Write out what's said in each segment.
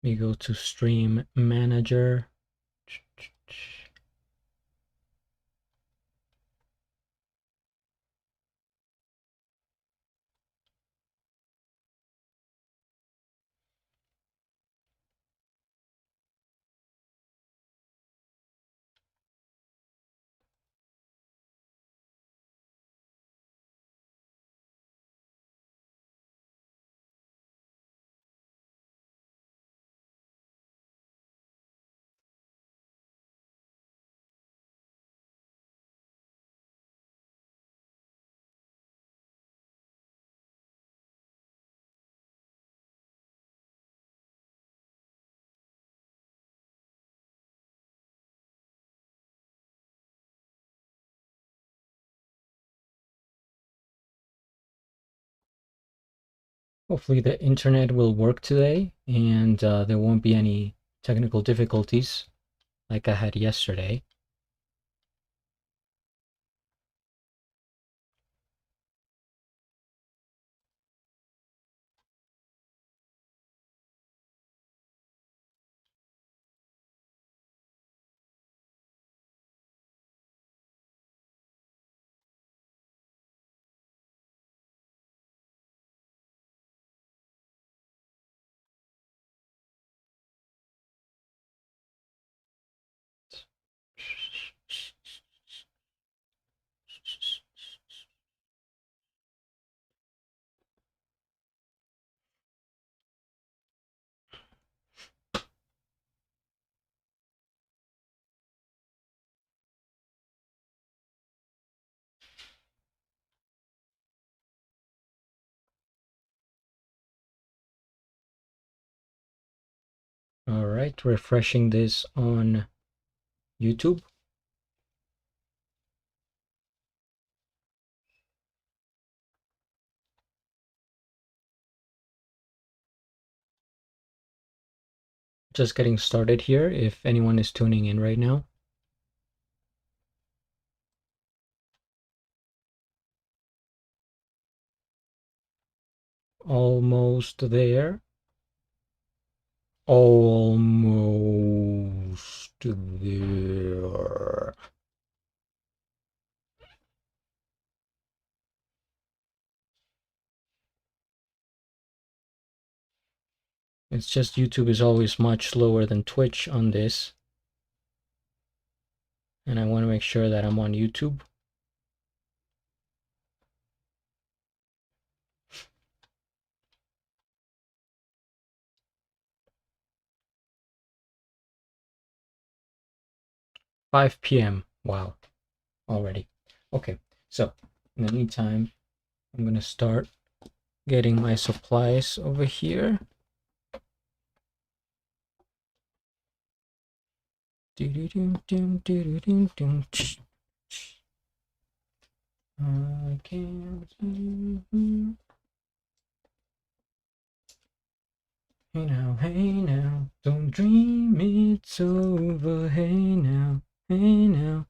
We go to Stream Manager. Hopefully the internet will work today and there won't be any technical difficulties like I had yesterday. All right, refreshing this on YouTube. Just getting started here if anyone is tuning in right now. Almost there. Almost there. It's just YouTube is always much slower than Twitch on this. And I want to make sure that I'm on YouTube. Five p.m. Wow, already. Okay, so in the meantime, I'm gonna start getting my supplies over here. I can't. Hey now, don't dream it's over. Hey now, hey now.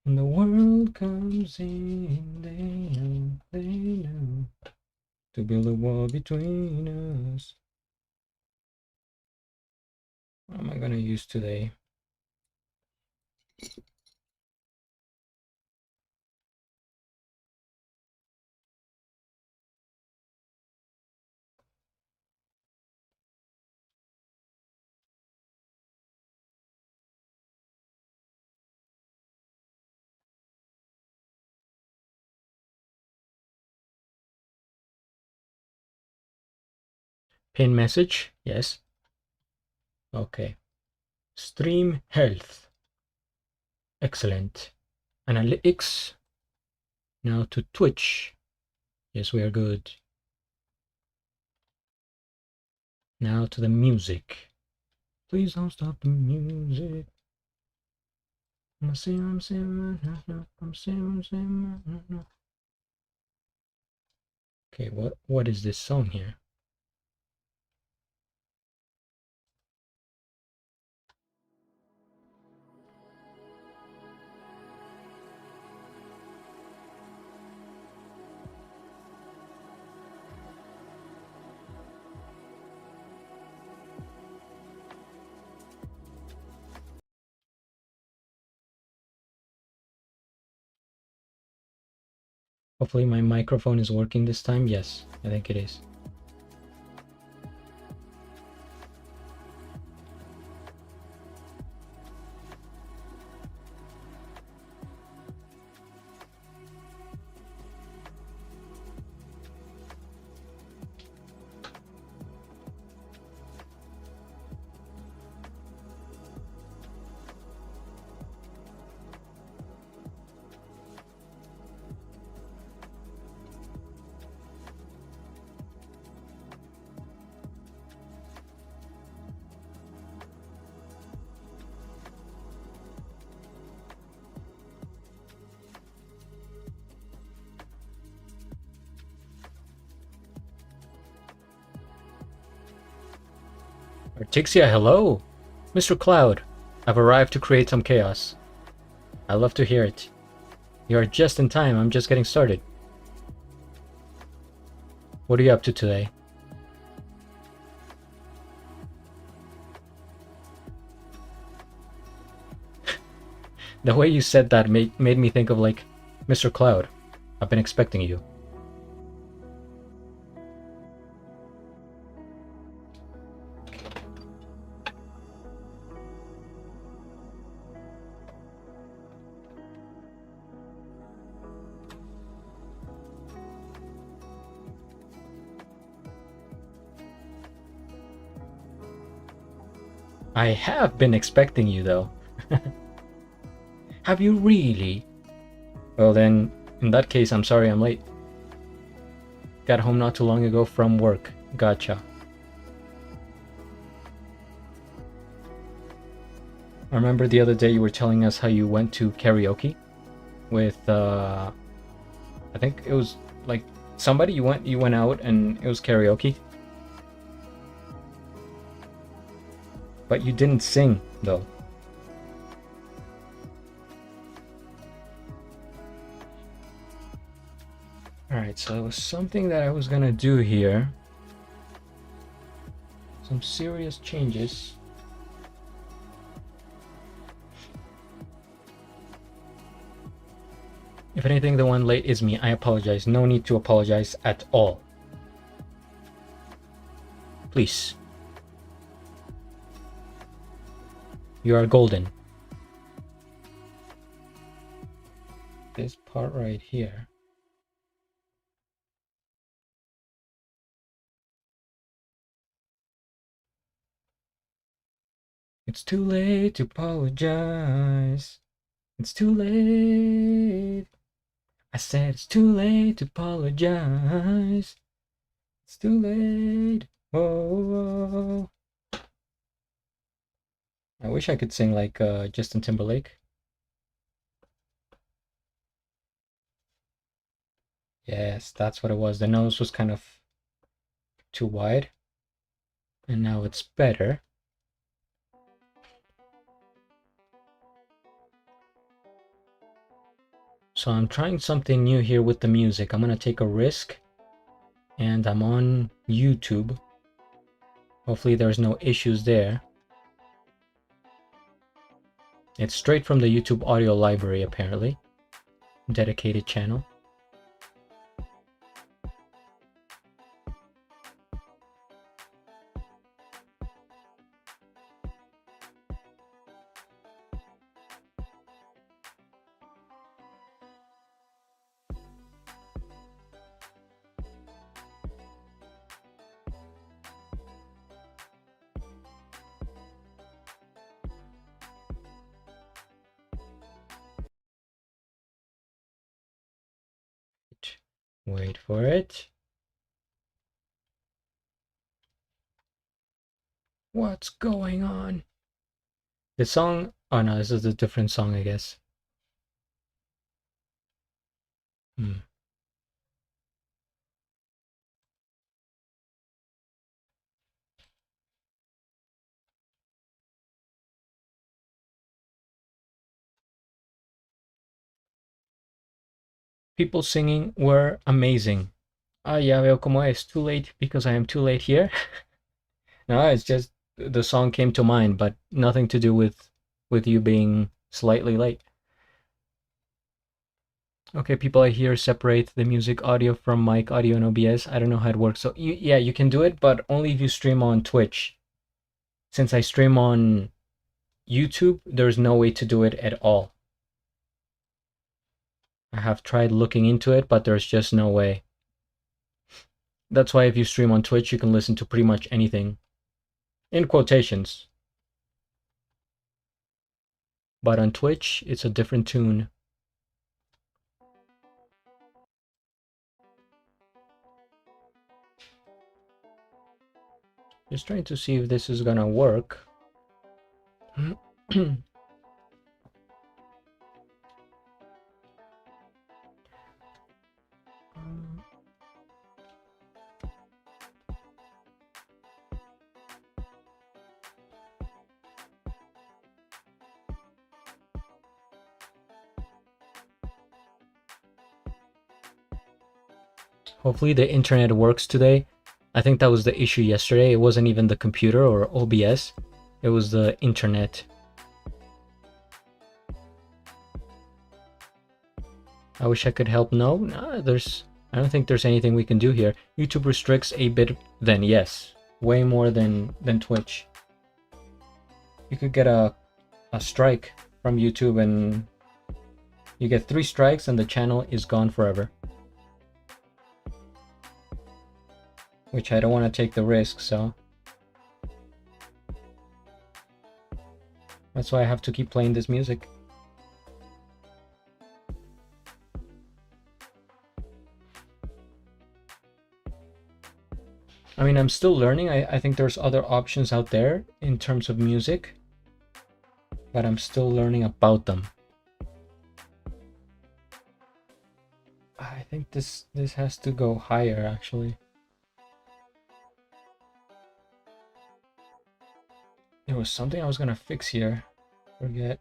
When the world comes in, they know to build a wall between us. What am I gonna use today? Pin message, yes. Okay. Stream health. Excellent. Analytics. Now to Twitch. Yes, we are good. Now to the music. Please don't stop the music. I'm saying. Okay, what is this song here? Hopefully my microphone is working this time. Yes, I think it is. Artixia, hello! Mr. Cloud, I've arrived to create some chaos. I love to hear it. You are just in time, I'm just getting started. What are you up to today? The way you said that made me think of like, Mr. Cloud, I've been expecting you. I have been expecting you though. Have you really? Well then, in that case, I'm sorry I'm late. Got home not too long ago from work. Gotcha. I remember the other day you were telling us how you went to karaoke with I think it was like somebody you went out and it was karaoke. But you didn't sing though. Alright, so there was something that I was gonna do here. Some serious changes. If anything, the one late is me. I apologize. No need to apologize at all. Please. You are golden. This part right here. It's too late to apologize. It's too late. I said it's too late to apologize. It's too late. Oh. I wish I could sing like Justin Timberlake. Yes, that's what it was. The nose was kind of too wide. And now it's better. So I'm trying something new here with the music. I'm gonna take a risk. And I'm on YouTube. Hopefully there's no issues there. It's straight from the YouTube audio library apparently. Dedicated channel. Wait for it. What's going on? The song... Oh no, this is a different song, I guess. People singing were amazing. Ah, ya veo como es. Too late because I am too late here. No, it's just the song came to mind, but nothing to do with you being slightly late. Okay, people, I hear separate the music audio from mic audio and OBS. I don't know how it works. So yeah, you can do it, but only if you stream on Twitch. Since I stream on YouTube, there's no way to do it at all. I have tried looking into it, but there's just no way. That's why if you stream on Twitch, you can listen to pretty much anything. In quotations. But on Twitch, it's a different tune. Just trying to see if this is gonna work. Hopefully the internet works today. I think that was the issue yesterday. It wasn't even the computer or OBS. It was the internet. I wish I could help. No, I don't think there's anything we can do here. YouTube restricts a bit, then yes. Way more than Twitch. You could get a strike from YouTube and you get 3 strikes and the channel is gone forever. Which I don't want to take the risk, so that's why I have to keep playing this music. I mean, I'm still learning. I think there's other options out there in terms of music, but I'm still learning about them. I think this has to go higher, actually. There was something I was gonna fix here. Forget.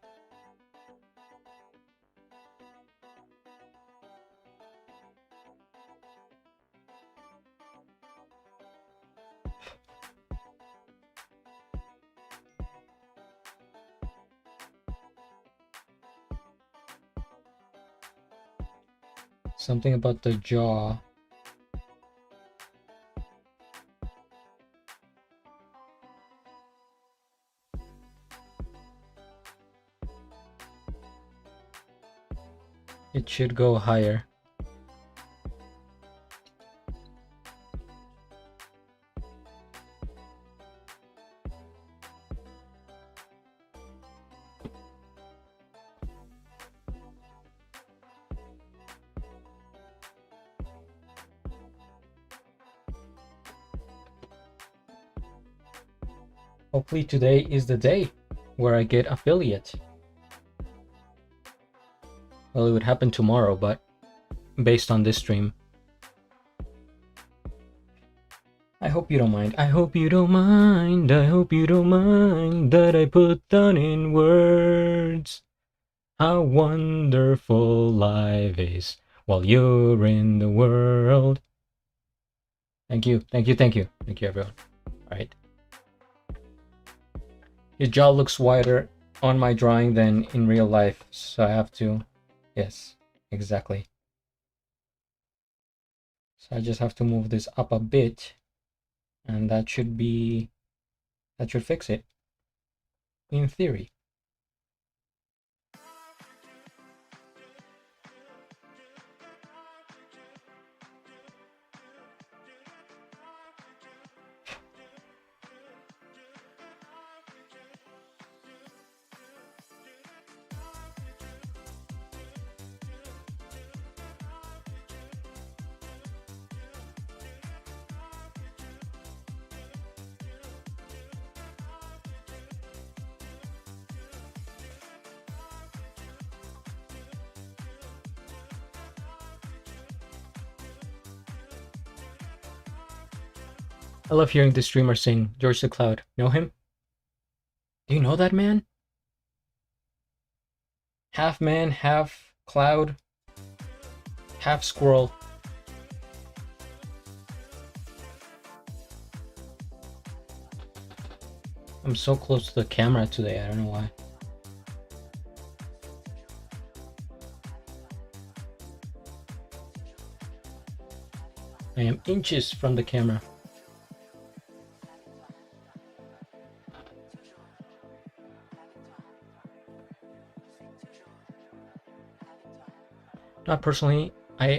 Something about the jaw. It should go higher. Hopefully today is the day where I get affiliate. Well, it would happen tomorrow, but based on this stream. I hope you don't mind. I hope you don't mind. I hope you don't mind that I put down in words how wonderful life is while you're in the world. Thank you. Thank you. Thank you. Thank you, everyone. All right. Your jaw looks wider on my drawing than in real life, so I have to... Yes, exactly. So I just have to move this up a bit, and that should fix it, in theory. I love hearing the streamer sing. George the Cloud. Know him? Do you know that man? Half man, half cloud, half squirrel. I'm so close to the camera today, I don't know why. I am inches from the camera. Not personally,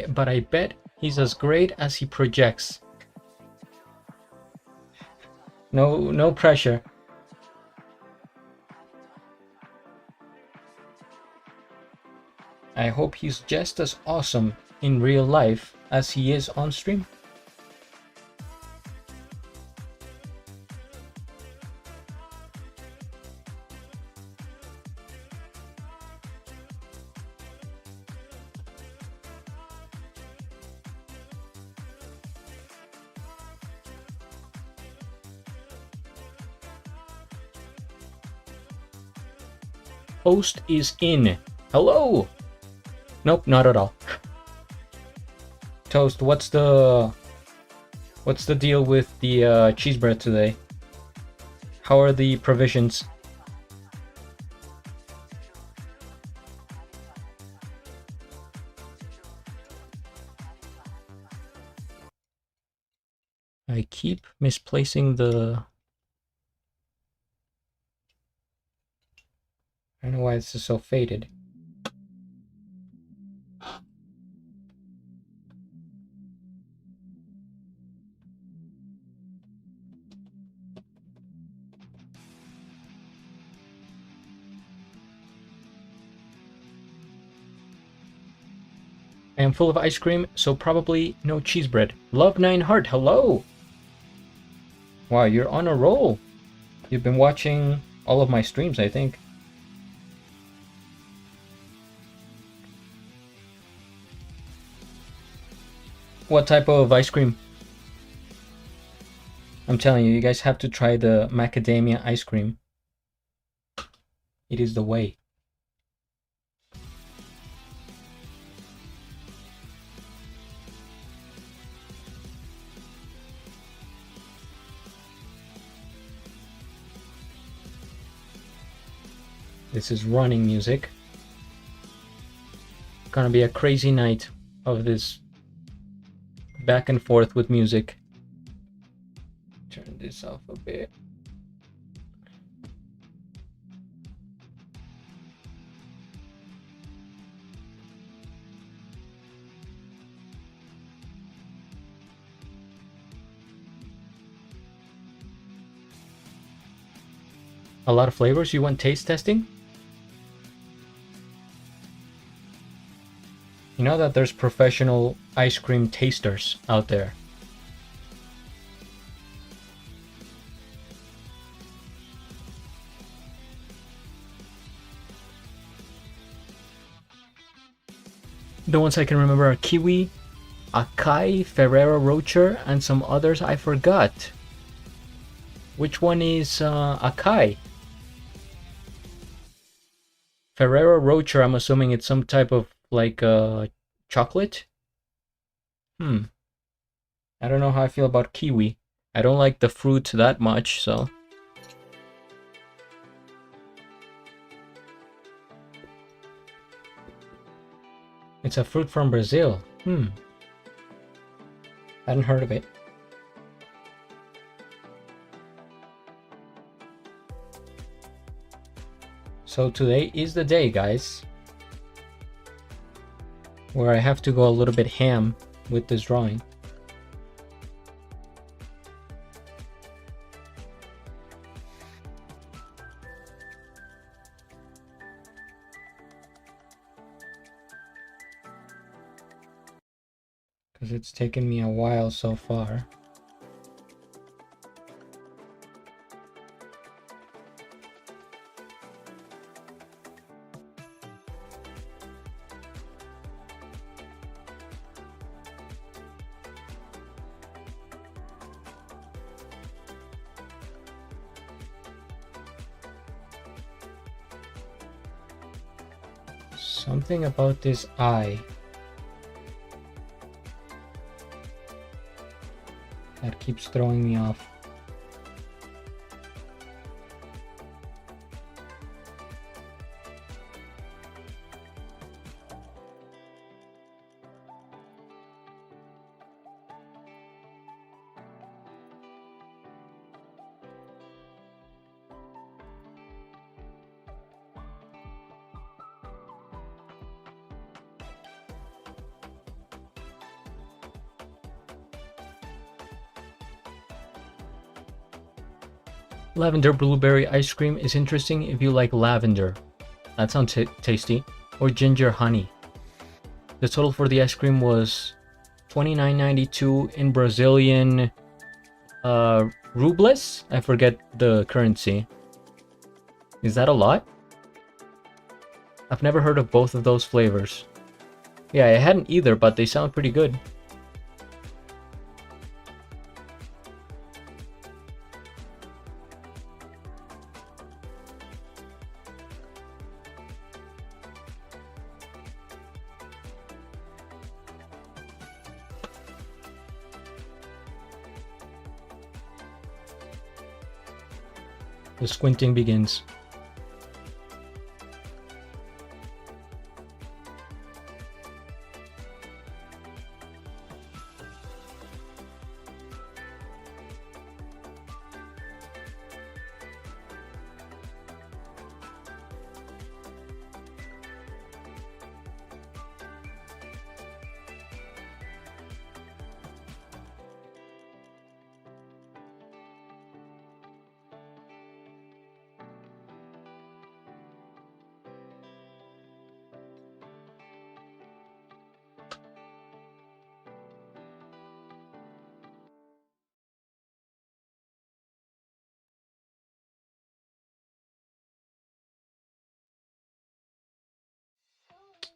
but I bet he's as great as he projects. No pressure. I hope he's just as awesome in real life as he is on stream. Host is in. Hello. Nope, not at all. Toast, what's the deal with the cheese bread today? How are the provisions? I keep misplacing the... I don't know why this is so faded. I am full of ice cream, so probably no cheese bread. Love 9 Heart, hello! Wow, you're on a roll. You've been watching all of my streams, I think. What type of ice cream? I'm telling you, you guys have to try the macadamia ice cream. It is the way. This is running music. Gonna be a crazy night of this back and forth with music. Turn this off a bit. A lot of flavors. You want taste testing? You know that there's professional ice cream tasters out there. The ones I can remember are Kiwi, Acai, Ferrero Rocher, and some others I forgot. Which one is Acai? Ferrero Rocher, I'm assuming it's some type of like chocolate? I don't know how I feel about kiwi. I don't like the fruit that much, so... It's a fruit from Brazil. Hadn't heard of it. So today is the day, guys, where I have to go a little bit ham with this drawing. Because it's taken me a while so far. Something about this eye that keeps throwing me off. Lavender blueberry ice cream is interesting if you like lavender. That sounds tasty. Or ginger honey. The total for the ice cream was $29.92 in Brazilian rubles. I forget the currency. Is that a lot? I've never heard of both of those flavors. Yeah, I hadn't either, but they sound pretty good. The squinting begins.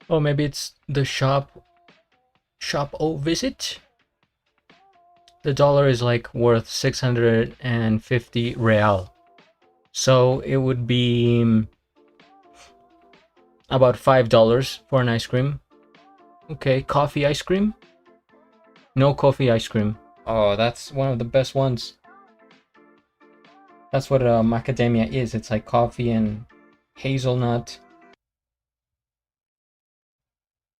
Oh, maybe it's the shop O visit? The dollar is like worth 650 real. So it would be about $5 for an ice cream. Okay, coffee ice cream? No coffee ice cream. Oh, that's one of the best ones. That's what macadamia is. It's like coffee and hazelnut.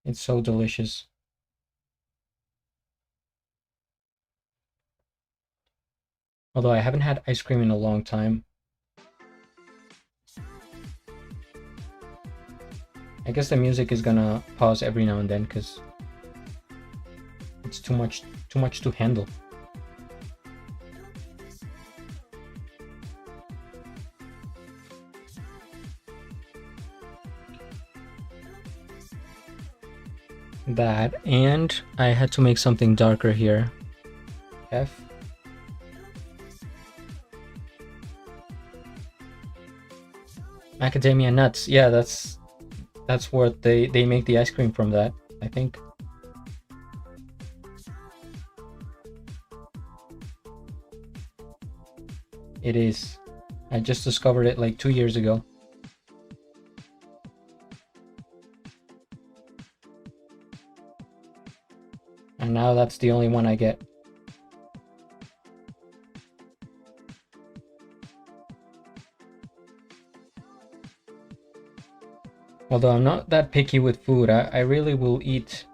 It's so delicious. Although I haven't had ice cream in a long time. I guess the music is gonna pause every now and then because it's too much to handle. That, and I had to make something darker here. F. Macadamia nuts. Yeah, that's what they make the ice cream from, that, I think. It is. I just discovered it like 2 years ago. And now that's the only one I get. Although I'm not that picky with food, I really will eat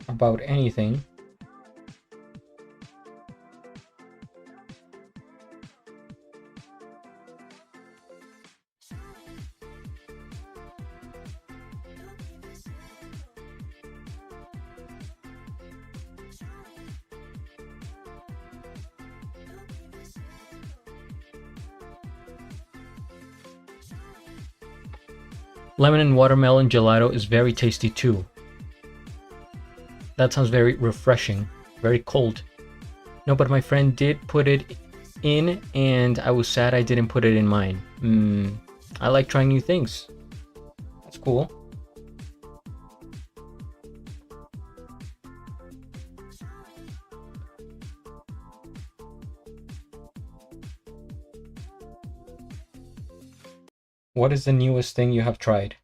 about anything. Lemon and watermelon gelato is very tasty too. That sounds very refreshing, very cold. No, but my friend did put it in, and I was sad I didn't put it in mine. I like trying new things. That's cool. What is the newest thing you have tried?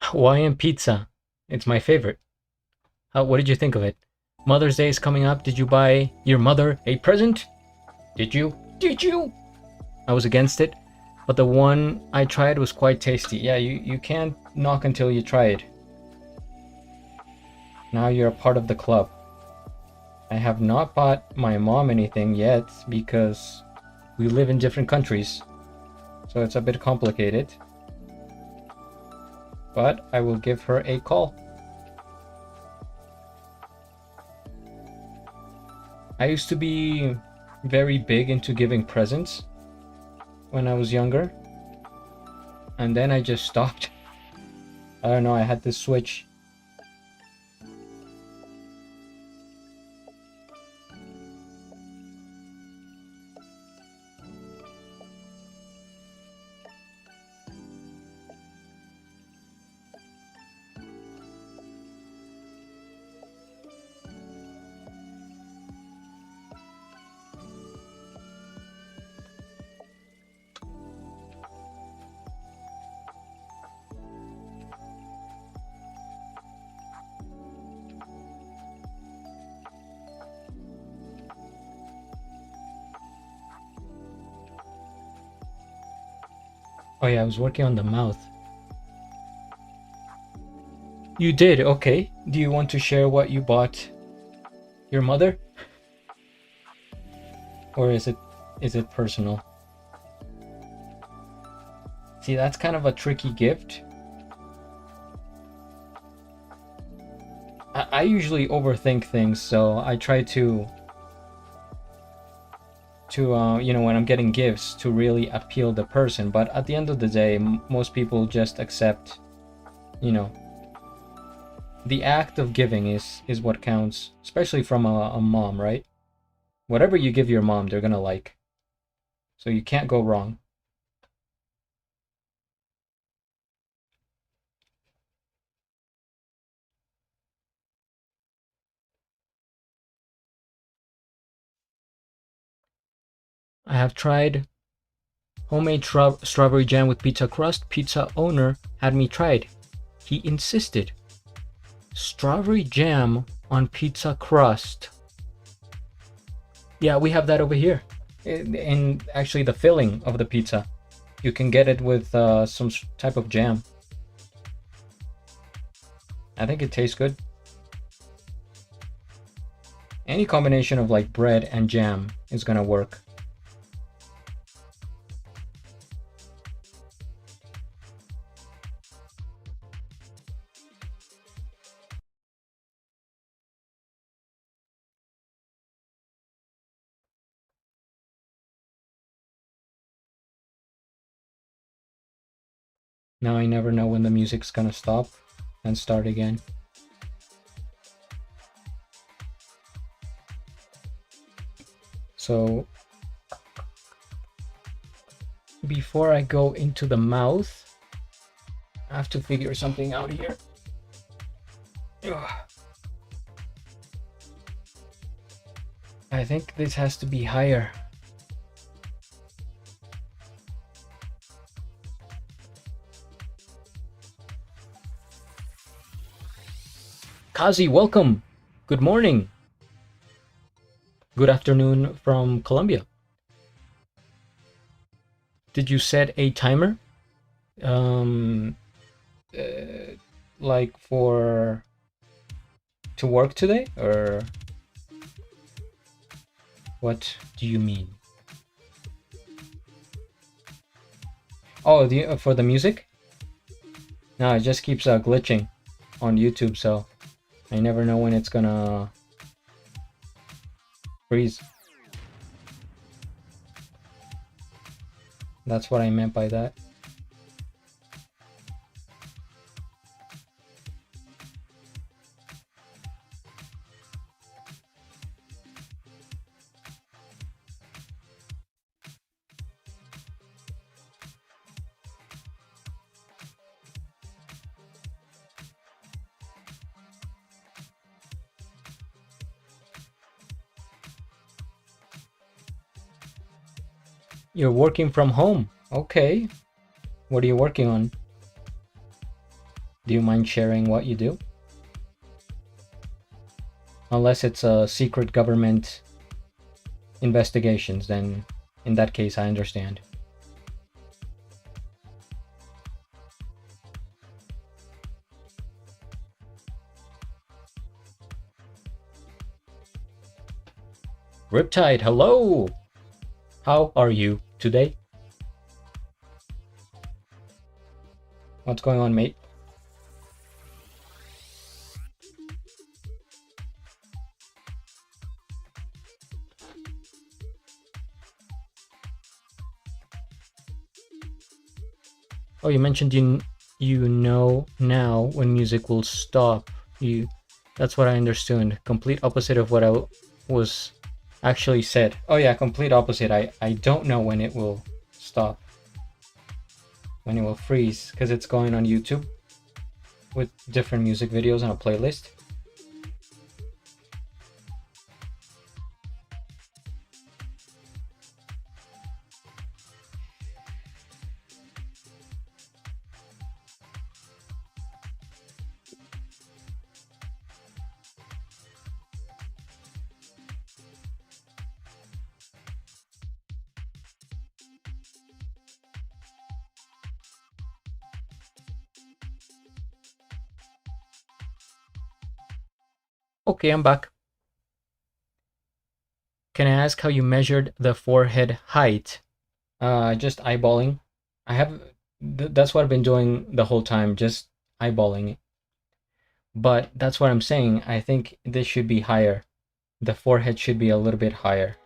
Hawaiian pizza. It's my favorite. What did you think of it? Mother's Day is coming up. Did you buy your mother a present? Did you? Did you? I was against it, but the one I tried was quite tasty. Yeah, you can't knock until you try it. Now you're a part of the club. I have not bought my mom anything yet because we live in different countries, so it's a bit complicated. But I will give her a call. I used to be very big into giving presents when I was younger, and then I just stopped. I don't know, I had to switch. Oh yeah, I was working on the mouth. You did? Okay. Do you want to share what you bought your mother? Or is it personal? See, that's kind of a tricky gift. I usually overthink things, so I try to when I'm getting gifts, to really appeal the person. But at the end of the day, most people just accept, the act of giving is what counts, especially from a mom, right? Whatever you give your mom, they're gonna like. So you can't go wrong. I have tried homemade strawberry jam with pizza crust. Pizza owner had me try it. He insisted. Strawberry jam on pizza crust. Yeah, we have that over here. And actually the filling of the pizza, you can get it with some type of jam. I think it tastes good. Any combination of like bread and jam is gonna work. Now I never know when the music's gonna stop and start again. So before I go into the mouth, I have to figure something out here. Ugh. I think this has to be higher. Kaze, welcome. Good morning. Good afternoon from Colombia. Did you set a timer? Like to work today, or what do you mean? Oh, for the music? No, it just keeps glitching on YouTube, so I never know when it's gonna freeze. That's what I meant by that. You're working from home. Okay. What are you working on? Do you mind sharing what you do? Unless it's a secret government investigations, then in that case I understand. Riptide, hello! How are you today? What's going on, mate? Oh, you mentioned you know now when music will stop. That's what I understood. Complete opposite of what I was actually said. Oh yeah, complete opposite. I don't know when it will stop. When it will freeze, because it's going on YouTube with different music videos on a playlist. Okay, I'm back. Can I ask how you measured the forehead height? Just eyeballing. That's what I've been doing the whole time, just eyeballing it. But that's what I'm saying. I think this should be higher. The forehead should be a little bit higher.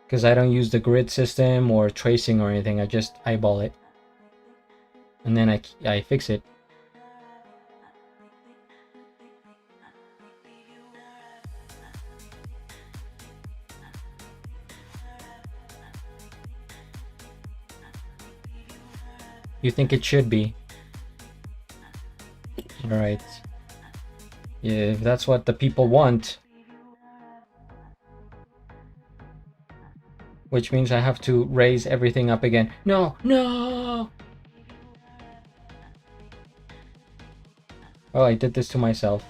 Because I don't use the grid system or tracing or anything. I just eyeball it. And then I fix it. You think it should be? Alright. Yeah, if that's what the people want. Which means I have to raise everything up again. No, no! Oh, I did this to myself.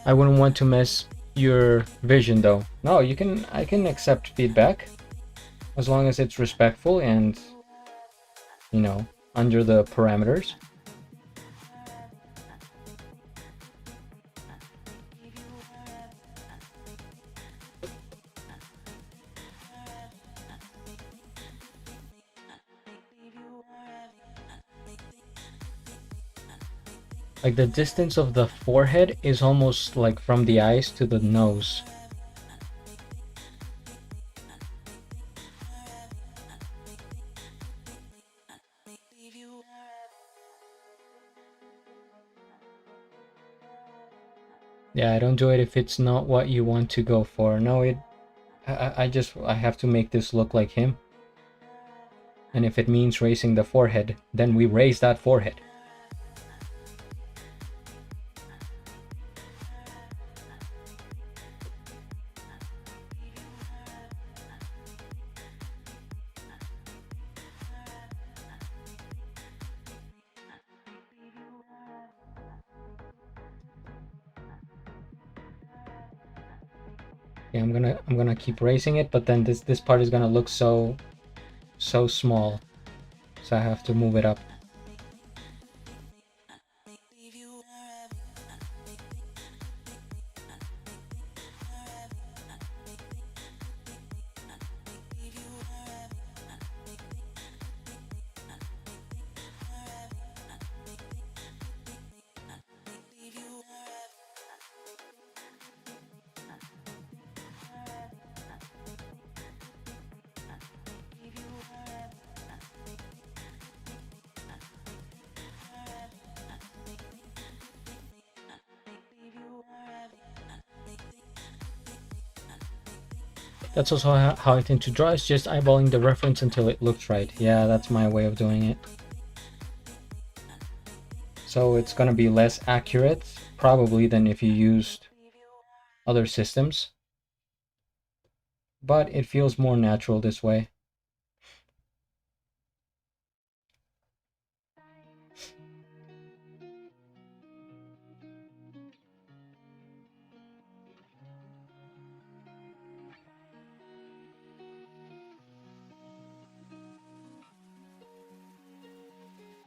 I wouldn't want to mess your vision though. No, I can accept feedback as long as it's respectful and, you know, under the parameters. Like the distance of the forehead is almost like from the eyes to the nose. Yeah, I don't do it if it's not what you want to go for. No, I have to make this look like him. And if it means raising the forehead, then we raise that forehead. Yeah, I'm gonna keep raising it, but then this part is gonna look so small, so I have to move it up. That's also how I tend to draw, is just eyeballing the reference until it looks right. Yeah, that's my way of doing it. So it's gonna be less accurate, probably, than if you used other systems. But it feels more natural this way.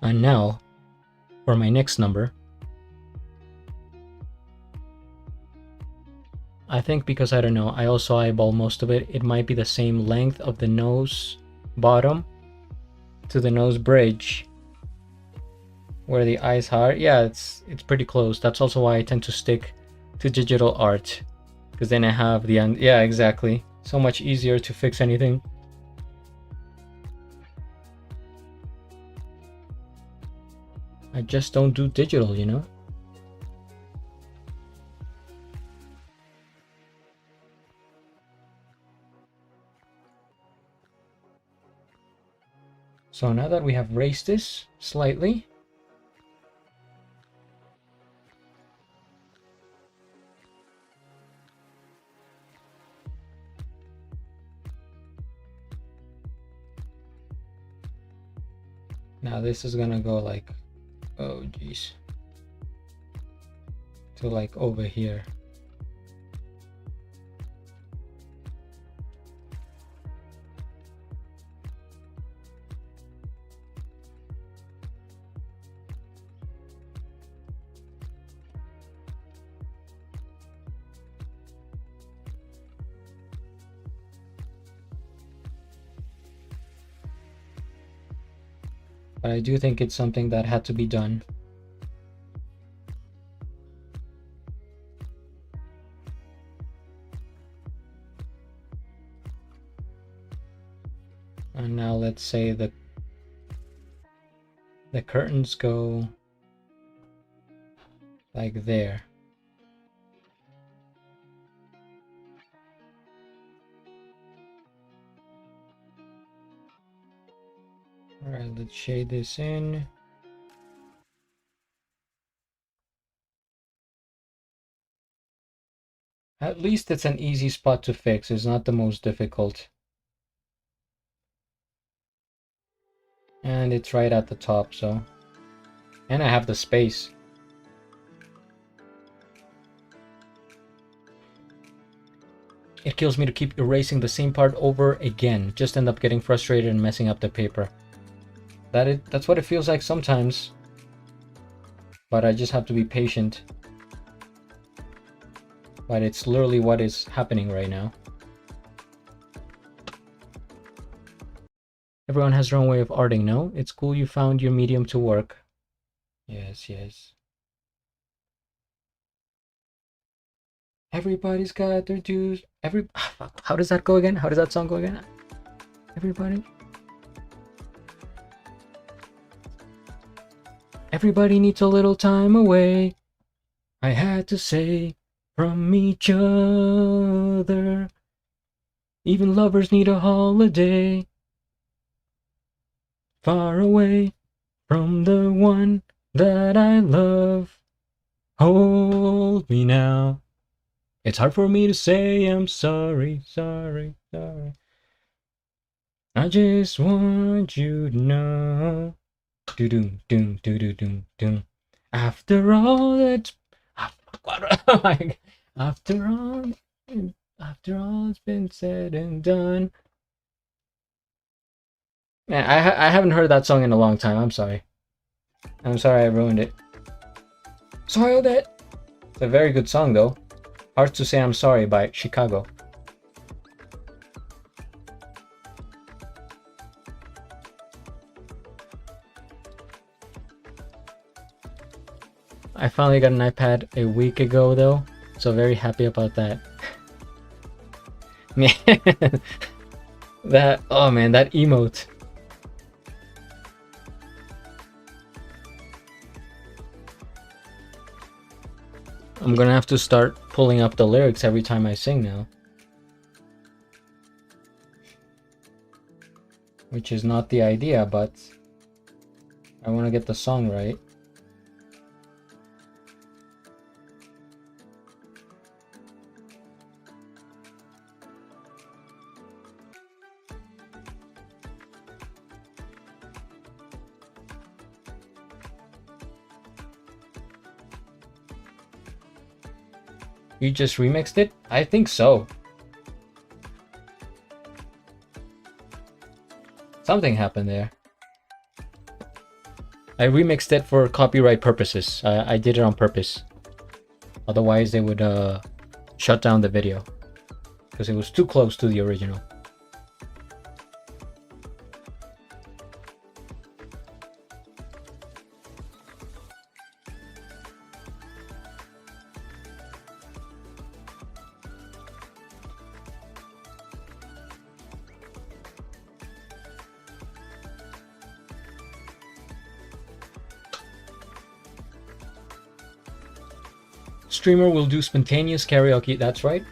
And now, for my next number, I think because I don't know, I also eyeball most of it. It might be the same length of the nose bottom to the nose bridge where the eyes are. Yeah, it's pretty close. That's also why I tend to stick to digital art, because then I have the end. Yeah, exactly. So much easier to fix anything. I just don't do digital, you know? So now that we have raised this slightly, now this is gonna go like, oh geez, to like over here. But I do think it's something that had to be done. And now let's say the curtains go like there. All right, let's shade this in. At least it's an easy spot to fix. It's not the most difficult. And it's right at the top, so. And I have the space. It kills me to keep erasing the same part over again. Just end up getting frustrated and messing up the paper. That's what it feels like sometimes. But I just have to be patient. But it's literally what is happening right now. Everyone has their own way of arting, no? It's cool you found your medium to work. Yes, yes. Everybody's got their dues. How does that go again? How does that song go again? Everybody needs a little time away. I had to say from each other. Even lovers need a holiday. Far away from the one that I love. Hold me now. It's hard for me to say I'm sorry. I just want you to know. Do-doom, doom, do-do-doom, doom. After all that's... After all it's been said and done. Man, I haven't heard that song in a long time. I'm sorry. I'm sorry I ruined it. Soiled it! It's a very good song though. Hard to Say I'm Sorry by Chicago. I finally got an iPad a week ago though, so very happy about that. Man, oh man, that emote. I'm gonna have to start pulling up the lyrics every time I sing now. Which is not the idea, but I want to get the song right. You just remixed it? I think so. Something happened there. I remixed it for copyright purposes. I did it on purpose. Otherwise, they would shut down the video because it was too close to the original. Streamer will do spontaneous karaoke. That's right.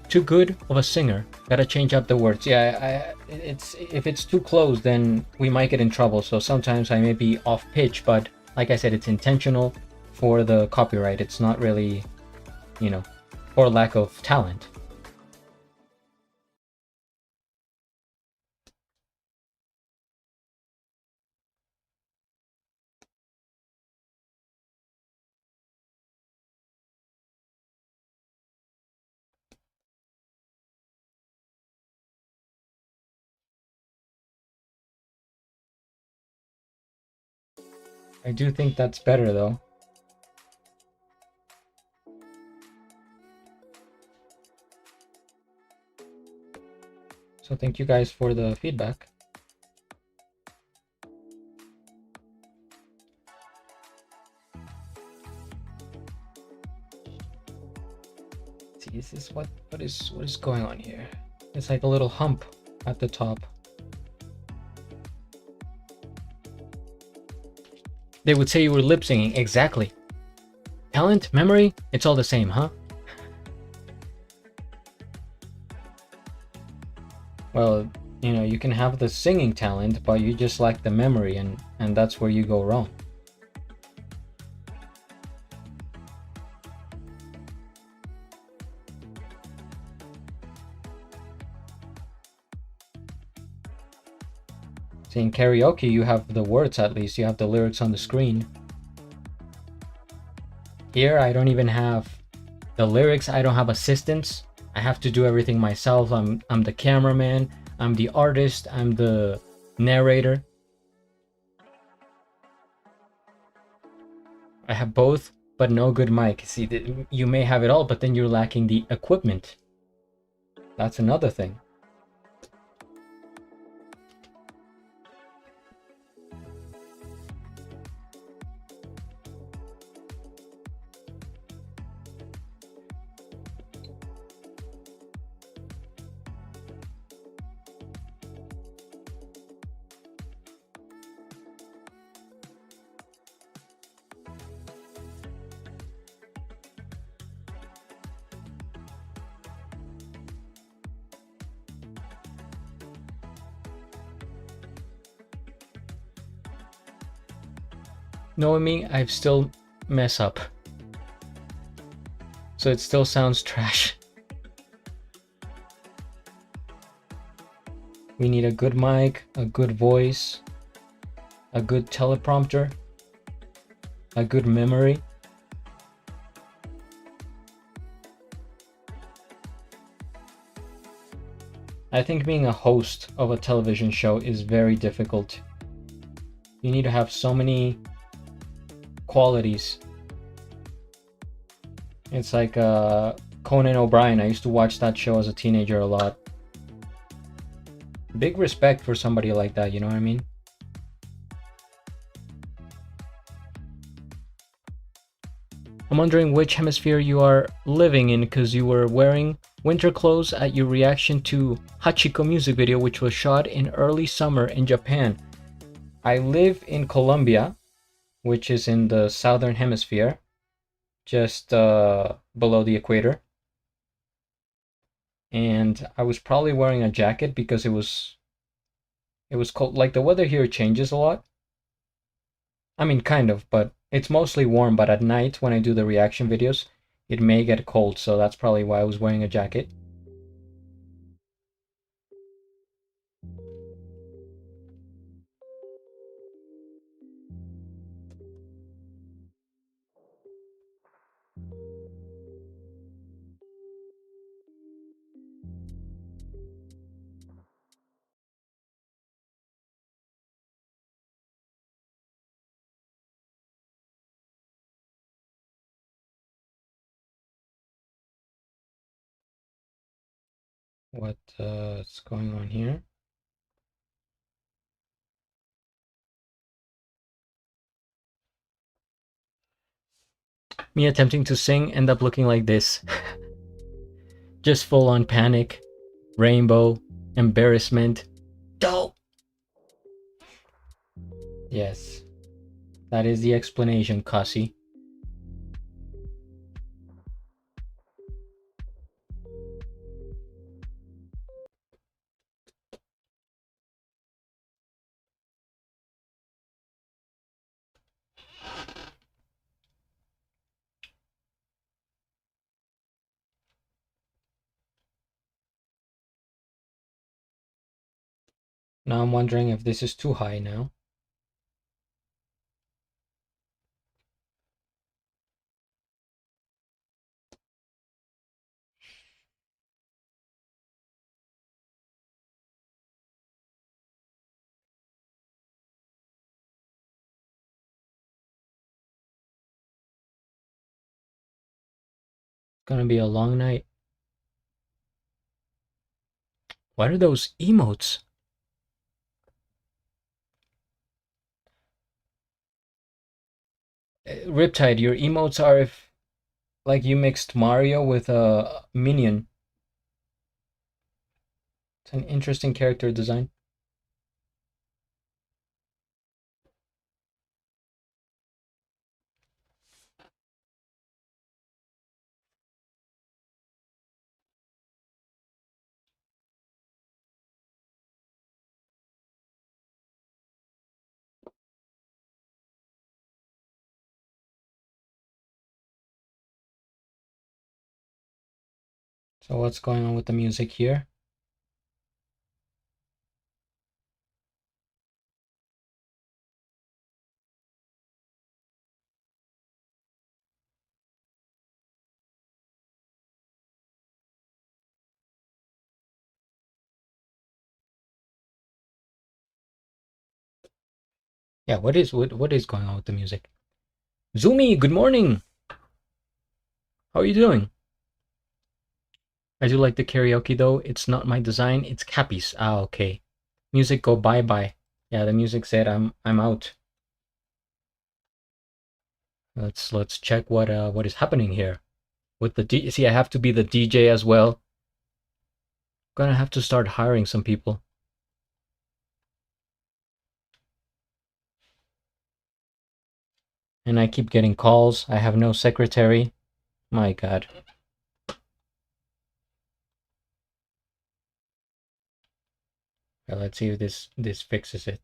Too good of a singer. Gotta change up the words. Yeah, it's if it's too close, then we might get in trouble. So sometimes I may be off pitch, but like I said, it's intentional for the copyright. It's not really, you know, for lack of talent. I do think that's better though. So thank you guys for the feedback. See, this is what is going on here. It's like a little hump at the top. They would say you were lip singing. Exactly. Talent, memory, it's all the same, huh? Well, you know, you can have the singing talent, but you just lack the memory, and that's where you go wrong. See, in karaoke, you have the words at least. You have the lyrics on the screen. Here, I don't even have the lyrics. I don't have assistants. I have to do everything myself. I'm the cameraman. I'm the artist. I'm the narrator. I have both, but no good mic. See, you may have it all, but then you're lacking the equipment. That's another thing. Knowing me, I still mess up. So it still sounds trash. We need a good mic, a good voice, a good teleprompter, a good memory. I think being a host of a television show is very difficult. You need to have so many qualities. It's like Conan O'Brien. I used to watch that show as a teenager a lot. Big respect for somebody like that, you know what I mean? I'm wondering which hemisphere you are living in, because you were wearing winter clothes at your reaction to Hachiko music video, which was shot in early summer in Japan. I live in Colombia, which is in the southern hemisphere, just below the equator. And I was probably wearing a jacket because it was cold. Like, the weather here changes a lot. I mean, kind of, but it's mostly warm. But at night, when I do the reaction videos, it may get cold, so that's probably why I was wearing a jacket. What's going on here? Me attempting to sing, end up looking like this. Just full on panic, rainbow, embarrassment. Dope! Yes, that is the explanation, Cassie. Now I'm wondering if this is too high now. It's gonna be a long night. What are those emotes? Riptide, your emotes are if like you mixed Mario with a minion. It's an interesting character design. So what's going on with the music here? Yeah, what is going on with the music? Zumi, good morning. How are you doing? I do like the karaoke though. It's not my design. It's Cappy's. Ah, okay. Music go bye bye. Yeah, the music said I'm out. Let's check what is happening here with the D. See, I have to be the DJ as well. Gonna have to start hiring some people. And I keep getting calls. I have no secretary. My God. Well, let's see if this fixes it.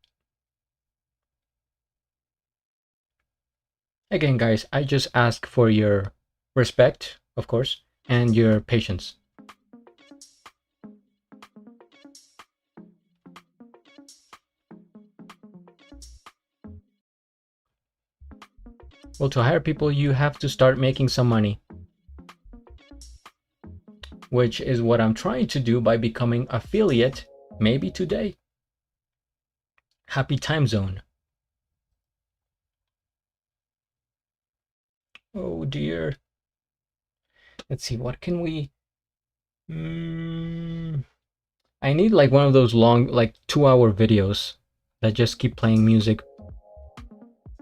Again, guys, I just ask for your respect, of course, and your patience. Well, to hire people, you have to start making some money, which is what I'm trying to do by becoming affiliate, maybe today. Happy time zone. Oh dear. Let's see, what can we... I need like one of those long, like 2-hour videos that just keep playing music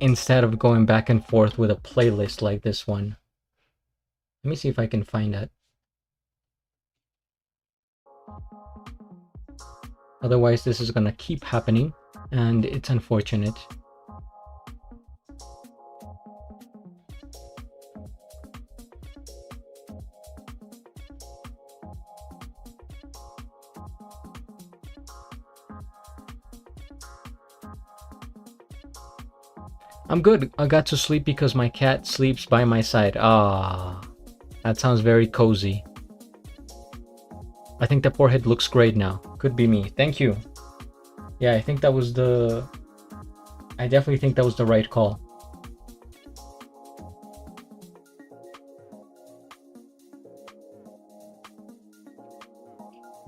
instead of going back and forth with a playlist like this one. Let me see if I can find that. Otherwise, this is gonna keep happening, and it's unfortunate. I'm good. I got to sleep because my cat sleeps by my side. Ah, that sounds very cozy. I think the forehead looks great now. Could be me. Thank you. Yeah, I think that was the... I definitely think that was the right call.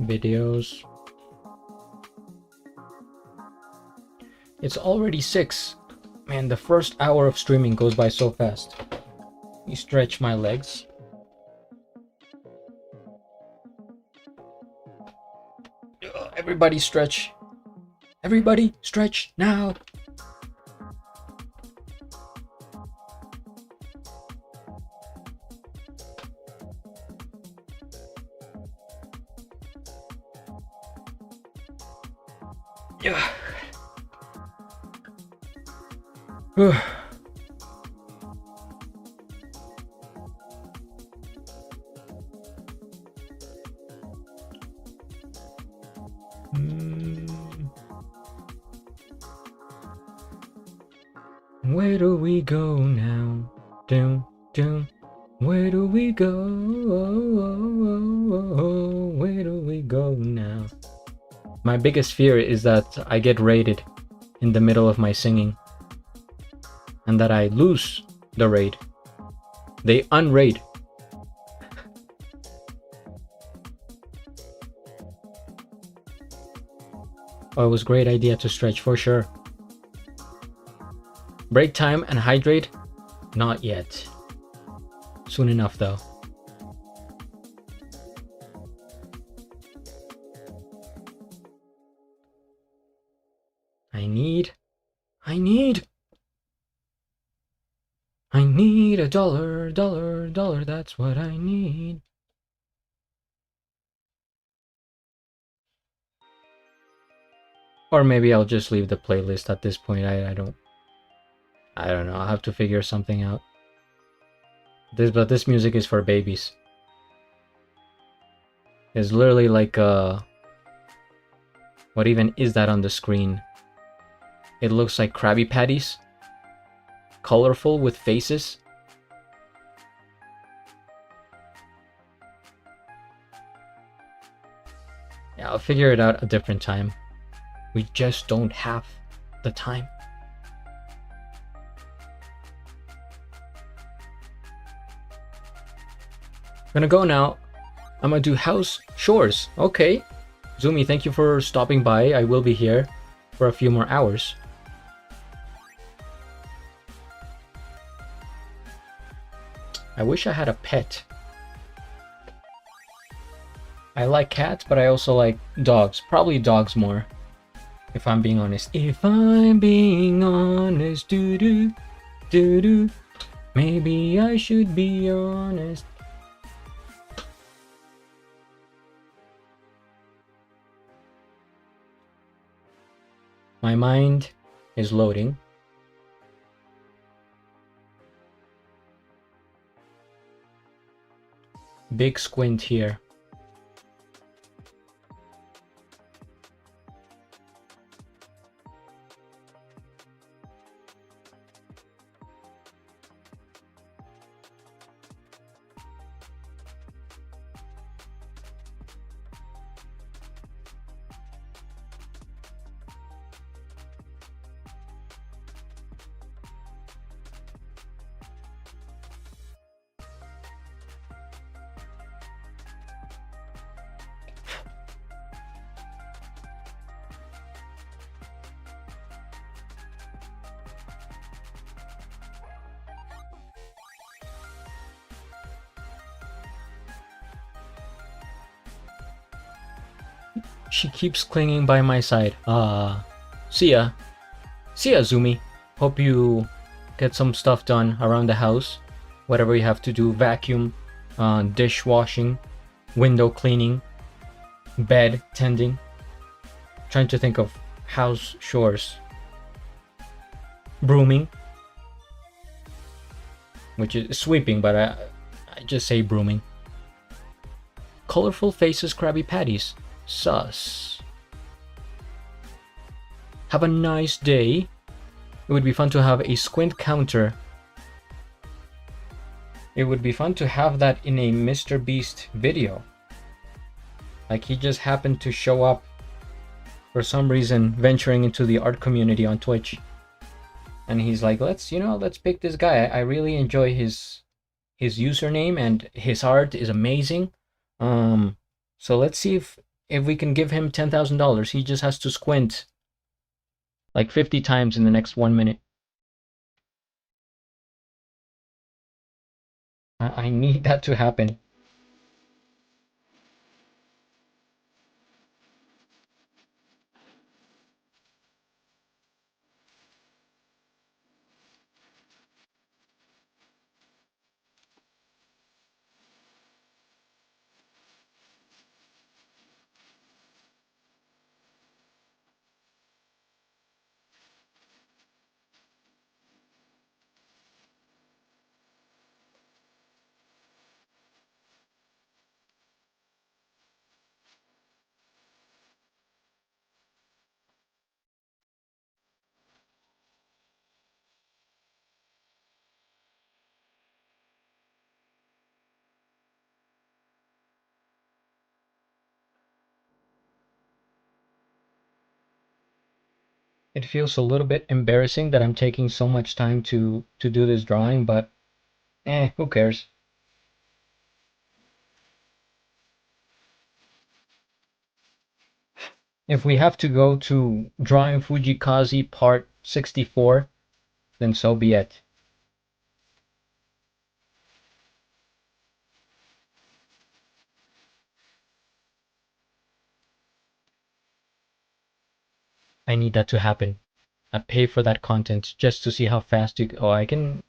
Videos. It's already 6. Man, the first hour of streaming goes by so fast. Let me stretch my legs. Everybody stretch. Everybody stretch now. Yeah. Where do we go now? Doom, doom. Where do we go? Where do we go now? My biggest fear is that I get raided in the middle of my singing and that I lose the raid. They unraid. Oh, it was a great idea to stretch for sure. Break time and hydrate? Not yet. Soon enough though. I need a dollar, that's what I need. Or maybe I'll just leave the playlist at this point. I don't know. I'll have to figure something out. But this music is for babies. It's literally like what even is that on the screen? It looks like Krabby Patties. Colorful with faces. Yeah, I'll figure it out a different time. We just don't have the time. I'm gonna go now. I'm gonna do house chores. Okay. Zumi, thank you for stopping by. I will be here for a few more hours. I wish I had a pet. I like cats, but I also like dogs. Probably dogs more, if I'm being honest. If I'm being honest, doo-doo, doo-doo. Maybe I should be honest. My mind is loading. Big squint here. She keeps clinging by my side. See ya. See ya, Zumi. Hope you get some stuff done around the house. Whatever you have to do. Vacuum, dishwashing, window cleaning, bed tending. Trying to think of house chores. Brooming. Which is sweeping, but I just say brooming. Colorful faces, Krabby Patties. Sus. Have a nice day. It would be fun to have a squint counter. It would be fun to have that in a Mr. Beast video. Like he just happened to show up for some reason, venturing into the art community on Twitch. And he's like, let's pick this guy. I really enjoy his username and his art is amazing. So let's see if we can give him $10,000. He just has to squint like 50 times in the next 1 minute. I need that to happen. It feels a little bit embarrassing that I'm taking so much time to do this drawing, but who cares? If we have to go to drawing Fujii Kaze part 64, then so be it. I need that to happen. I pay for that content just to see how fast you. Oh, I can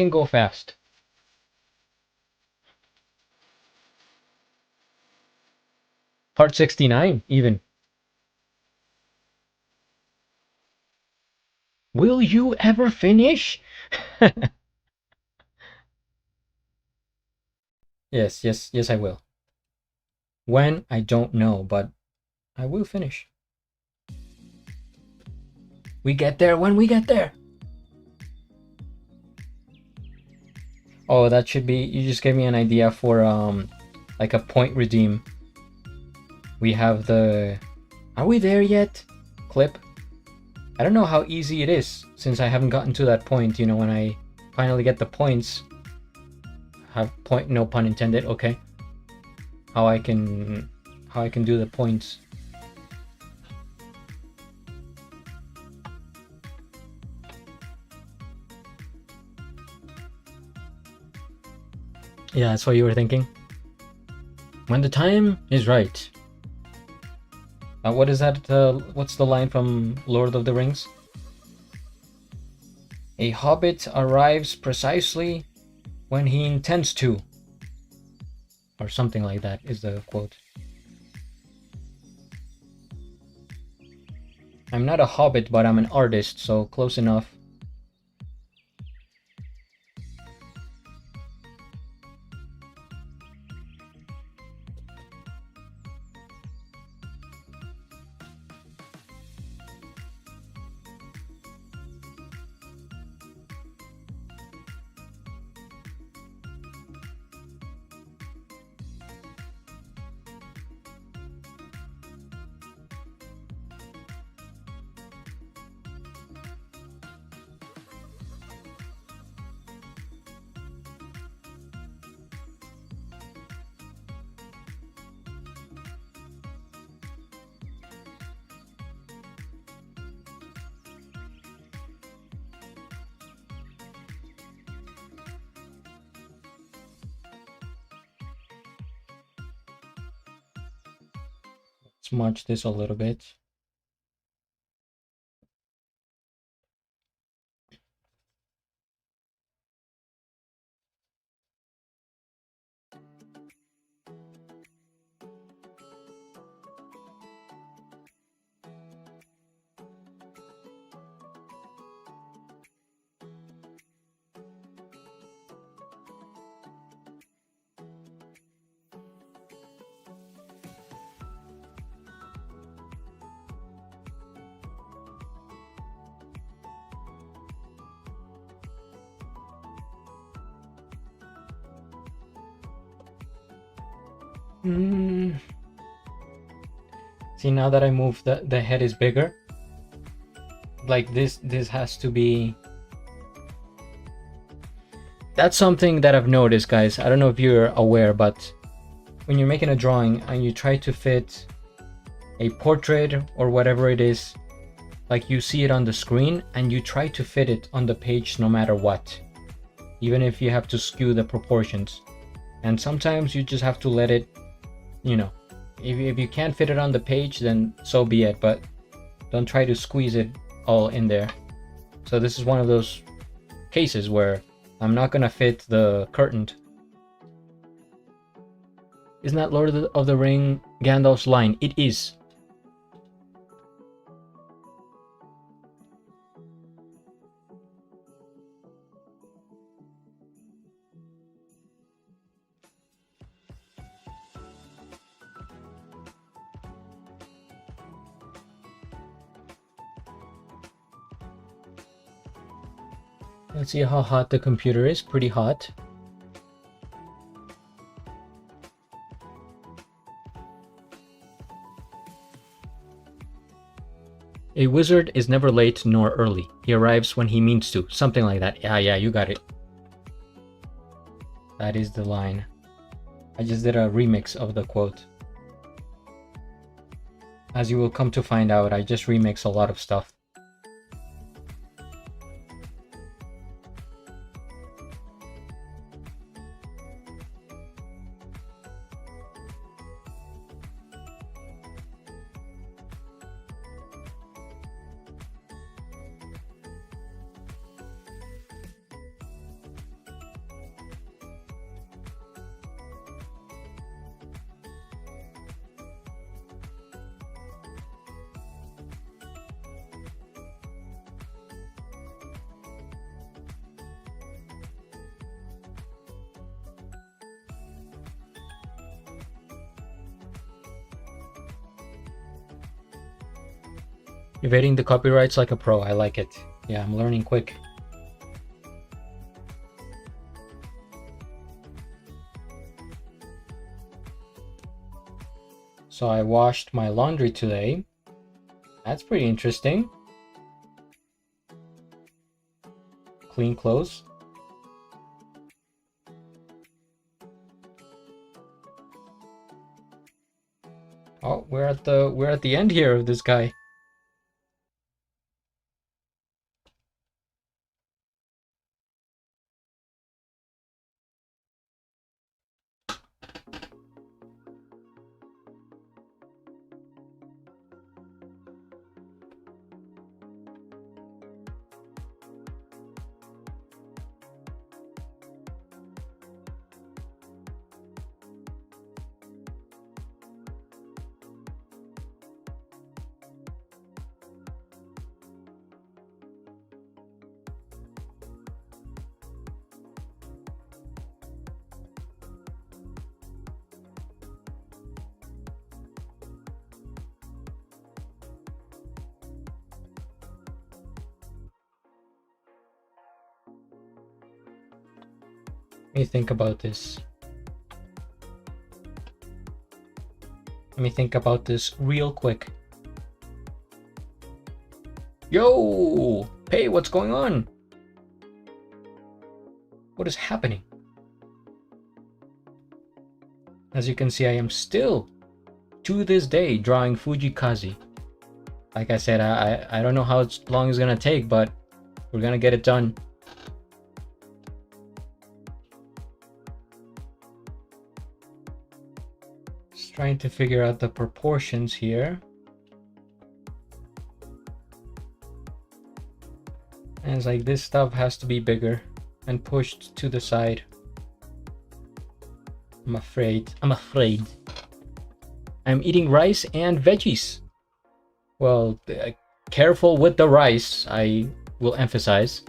go fast. Part 69, even. Will you ever finish? Yes, yes, yes, I will. When, I don't know, but I will finish. We get there when we get there. Oh, that should be. You just gave me an idea for like a point redeem. We have the. Are we there yet? Clip. I don't know how easy it is since I haven't gotten to that point. You know, when I finally get the points. Have point. No pun intended. Okay. How I can do the points. Yeah, that's what you were thinking. When the time is right. What is that? What's the line from Lord of the Rings? A hobbit arrives precisely when he intends to. Or something like that is the quote. I'm not a hobbit, but I'm an artist, so close enough. Smudge this a little bit. See, now that I move, the head is bigger. Like this has to be. That's something that I've noticed, guys. I don't know if you're aware, but when you're making a drawing and you try to fit a portrait or whatever it is, like you see it on the screen and you try to fit it on the page no matter what, even if you have to skew the proportions. And sometimes you just have to let it, you know, if you can't fit it on the page, then so be it, but don't try to squeeze it all in there. So this is one of those cases where I'm not gonna fit the curtain. Isn't that Lord of the Ring Gandalf's line? It is. Let's see how hot the computer is. Pretty hot. A wizard is never late nor early. He arrives when he means to. Something like that. Yeah, you got it. That is the line. I just did a remix of the quote. As you will come to find out, I just remix a lot of stuff. Evading the copyrights like a pro. I like it. Yeah, I'm learning quick. So I washed my laundry today. That's pretty interesting. Clean clothes. Oh, we're at the end here of this guy. Let me think about this. Let me think about this real quick. Yo! Hey, what's going on? What is happening? As you can see, I am still, to this day, drawing Fujii Kaze. Like I said, I don't know how long it's gonna take, but we're gonna get it done. Just trying to figure out the proportions here. And it's like this stuff has to be bigger and pushed to the side. I'm afraid. I'm eating rice and veggies. Well, careful with the rice, I will emphasize.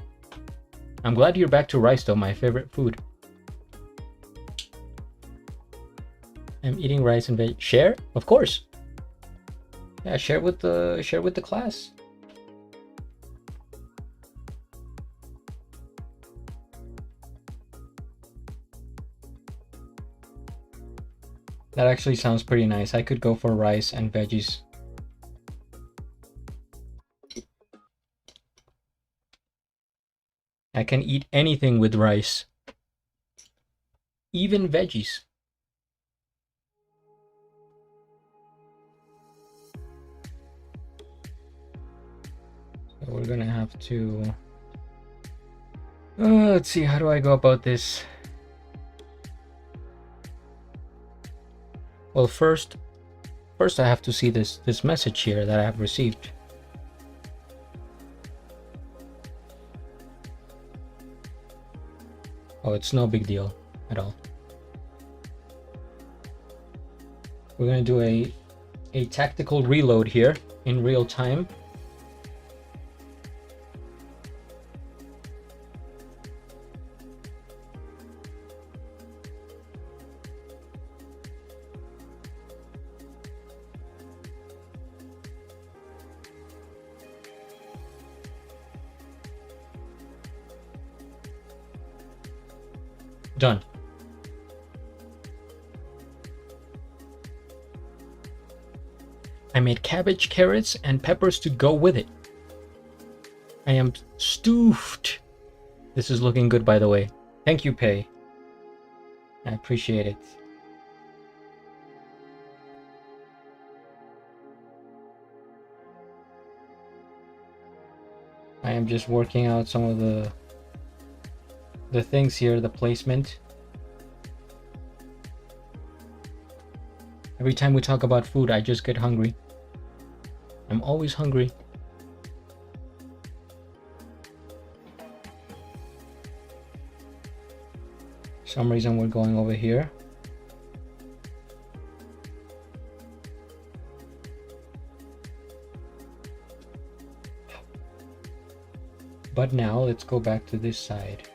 I'm glad you're back to rice though, my favorite food. I'm eating rice and veg. Share? Of course. Yeah, share with the class. That actually sounds pretty nice. I could go for rice and veggies. I can eat anything with rice. Even veggies. So we're gonna have to... let's see, how do I go about this? Well, first I have to see this message here that I have received. Oh, it's no big deal at all. We're gonna do a tactical reload here in real time. Done. made cabbage, carrots, and peppers to go with it. I am stuffed. This is looking good, by the way. Thank you, Pei. I appreciate it. I am just working out some of the things here, the placement. Every time we talk about food, I just get hungry. I'm always hungry. For some reason we're going over here. But now let's go back to this side.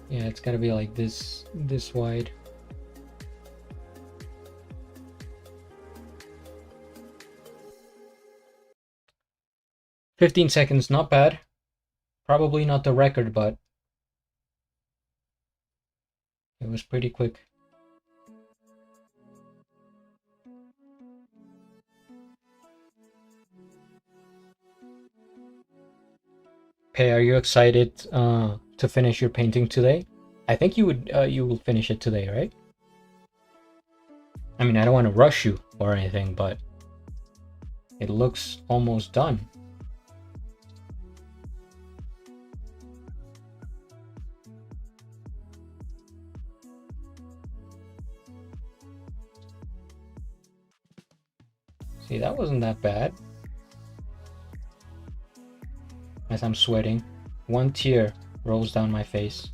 Yeah, it's gotta be like this wide. "15 seconds, not bad. Probably not the record, but it was pretty quick." Hey, are you excited to finish your painting today? I think you will finish it today, right? I mean, I don't want to rush you or anything, but it looks almost done. See, that wasn't that bad. As I'm sweating, one tear rolls down my face.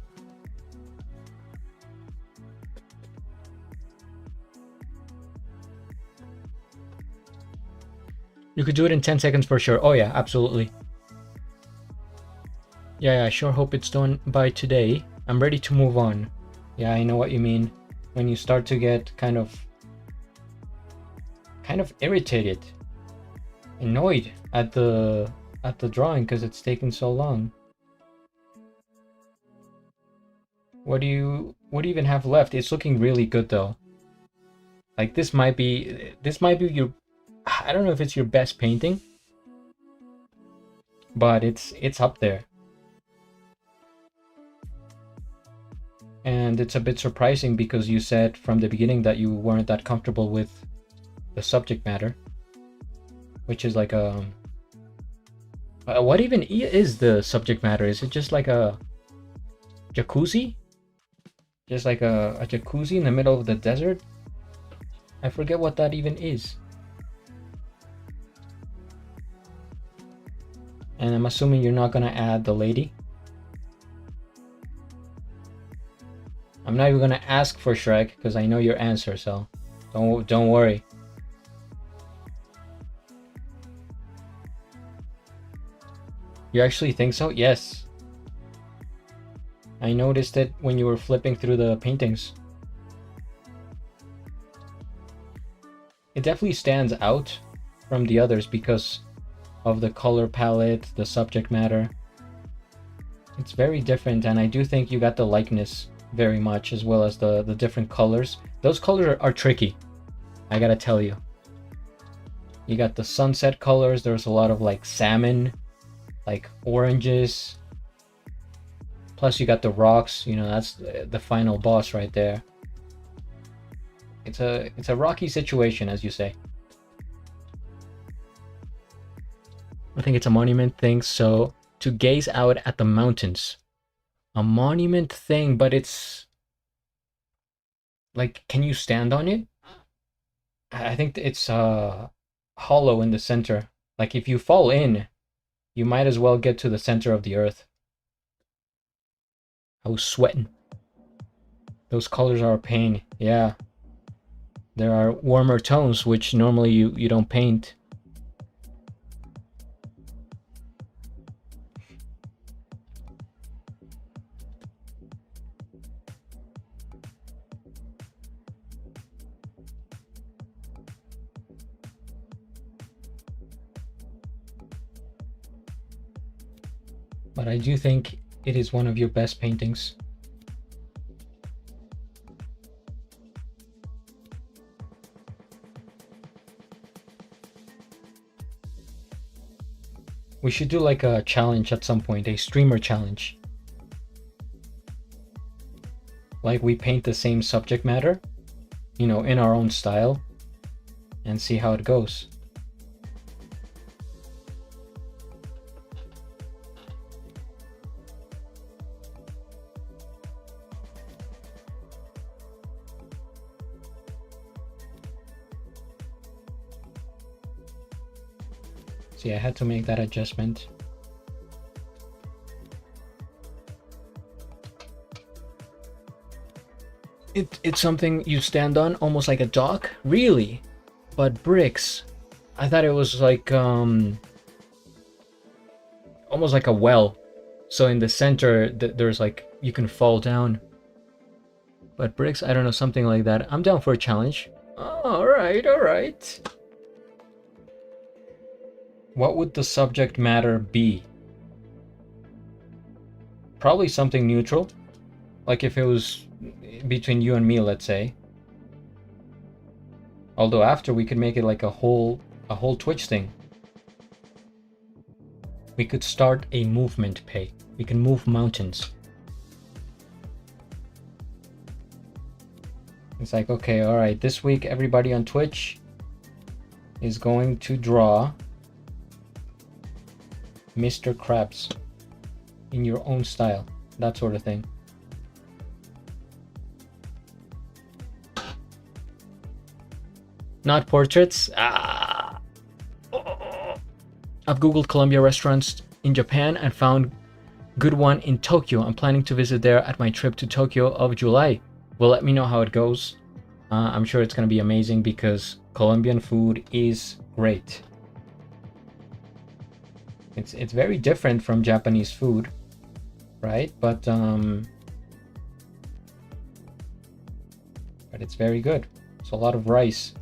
You could do it in 10 seconds for sure. Oh yeah, absolutely. Yeah, I sure hope it's done by today. I'm ready to move on. Yeah, I know what you mean. When you start to get kind of irritated, annoyed at the drawing because it's taken so long. What do you even have left? It's looking really good though. Like this might be your, I don't know if it's your best painting, but it's up there. And it's a bit surprising because you said from the beginning that you weren't that comfortable with the subject matter, which is like a what even is the subject matter? Is it just like a jacuzzi? Just like a jacuzzi in the middle of the desert? I forget what that even is. And I'm assuming you're not gonna add the lady. I'm not even gonna ask for Shrek because I know your answer, so don't worry. You actually think so? Yes. I noticed it when you were flipping through the paintings. It definitely stands out from the others because of the color palette, the subject matter. It's very different, and I do think you got the likeness very much, as well as the different colors. Those colors are tricky, I gotta tell you. You got the sunset colors. There's a lot of like salmon, like oranges. Plus you got the rocks, you know, that's the final boss right there. It's a rocky situation, as you say. I think it's a monument thing, so to gaze out at the mountains. A monument thing, but it's like, can you stand on it? I think it's hollow in the center. Like if you fall in, you might as well get to the center of the earth. I was sweating. Those colors are a pain. Yeah. There are warmer tones, which normally you don't paint. But I do think it is one of your best paintings. We should do like a challenge at some point, a streamer challenge. Like we paint the same subject matter, you know, in our own style, and see how it goes. See, I had to make that adjustment. It's something you stand on, almost like a dock? Really? But bricks. I thought it was like almost like a well. So in the center there's like you can fall down. But bricks, I don't know, something like that. I'm down for a challenge. All right. What would the subject matter be? Probably something neutral. Like if it was between you and me, let's say. Although after we could make it like a whole Twitch thing. We could start a movement pay. We can move mountains. It's like, okay, all right, this week everybody on Twitch is going to draw Mr. Krabs in your own style, that sort of thing. Not portraits. I've googled Colombia restaurants in Japan and found good one in Tokyo. I'm planning to visit there at my trip to Tokyo of July. Well, let me know how it goes. I'm sure it's going to be amazing because Colombian food is great. It's very different from Japanese food, right? But it's very good. It's a lot of rice.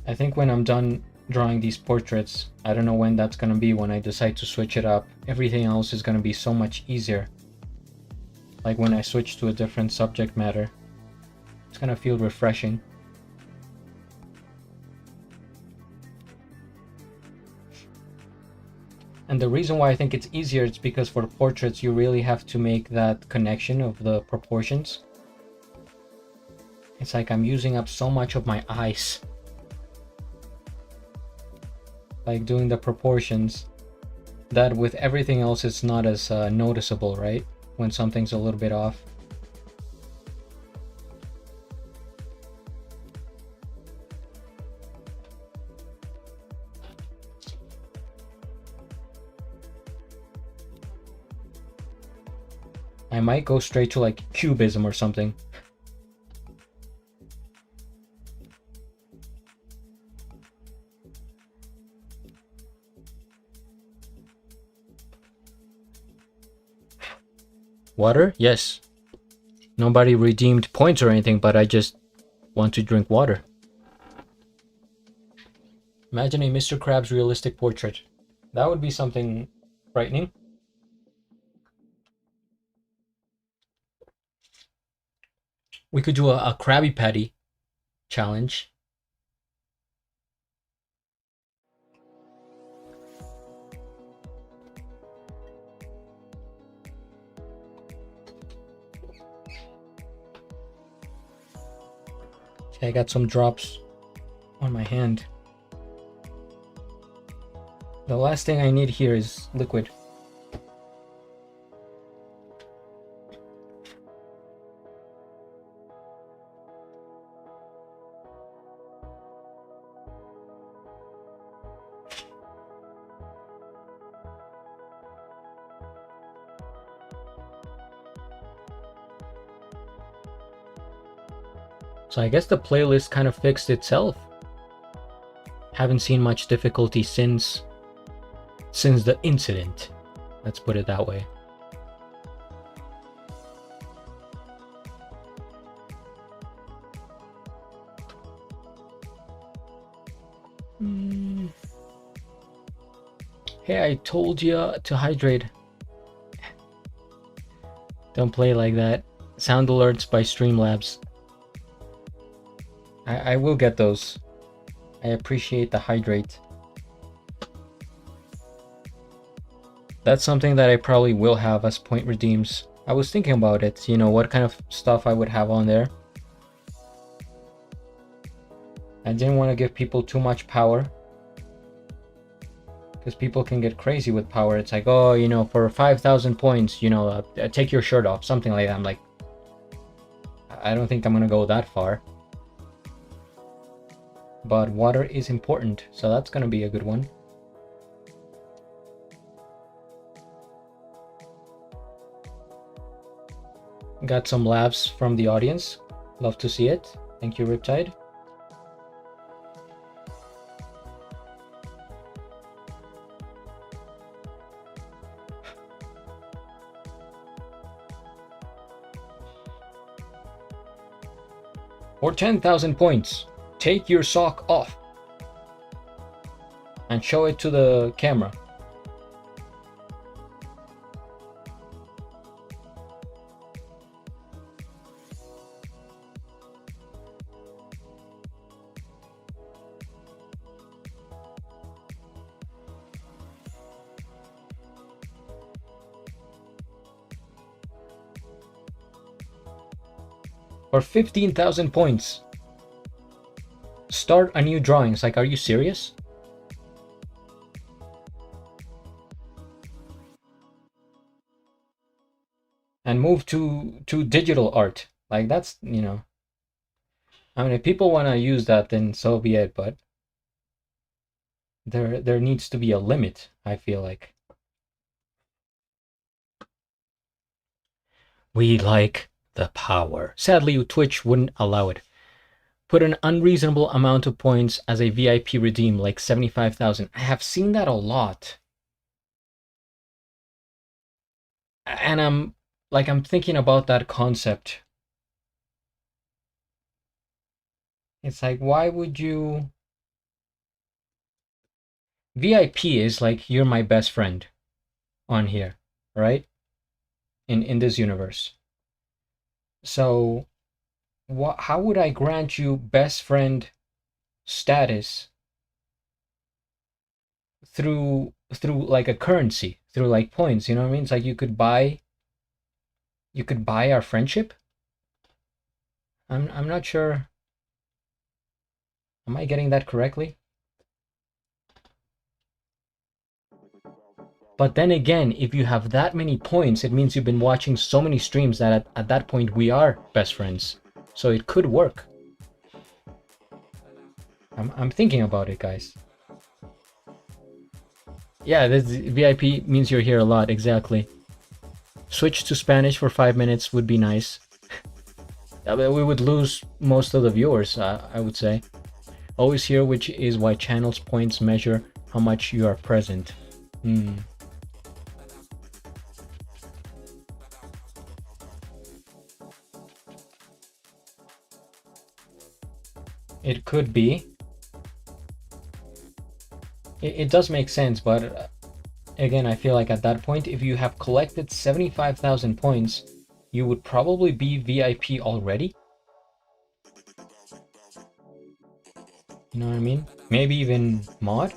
I think when I'm done drawing these portraits, I don't know when that's going to be, when I decide to switch it up. Everything else is going to be so much easier. Like when I switch to a different subject matter, it's going to feel refreshing. And the reason why I think it's easier is because for the portraits, you really have to make that connection of the proportions. It's like I'm using up so much of my eyes. Like doing the proportions, that with everything else it's not as noticeable, right? When something's a little bit off. I might go straight to like cubism or something. Water? Yes. Nobody redeemed points or anything, but I just want to drink water. Imagine a Mr. Krabs realistic portrait. That would be something frightening. We could do a Krabby Patty challenge. Okay, I got some drops on my hand. The last thing I need here is liquid. So I guess the playlist kind of fixed itself. Haven't seen much difficulty since the incident. Let's put it that way. Hey, I told you to hydrate. Don't play like that. Sound alerts by Streamlabs. I will get those. I appreciate the hydrate. That's something that I probably will have as point redeems. I was thinking about it, you know, what kind of stuff I would have on there. I didn't want to give people too much power, because people can get crazy with power. It's like, oh, you know, for 5,000 points, you know, take your shirt off, something like that. I'm like, I don't think I'm gonna go that far. But water is important, so that's gonna be a good one. Got some laughs from the audience. Love to see it. Thank you, Riptide. For 10,000 points, take your sock off and show it to the camera. For 15,000 points, start a new drawing. It's like, are you serious? And move to digital art. Like, that's, you know, I mean, if people want to use that, then so be it, but there needs to be a limit, I feel like. We like the power. Sadly, Twitch wouldn't allow it. Put an unreasonable amount of points as a VIP redeem, like 75,000. I have seen that a lot. And I'm thinking about that concept. It's like, why would you... VIP is like, you're my best friend on here, right? In this universe. So how would I grant you best friend status through like a currency, through like points, you know what I mean? It's like you could buy our friendship. I'm not sure. Am I getting that correctly? But then again, if you have that many points, it means you've been watching so many streams that at that point we are best friends. So it could work. I'm thinking about it, guys. Yeah, this VIP means you're here a lot, exactly. Switch to Spanish for 5 minutes would be nice. We would lose most of the viewers, I would say. Always here, which is why channels points measure how much you are present. It could be. It does make sense, but again, I feel like at that point, if you have collected 75,000 points, you would probably be VIP already. You know what I mean? Maybe even mod.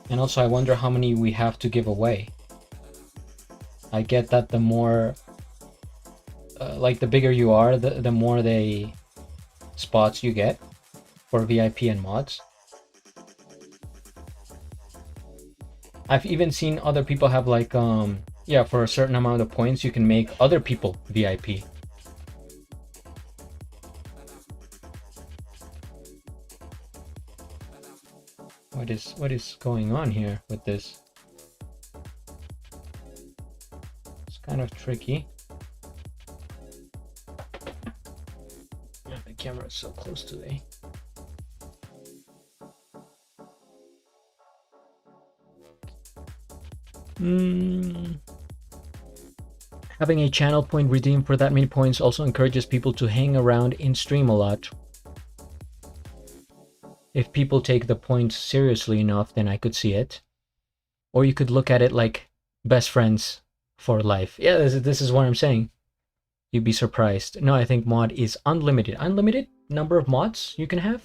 And also, I wonder how many we have to give away. I get that the more, like the bigger you are, the more spots you get for VIP and mods. I've even seen other people have like, yeah, for a certain amount of points, you can make other people VIP. What is going on here with this? It's kind of tricky. The camera is so close today. Having a channel point redeem for that many points also encourages people to hang around in stream a lot. If people take the points seriously enough, then I could see it. Or you could look at it like best friends for life. Yeah, this is what I'm saying. You'd be surprised. No, I think mod is unlimited. Unlimited number of mods you can have?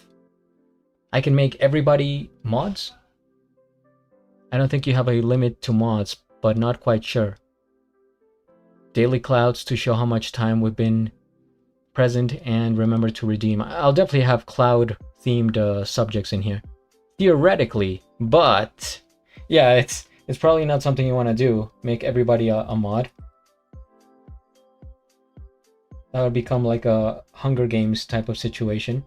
I can make everybody mods? I don't think you have a limit to mods, but not quite sure. Daily clouds to show how much time we've been present and remember to redeem. I'll definitely have cloud themed subjects in here. Theoretically, but yeah, it's probably not something you want to do. Make everybody a mod. That would become like a Hunger Games type of situation.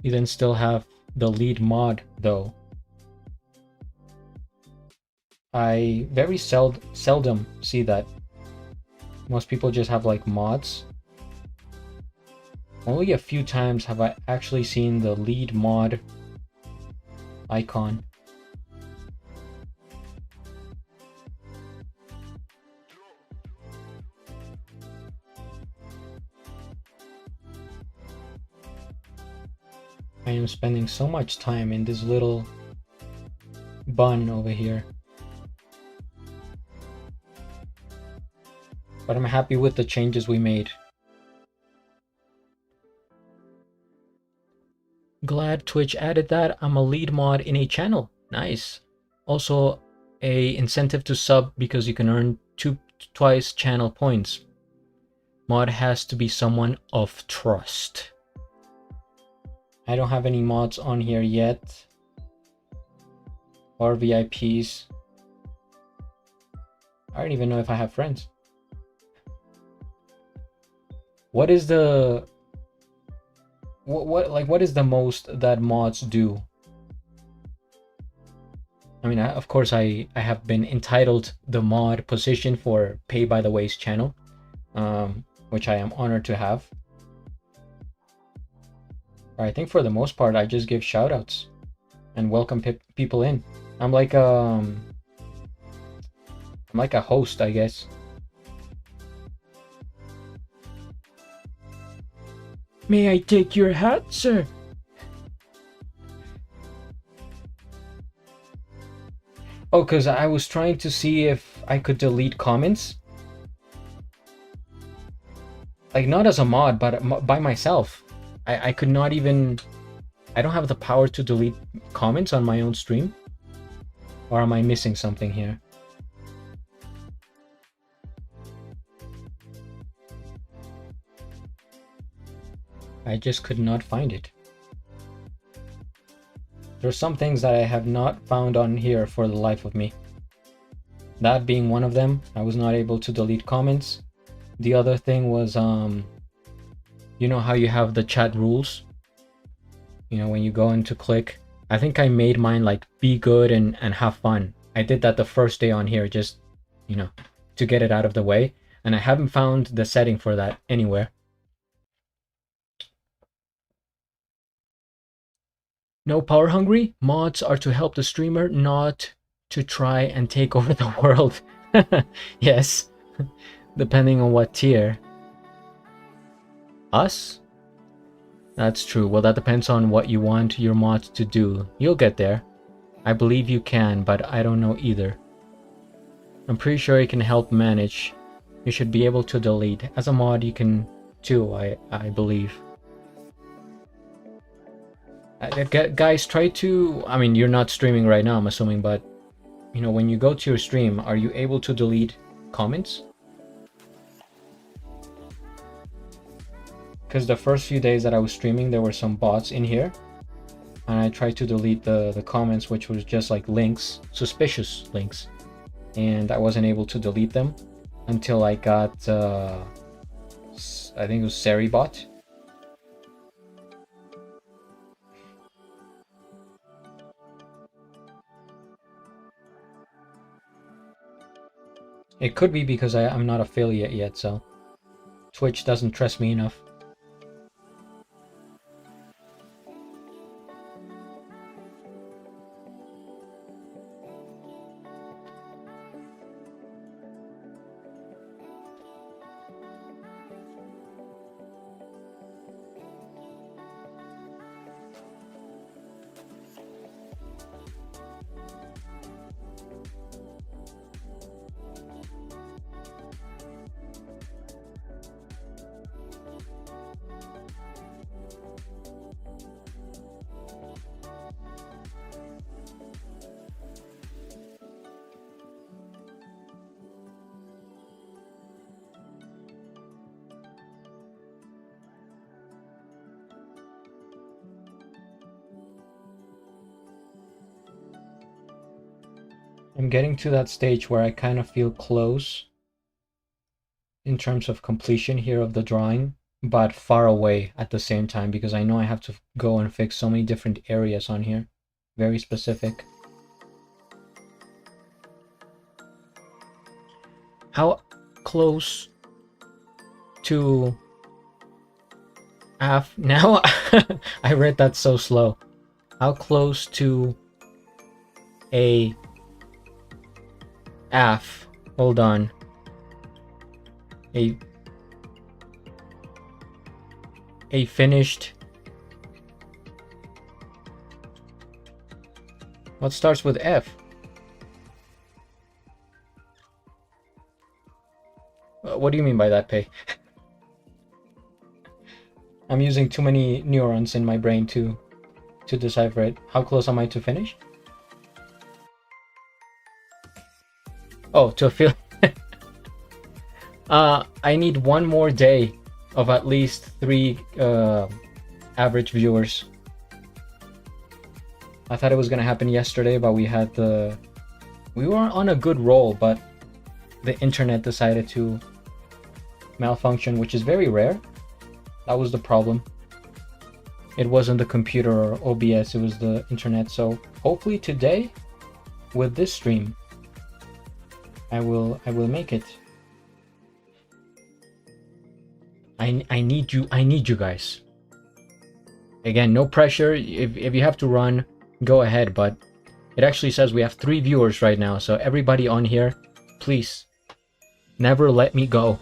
You then still have the lead mod though. I very seldom see that. Most people just have like mods. Only a few times have I actually seen the lead mod icon. I am spending so much time in this little bun over here. But I'm happy with the changes we made. Glad Twitch added that. I'm a lead mod in a channel. Nice. Also, a incentive to sub because you can earn twice channel points. Mod has to be someone of trust. I don't have any mods on here yet. Or VIPs. I don't even know if I have friends. What is the... What is the most that mods do? I mean, of course, I have been entitled the mod position for Pay by the Ways channel, which I am honored to have. I think for the most part, I just give shoutouts and welcome people in. I'm like a host, I guess. May I take your hat, sir? Oh, because I was trying to see if I could delete comments. Like, not as a mod, but by myself. I could not even... I don't have the power to delete comments on my own stream. Or am I missing something here? I just could not find it. There's some things that I have not found on here for the life of me. That being one of them, I was not able to delete comments. The other thing was, you know how you have the chat rules? You know, when you go into click, I think I made mine like be good and have fun. I did that the first day on here, just, you know, to get it out of the way. And I haven't found the setting for that anywhere. No power hungry? Mods are to help the streamer, not to try and take over the world. Yes, depending on what tier. Us? That's true. Well, that depends on what you want your mods to do. You'll get there. I believe you can, but I don't know either. I'm pretty sure it can help manage. You should be able to delete. As a mod, you can too, I believe. Guys, try to... I mean, you're not streaming right now, I'm assuming, but... You know, when you go to your stream, are you able to delete comments? Because the first few days that I was streaming, there were some bots in here. And I tried to delete the comments, which was just like links, suspicious links. And I wasn't able to delete them until I got, I think it was Seribot. It could be because I'm not affiliate yet, so Twitch doesn't trust me enough. I'm getting to that stage where I kind of feel close in terms of completion here of the drawing, but far away at the same time, because I know I have to go and fix so many different areas on here. Very specific. How close to half now? I read that so slow. How close to a AF? Hold on. A finished. What starts with F? What do you mean by that, Pei? I'm using too many neurons in my brain to decipher it. How close am I to finish? Oh, to feel. I need one more day of at least 3 average viewers. I thought it was gonna happen yesterday, but we were on a good roll, but the internet decided to malfunction, which is very rare. That was the problem. It wasn't the computer or OBS, it was the internet. So hopefully today, with this stream, I will make it. I need you guys. Again, no pressure. If you have to run, go ahead, but it actually says we have 3 viewers right now, so everybody on here, please never let me go.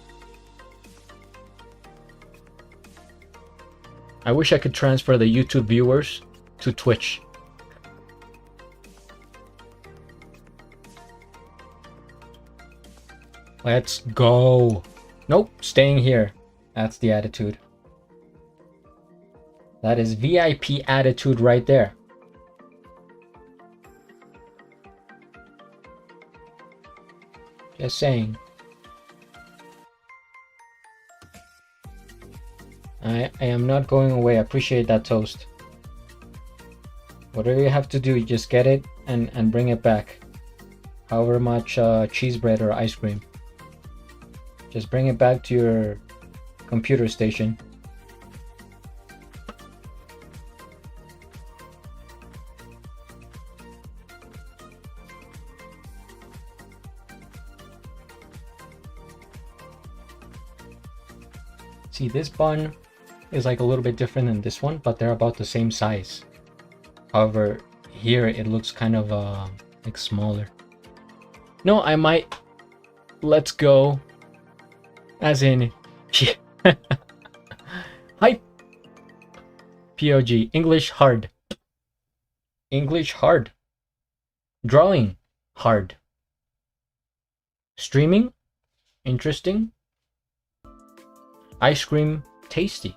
I wish I could transfer the YouTube viewers to Twitch. Let's go. Nope, staying here. That's the attitude. That is VIP attitude right there. Just saying. I am not going away. I appreciate that toast. Whatever you have to do, you just get it and bring it back. However much cheese bread or ice cream. Just bring it back to your computer station. See, this bun is like a little bit different than this one, but they're about the same size. However, here it looks kind of like smaller. No, I might. Let's go. As in, hype. POG, English hard. English hard. Drawing hard. Streaming interesting. Ice cream tasty.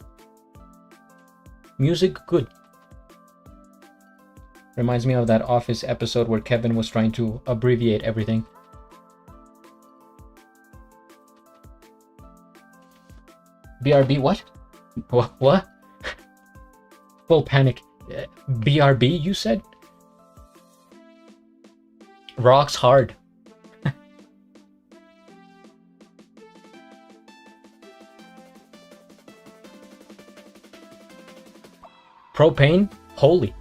Music good. Reminds me of that Office episode where Kevin was trying to abbreviate everything. BRB what? What? Full panic. BRB you said? Rocks hard. Propane? Holy.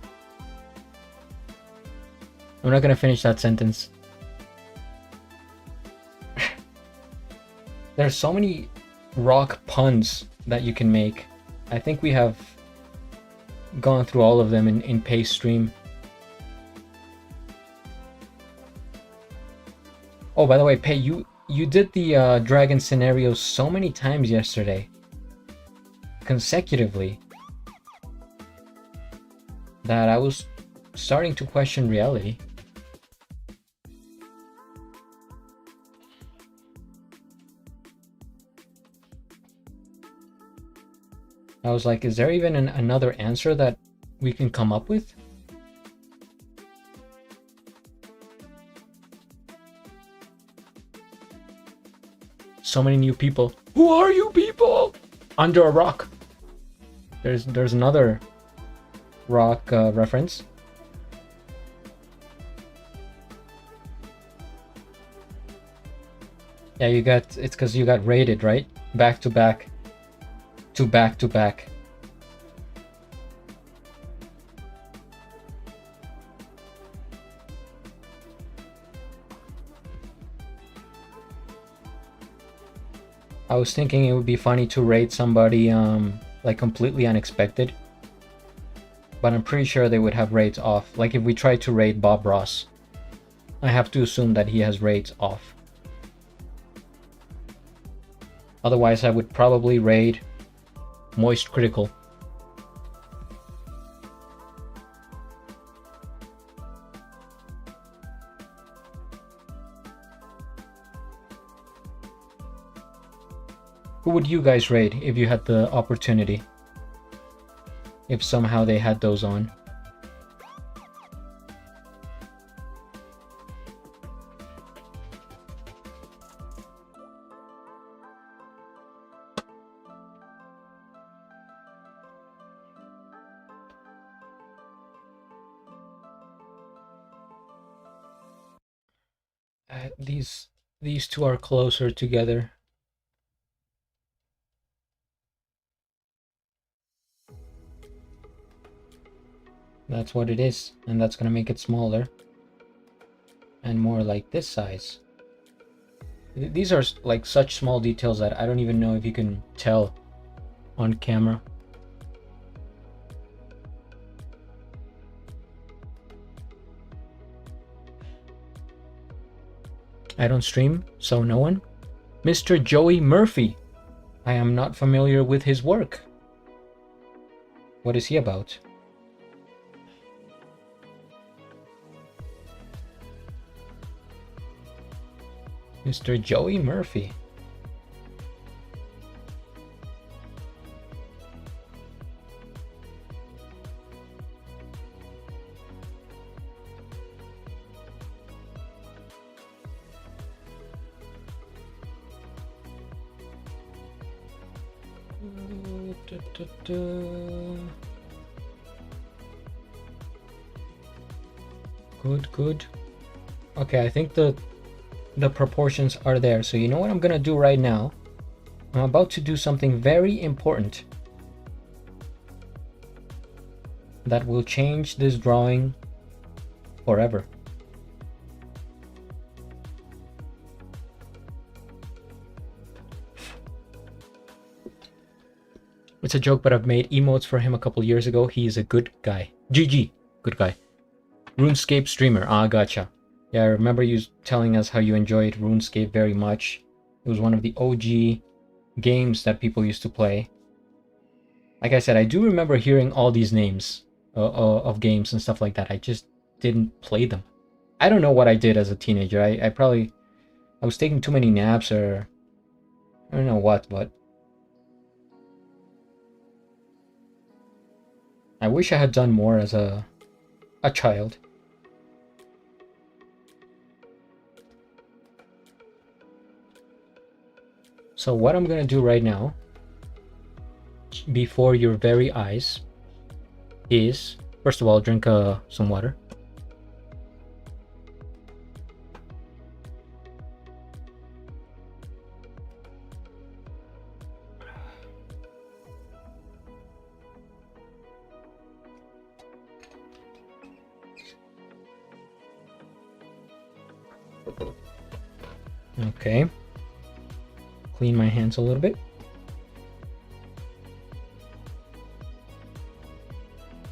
I'm not gonna finish that sentence. There's so many rock puns that you can make. I think we have gone through all of them in Pay's stream. Oh, by the way, Pay, you did the dragon scenario so many times yesterday. Consecutively. That I was starting to question reality. I was like, is there even another answer that we can come up with? So many new people. Who are you people? Under a rock. There's another rock reference. Yeah, you got, it's because you got rated, right? Back to back. To back to back. I was thinking it would be funny to rate somebody like completely unexpected, but I'm pretty sure they would have rates off. Like if we try to rate Bob Ross, I have to assume that he has rates off. Otherwise, I would probably rate Moist Critical. Who would you guys rate if you had the opportunity? If somehow they had those on. These two are closer together. That's what it is, and that's gonna make it smaller and more like this size. These are like such small details that I don't even know if you can tell on camera. I don't stream, so no one. Mr. Joey Murphy. I am not familiar with his work. What is he about? Mr. Joey Murphy. Good. Okay, I think the proportions are there. So you know what I'm gonna do right now? I'm about to do something very important that will change this drawing forever. It's a joke, but I've made emotes for him a couple years ago. He is a good guy. GG, good guy. RuneScape streamer. Ah, gotcha. Yeah, I remember you telling us how you enjoyed RuneScape very much. It was one of the OG games that people used to play. Like I said, I do remember hearing all these names of games and stuff like that. I just didn't play them. I don't know what I did as a teenager. I was taking too many naps, or I don't know what, but I wish I had done more as a child. So what I'm gonna do right now, before your very eyes, is first of all drink some water. Okay. Clean my hands a little bit.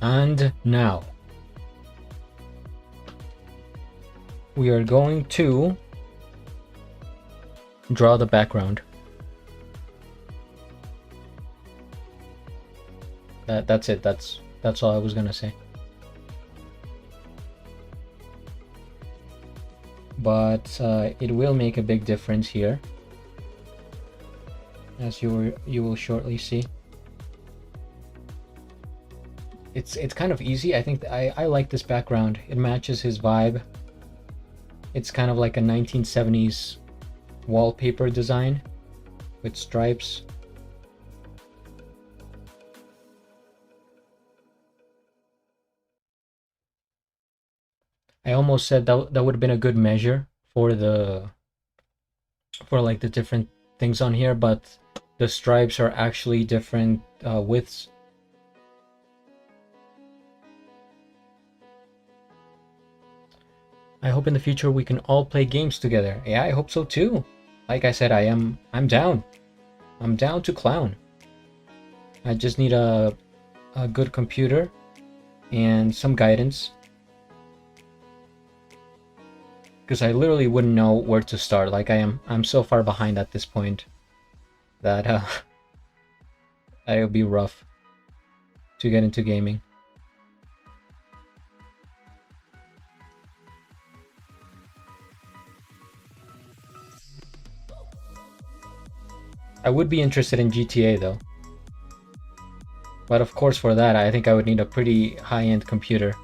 And now we are going to draw the background. That's it. That's all I was gonna say. But it will make a big difference here, as you will shortly see. It's kind of easy. I think I like this background. It matches his vibe. It's kind of like a 1970s wallpaper design with stripes. I almost said that would have been a good measure for the for like the different things on here, but the stripes are actually different widths. I hope in the future we can all play games together. Yeah, I hope so too. Like I said, I'm down. I'm down to clown. I just need a good computer and some guidance, because I literally wouldn't know where to start. Like I'm so far behind at this point that it would be rough to get into gaming. I would be interested in GTA though. But of course for that I think I would need a pretty high-end computer,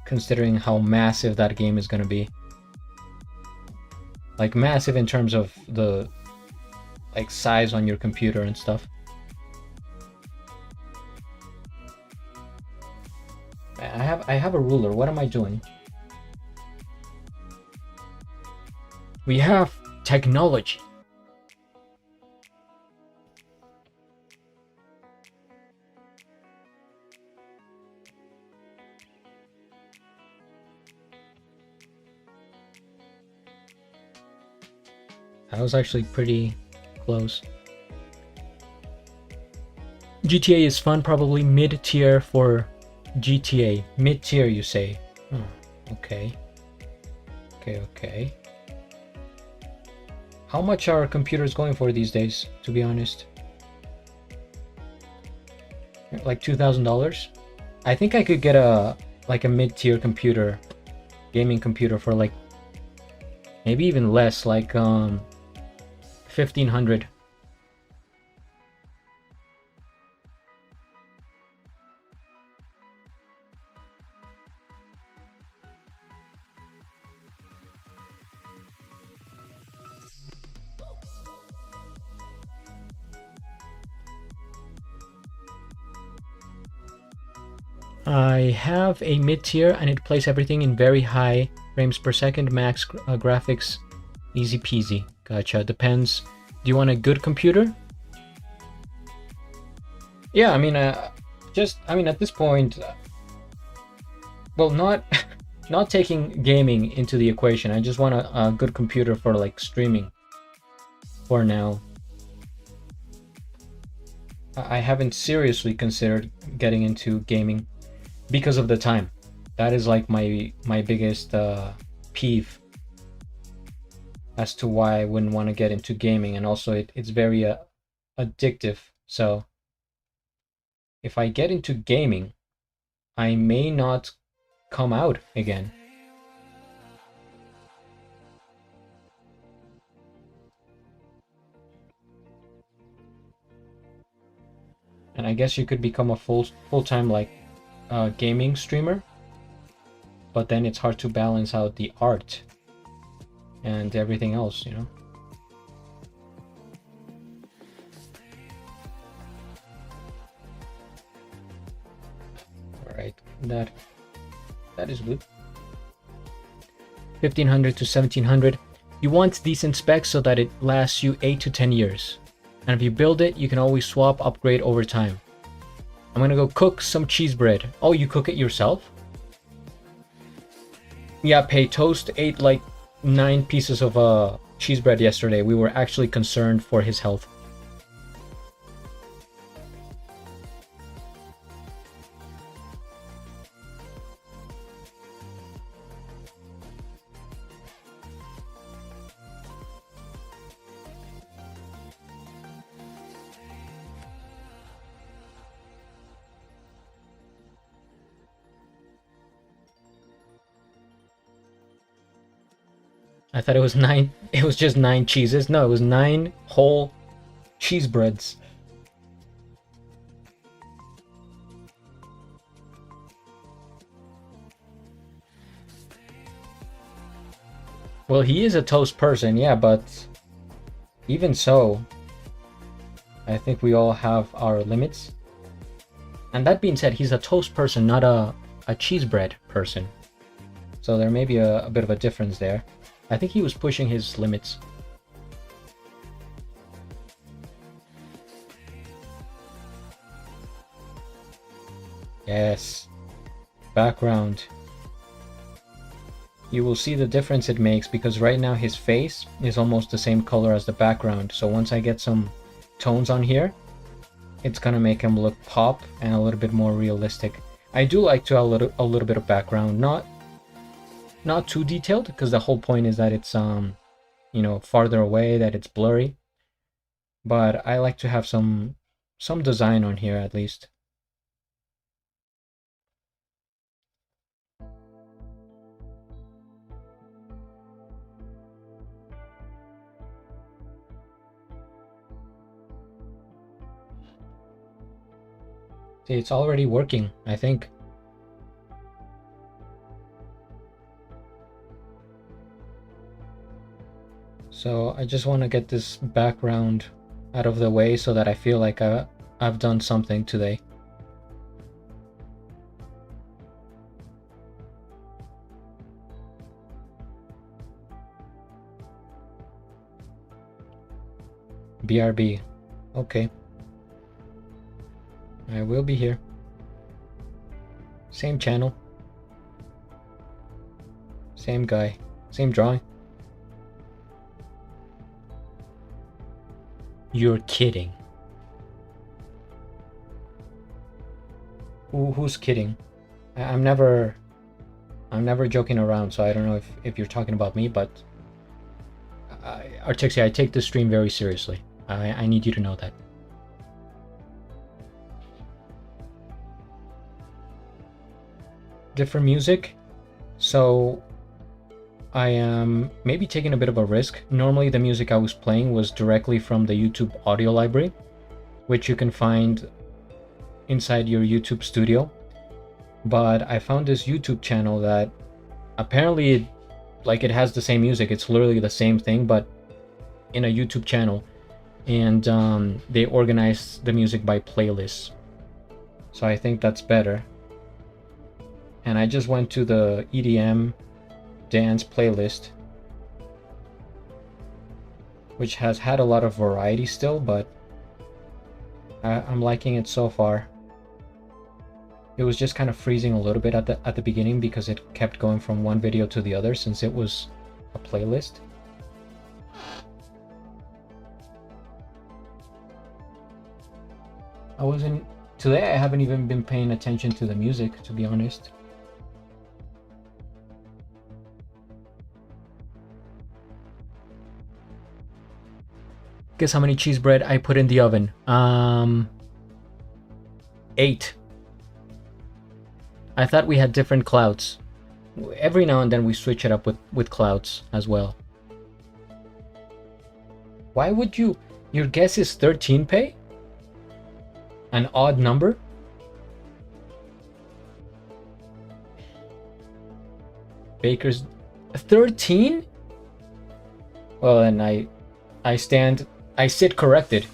considering how massive that game is going to be. Like massive in terms of the like size on your computer and stuff. I have a ruler. What am I doing? We have technology. That was actually pretty close. GTA is fun, probably mid-tier for GTA. Mid-tier, you say? Oh, okay. Okay. How much are computers going for these days, to be honest? Like $2,000? I think I could get a mid-tier computer, gaming computer, for like maybe even less, like 1,500. I have a mid-tier and it plays everything in very high frames per second, max graphics, easy peasy. Gotcha. Depends. Do you want a good computer? Yeah, I mean, at this point, well, not not taking gaming into the equation. I just want a good computer for like streaming for now. I haven't seriously considered getting into gaming because of the time. That is like my biggest peeve as to why I wouldn't want to get into gaming, and also it's very addictive. So if I get into gaming, I may not come out again. And I guess you could become a full-time like gaming streamer, but then it's hard to balance out the art and everything else, you know. All right, that is good. 1,500 to 1,700. You want decent specs so that it lasts you 8 to 10 years. And if you build it, you can always swap, upgrade over time. I'm gonna go cook some cheese bread. Oh, you cook it yourself? Yeah, Pay Toast ate like 9 pieces of cheese bread yesterday. We were actually concerned for his health. I thought it was 9. It was just 9 cheeses. No, it was 9 whole cheese breads. Well, he is a toast person, yeah, but even so, I think we all have our limits. And that being said, he's a toast person, not a cheese bread person. So there may be a bit of a difference there. I think he was pushing his limits. Yes. Background. You will see the difference it makes because right now his face is almost the same color as the background. So once I get some tones on here, it's gonna make him look pop and a little bit more realistic. I do like to have a little bit of background, not too detailed, because the whole point is that it's you know, farther away, that it's blurry. But I like to have some design on here at least. See, it's already working, I think. So I just want to get this background out of the way so that I feel like I've done something today. BRB. Okay. I will be here. Same channel. Same guy. Same drawing. You're kidding. Who's kidding? I'm never joking around, so I don't know if you're talking about me, but Artixia, I take this stream very seriously. I need you to know that. Different music. So I am maybe taking a bit of a risk. Normally the music I was playing was directly from the YouTube audio library, which you can find inside your YouTube studio. But I found this YouTube channel that apparently it has the same music. It's literally the same thing, but in a YouTube channel. And they organize the music by playlists. So I think that's better. And I just went to the EDM dance playlist, which has had a lot of variety still, but I'm liking it so far. It was just kind of freezing a little bit at the beginning because it kept going from one video to the other since it was a playlist. Today I haven't even been paying attention to the music, to be honest. Guess how many cheese bread I put in the oven? 8. I thought we had different clouds. Every now and then we switch it up with clouds as well. Why would you? Your guess is 13 pay? An odd number? Baker's 13? Well, then I sit corrected.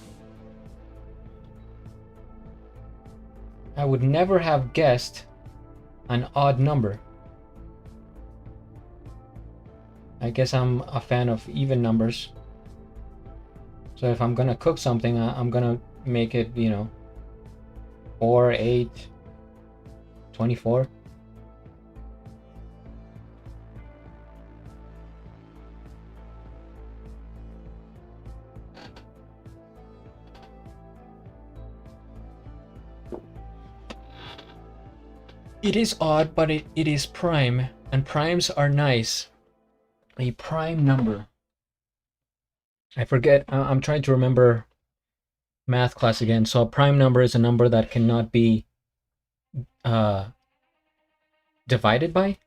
I would never have guessed an odd number. I guess I'm a fan of even numbers. So if I'm gonna cook something, I'm gonna make it, 4, 8, 24. It is odd, but it is prime, and primes are nice. A prime number. I forget, I'm trying to remember math class again. So a prime number is a number that cannot be divided by?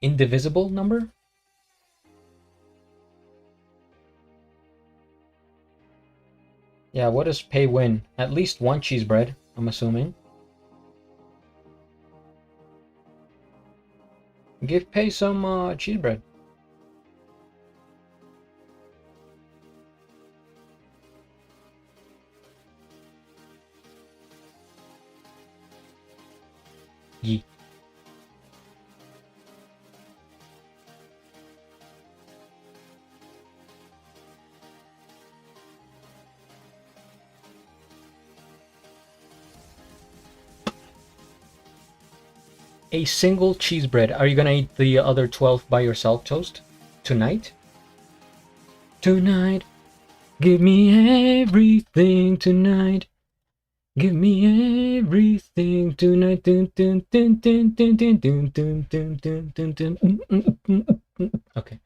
Indivisible number? Yeah, what does pay win? At least one cheese bread, I'm assuming. Give pay some cheese bread. Yee. a single cheese bread. Are you gonna eat the other 12 by yourself, Toast? Tonight? Tonight. Give me everything tonight. Give me everything tonight. Dun, dun, dun, dun, dun, dun, dun, dun, dun, dun, dun, dun. Okay.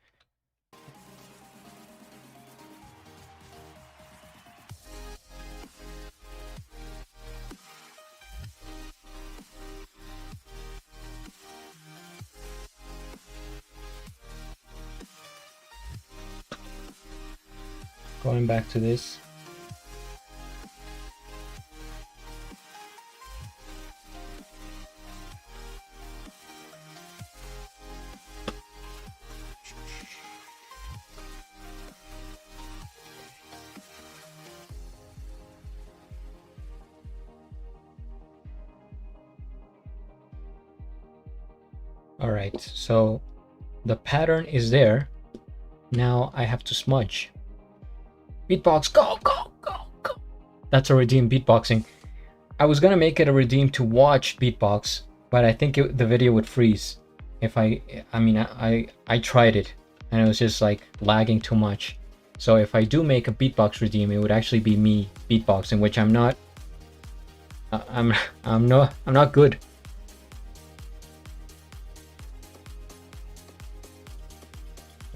Going back to this. Alright, so the pattern is there. Now I have to smudge. Beatbox, go, go, go, go. That's a redeem beatboxing. I was gonna make it a redeem to watch beatbox, but I think the video would freeze. If I tried it and it was just like lagging too much. So if I do make a beatbox redeem, it would actually be me beatboxing, which I'm not. I'm not good.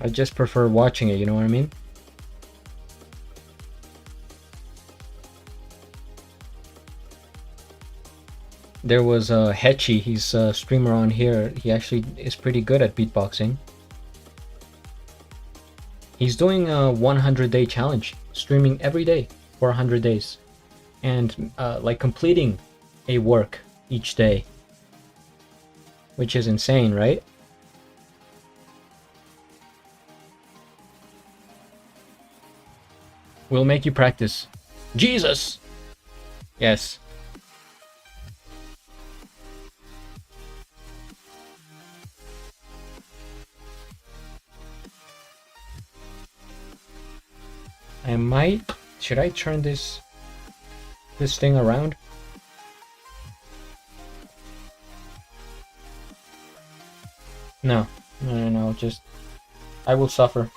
I just prefer watching it, you know what I mean? There was Hetchy, he's a streamer on here. He actually is pretty good at beatboxing. He's doing a 100-day challenge, streaming every day for 100 days. And like completing a work each day. Which is insane, right? We'll make you practice. Jesus! Yes. I might... Should I turn this thing around? No. No, just... I will suffer.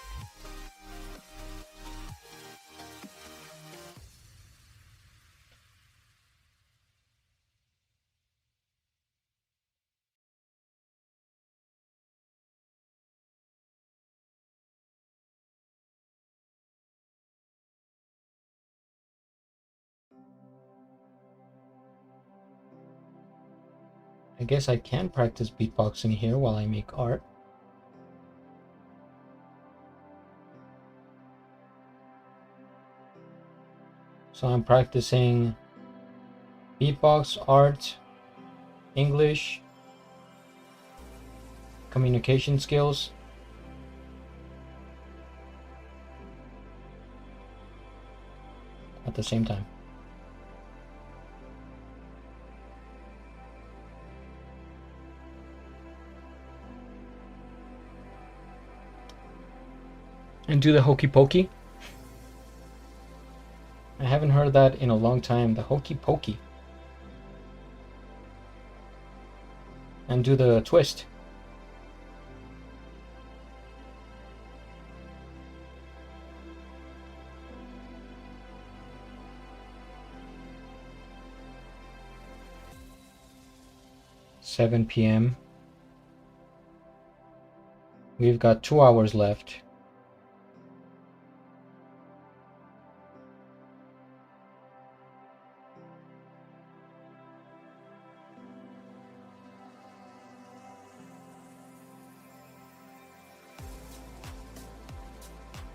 I guess I can practice beatboxing here while I make art. So I'm practicing beatbox, art, English, communication skills. At the same time. And do the hokey pokey. I haven't heard that in a long time, the hokey pokey. And do the twist. (7 p.m.) We've got 2 hours left.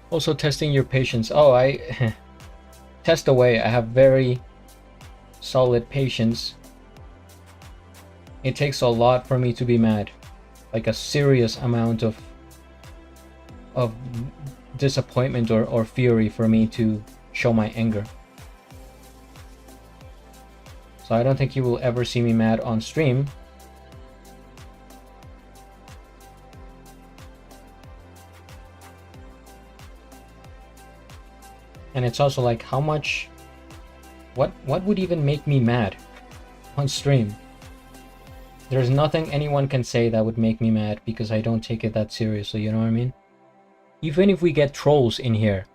Also testing your patience. Oh, I test away. I have very solid patience. It takes a lot for me to be mad. Like a serious amount of disappointment or fury for me to show my anger. So I don't think you will ever see me mad on stream. And it's also like, how much... What would even make me mad on stream? There's nothing anyone can say that would make me mad because I don't take it that seriously, you know what I mean? Even if we get trolls in here,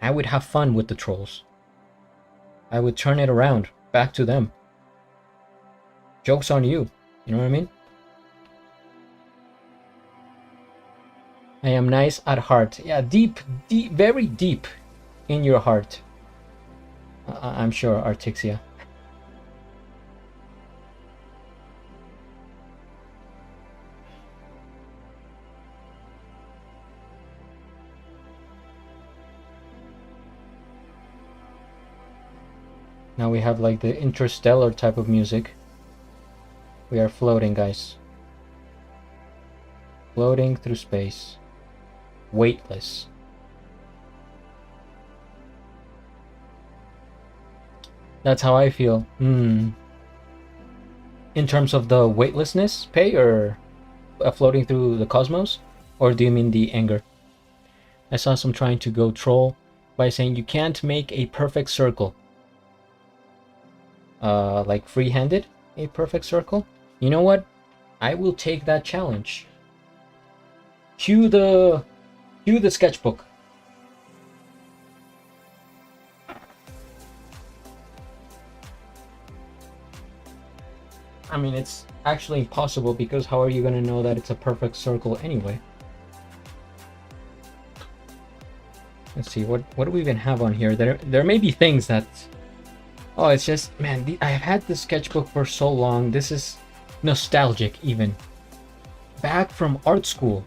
I would have fun with the trolls. I would turn it around, back to them. Joke's on you, you know what I mean? I am nice at heart. Yeah, deep, very deep in your heart. I'm sure, Artixia. Now we have like the interstellar type of music. We are floating, guys. Floating through space. Weightless. That's how I feel. In terms of the weightlessness, pay, or floating through the cosmos? Or do you mean the anger? I saw some trying to go troll by saying you can't make a perfect circle. Like free-handed, a perfect circle? You know what? I will take that challenge. Cue the sketchbook. I mean, it's actually impossible because how are you going to know that it's a perfect circle anyway? Let's see, what do we even have on here? There may be things that... Oh, it's just, man, I've had this sketchbook for so long. This is nostalgic even. Back from art school.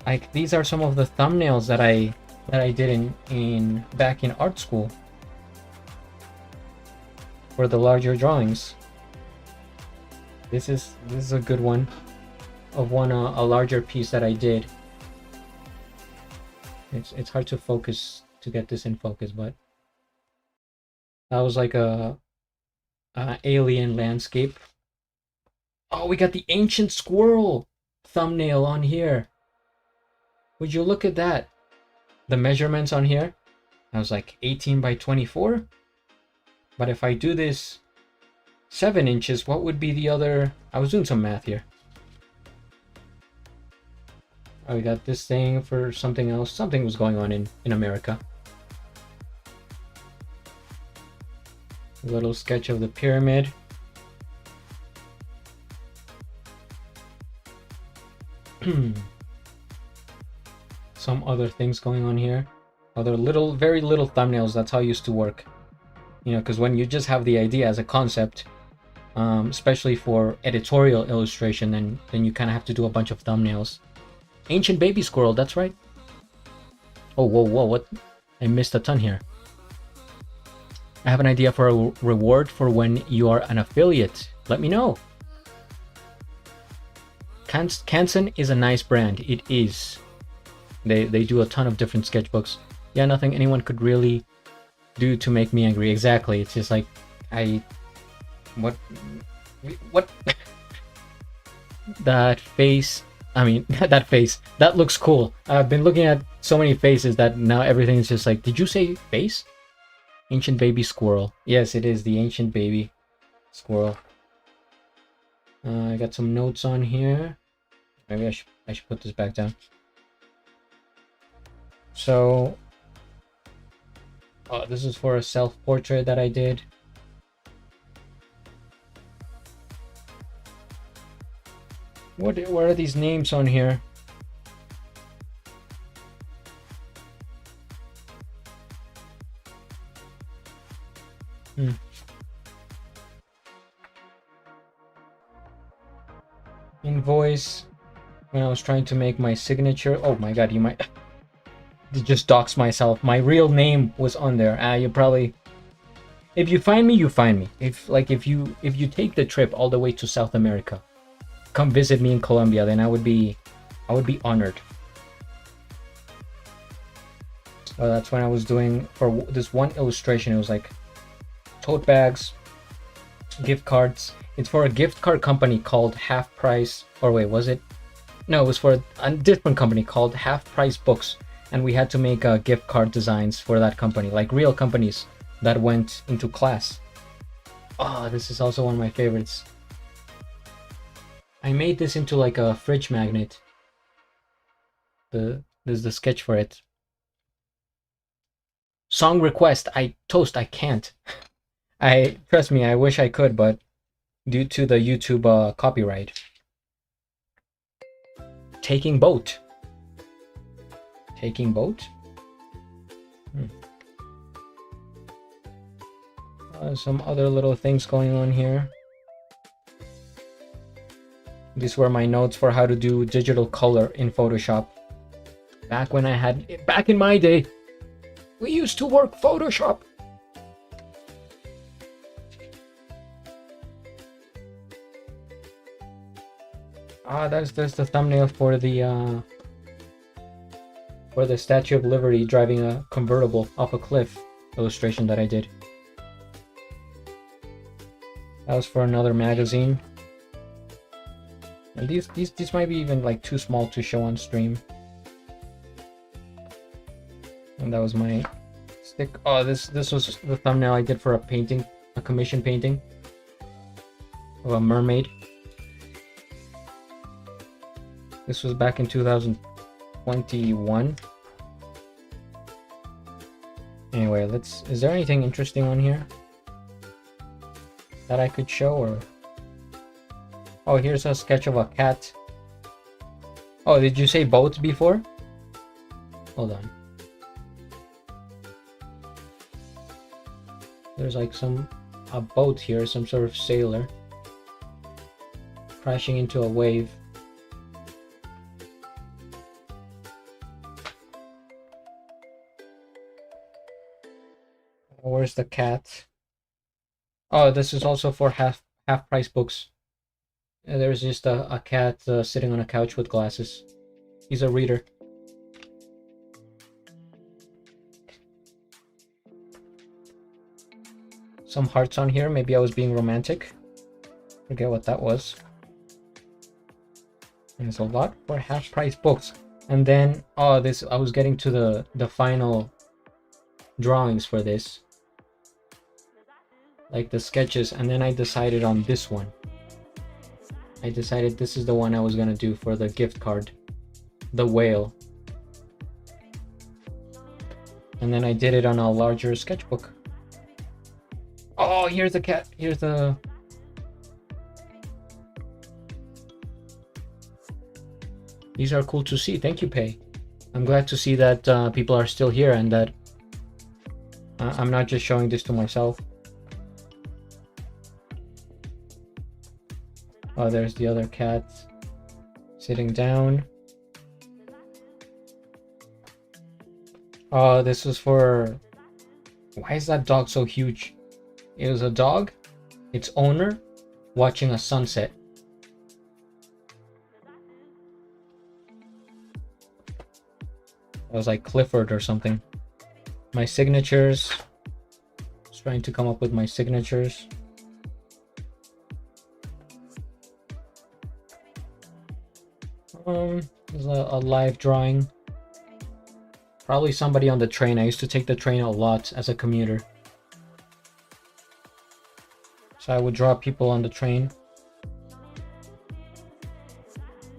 Like, these are some of the thumbnails that I did back in art school. For the larger drawings. This is a good one. Of a larger piece that I did. It's hard to focus, to get this in focus, but that was like a alien landscape. Oh, we got the ancient squirrel thumbnail on here. Would you look at that? The measurements on here, I was like 18 by 24. But if I do this 7 inches, what would be the other? I was doing some math here. Oh, we got this thing for something else. Something was going on in America. A little sketch of the pyramid. Some other things going on here. Other very little thumbnails. That's how I used to work. You know, because when you just have the idea as a concept, especially for editorial illustration, then you kind of have to do a bunch of thumbnails. Ancient baby squirrel, that's right. Oh, whoa, what? I missed a ton here. I have an idea for a reward for when you are an affiliate. Let me know. Canson is a nice brand. It is. They do a ton of different sketchbooks. Yeah, nothing anyone could really do to make me angry. Exactly. It's just like, what? That face. I mean, that face. That looks cool. I've been looking at so many faces that now everything is just like, did you say face? Ancient baby squirrel. Yes, it is the ancient baby squirrel. I got some notes on here. Maybe I should put this back down. So, this is for a self-portrait that I did. What are these names on here? Invoice. When I was trying to make my signature. Oh my god, you might just dox myself. My real name was on there. You probably, if you find me, you find me. If you take the trip all the way to South America, come visit me in Colombia, then I would be honored. That's when I was doing, for this one illustration, it was like tote bags, gift cards. It's for a gift card company called Half Price, or wait, was it? No, it was for a different company called Half Price Books, and we had to make gift card designs for that company, like real companies that went into class. Oh, this is also one of my favorites. I made this into like a fridge magnet. There's the sketch for it. Song request. I can't. I trust me, I wish I could, but due to the YouTube copyright. Taking boat. Taking boat? Some other little things going on here. These were my notes for how to do digital color in Photoshop. Back in my day, we used to work Photoshop. There's the thumbnail for the Statue of Liberty driving a convertible off a cliff illustration that I did. That was for another magazine. And these might be even like too small to show on stream. And that was my stick. Oh, this was the thumbnail I did for a painting, a commission painting of a mermaid. This was back in 2021. Anyway, is there anything interesting on here that I could show, or? Oh, here's a sketch of a cat. Oh, did you say boat before? Hold on. There's like a boat here, some sort of sailor crashing into a wave. Where's the cat? Oh, this is also for half price books. There's just a cat sitting on a couch with glasses. He's a reader. Some hearts on here. Maybe I was being romantic. Forget what that was. And it's a lot for half price books. And then, I was getting to the final drawings for this. Like the sketches, and then I decided on this one. I decided this is the one I was gonna do for the gift card. The whale. And then I did it on a larger sketchbook. Oh, here's the cat. Here's the... These are cool to see. Thank you, Pei. I'm glad to see that people are still here and that I'm not just showing this to myself. Oh, there's the other cat sitting down. Oh, this was for... Why is that dog so huge? It was a dog, its owner, watching a sunset. It was like Clifford or something. My signatures. Just trying to come up with my signatures. There's a live drawing. Probably somebody on the train. I used to take the train a lot as a commuter. So I would draw people on the train.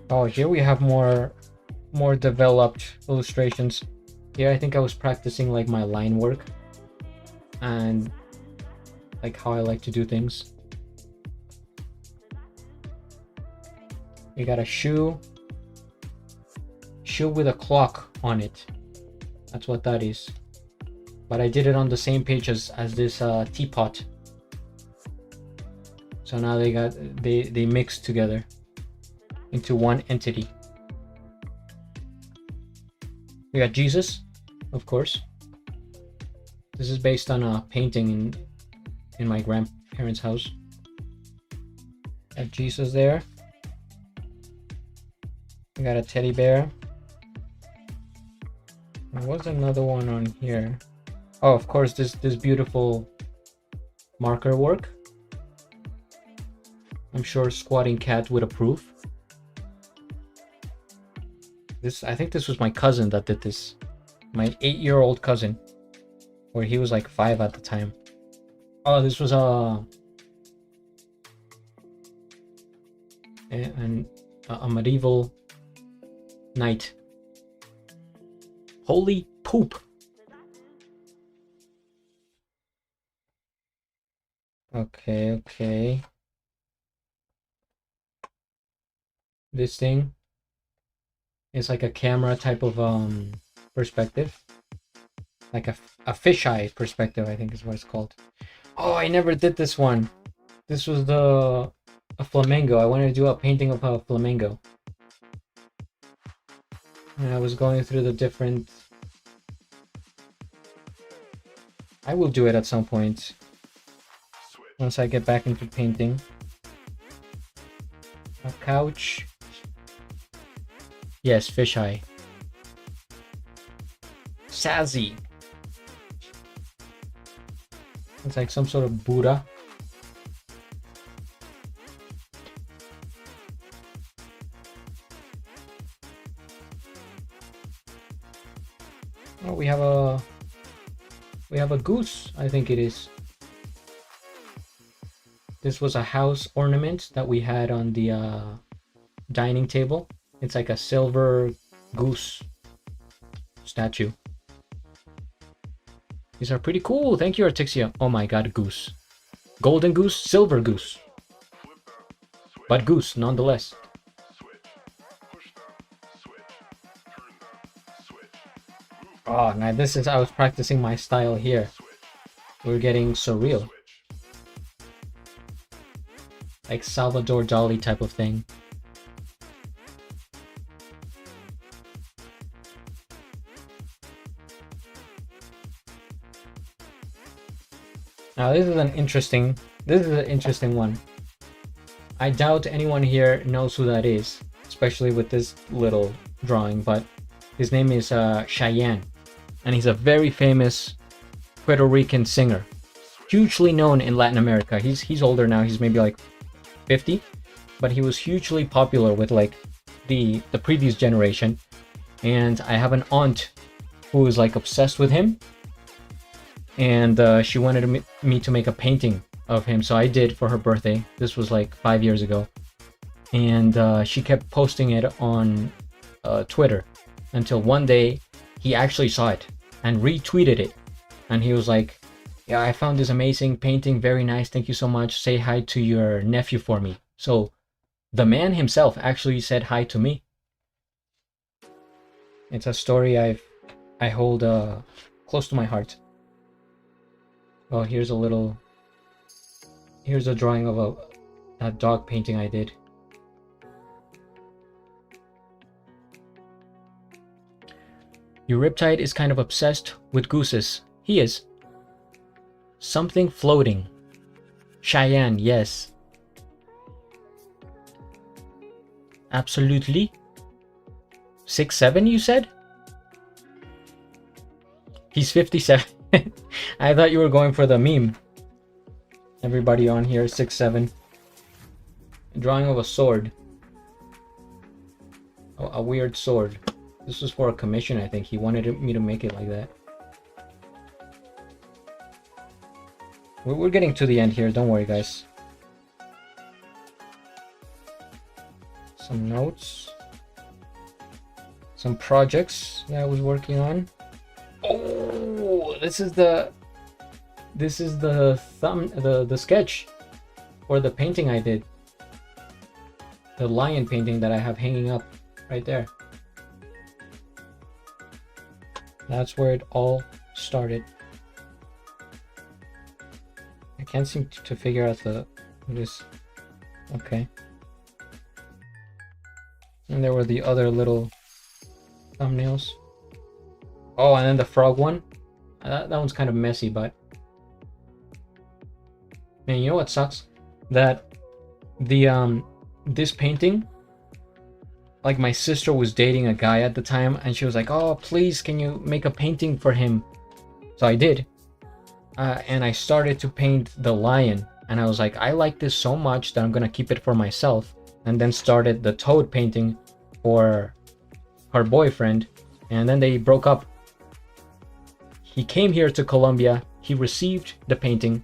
Oh, here we have more developed illustrations. Here I think I was practicing like my line work and like how I like to do things. You got a shoe with a clock on it. That's what that is. But I did it on the same page as this teapot. So now they mixed together into one entity. We got Jesus, of course. This is based on a painting in my grandparents' house. Got Jesus there. We got a teddy bear. There was another one on here. Oh, of course, this beautiful marker work. I'm sure Squatting Cat would approve. I think this was my cousin that did this. My 8-year-old cousin. Where he was like 5 at the time. Oh, this was and a medieval knight. Holy poop. Okay. This thing is like a camera type of perspective. Like a fisheye perspective, I think is what it's called. Oh, I never did this one. This was a flamingo. I wanted to do a painting of a flamingo. And I was going through the different... I will do it at some point. Once I get back into painting. A couch. Yes, fisheye. Sassy. It's like some sort of Buddha. Oh, we have a goose, I think it is. This was a house ornament that we had on the dining table. It's like a silver goose statue. These are pretty cool. Thank you, Artixia. Oh my god, goose. Golden goose, silver goose. But goose, nonetheless. Oh, now this is... I was practicing my style here. We're getting surreal. Like Salvador Dali type of thing. Now this is an interesting one. I doubt anyone here knows who that is, especially with this little drawing, but his name is Cheyenne, and he's a very famous Puerto Rican singer, hugely known in Latin America. He's older now, he's maybe like 50, but he was hugely popular with like the previous generation, and I have an aunt who is like obsessed with him. And she wanted me to make a painting of him, so I did for her birthday. This was like 5 years ago, and she kept posting it on Twitter until one day he actually saw it and retweeted it, and he was like, yeah, I found this amazing painting, very nice, thank you so much, say hi to your nephew for me. So the man himself actually said hi to me. It's a story I hold close to my heart. Oh, here's a drawing of a dog painting I did. Your Riptide is kind of obsessed with gooses. He is. Something floating. Cheyenne, yes. Absolutely. 6'7", you said? He's 57. I thought you were going for the meme. Everybody on here, 6'7". Drawing of a sword. Oh, a weird sword. This was for a commission, I think. He wanted me to make it like that. We're getting to the end here. Don't worry, guys. Some notes. Some projects that I was working on. Oh, this is the sketch for the painting I did. The lion painting that I have hanging up right there. That's where it all started. I can't seem to figure out this. Okay. And there were the other little thumbnails. Oh, and then the frog one. That one's kind of messy, but man, you know what sucks? That this painting, like my sister was dating a guy at the time, and she was like, "Oh, please, can you make a painting for him?" So I did, and I started to paint the lion, and I was like, I like this so much that I'm gonna keep it for myself, and then started the toad painting for her boyfriend, and then they broke up. He came here to Colombia, he received the painting,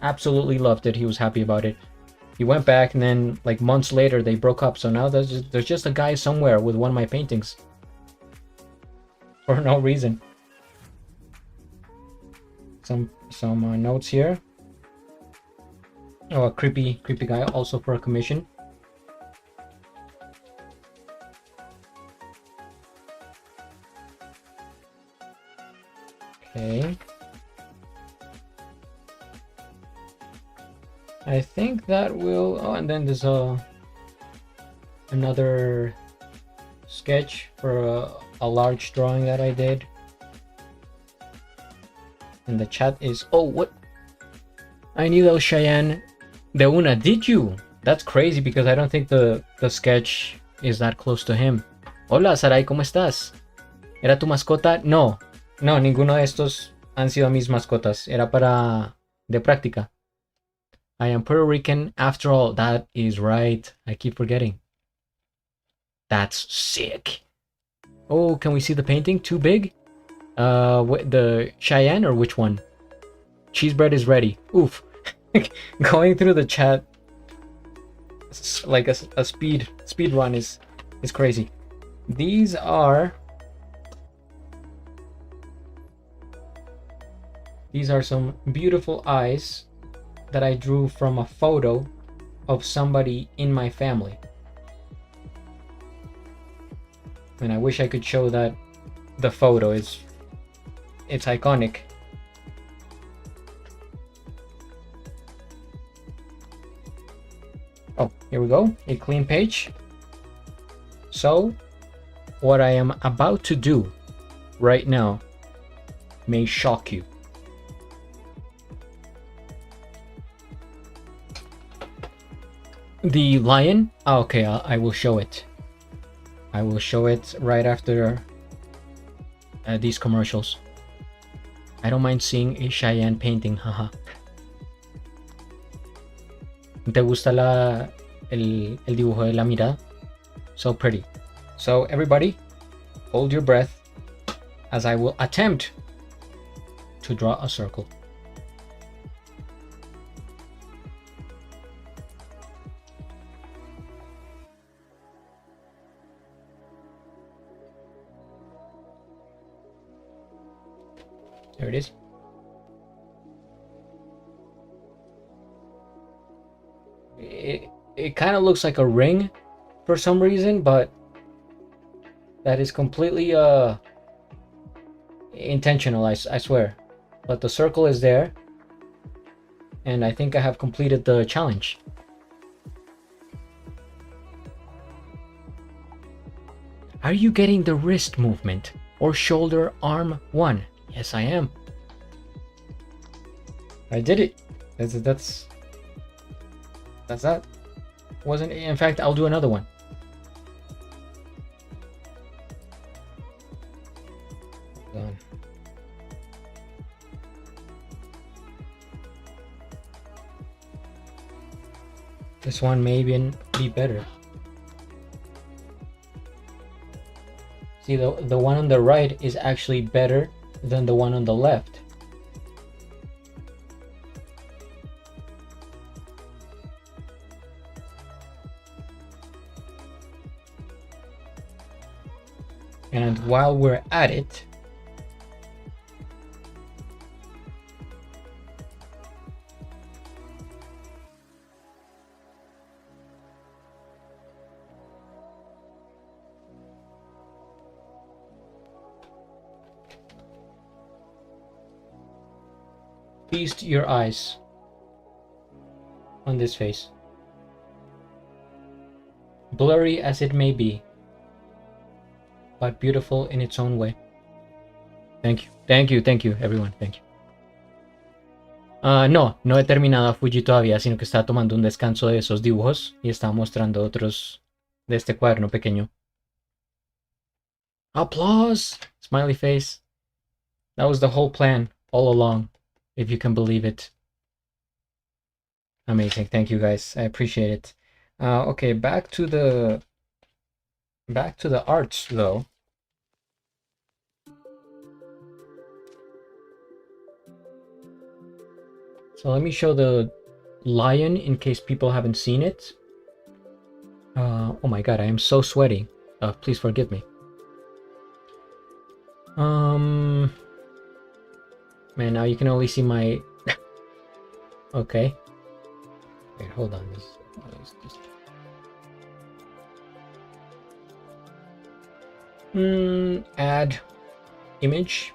absolutely loved it, he was happy about it, He went back, and then like months later they broke up. So now there's just a guy somewhere with one of my paintings for no reason. Some notes here. Oh, a creepy guy also for a commission. Okay. I think that will. Oh, and then there's another sketch for a large drawing that I did. And the chat is, oh, what? I knew those Cheyenne de una. Did you? That's crazy because I don't think the sketch is that close to him. Hola, Sarai, ¿cómo estás? ¿Era tu mascota? No, ninguno de estos han sido mis mascotas. Era para de práctica. I am Puerto Rican after all. That is right. I keep forgetting. That's sick. Oh, can we see the painting? Too big? The Cheyenne or which one? Cheese bread is ready. Oof. Going through the chat like a speed run is crazy. These are some beautiful eyes that I drew from a photo of somebody in my family. And I wish I could show that the photo is it's iconic. Oh, here we go, a clean page. So what I am about to do right now may shock you. The lion? Oh, okay, I will show it. I will show it right after these commercials. I don't mind seeing a Cheyenne painting, haha. ¿Te gusta el dibujo de la mirada? So pretty. So everybody, hold your breath as I will attempt to draw a circle. There it is. It kind of looks like a ring for some reason, but that is completely intentional, I swear. But the circle is there, and I think I have completed the challenge. Are you getting the wrist movement or shoulder arm one? Yes, I am. I did it. That's that. Wasn't, in fact, I'll do another one. Hold on. This one may even be better. See, the one on the right is actually better than the one on the left. And while we're at it, feast your eyes on this face. Blurry as it may be, but beautiful in its own way. Thank you, everyone. Thank you. No he terminado a Fujii todavía, sino que estaba tomando un descanso de esos dibujos y estaba mostrando otros de este cuaderno pequeño. Applause! Smiley face. That was the whole plan all along, if you can believe it. Amazing. Thank you, guys. I appreciate it. Okay, back to the arts, though. So let me show lion in case people haven't seen it. Oh my god, I am so sweaty. Please forgive me. Man, now you can only see my... Okay. Wait, hold on. This just... Add image.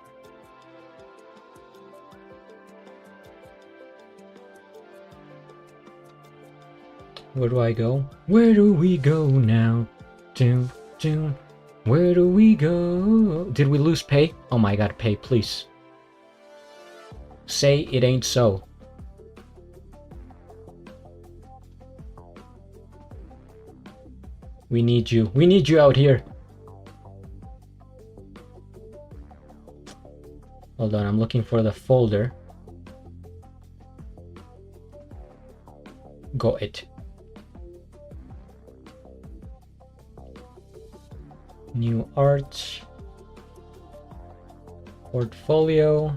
Where do I go? Where do we go now? Where do we go? Did we lose pay? Oh my god, pay, please. Say it ain't so. We need you. We need you out here. Hold on, I'm looking for the folder. Got it. New art. Portfolio.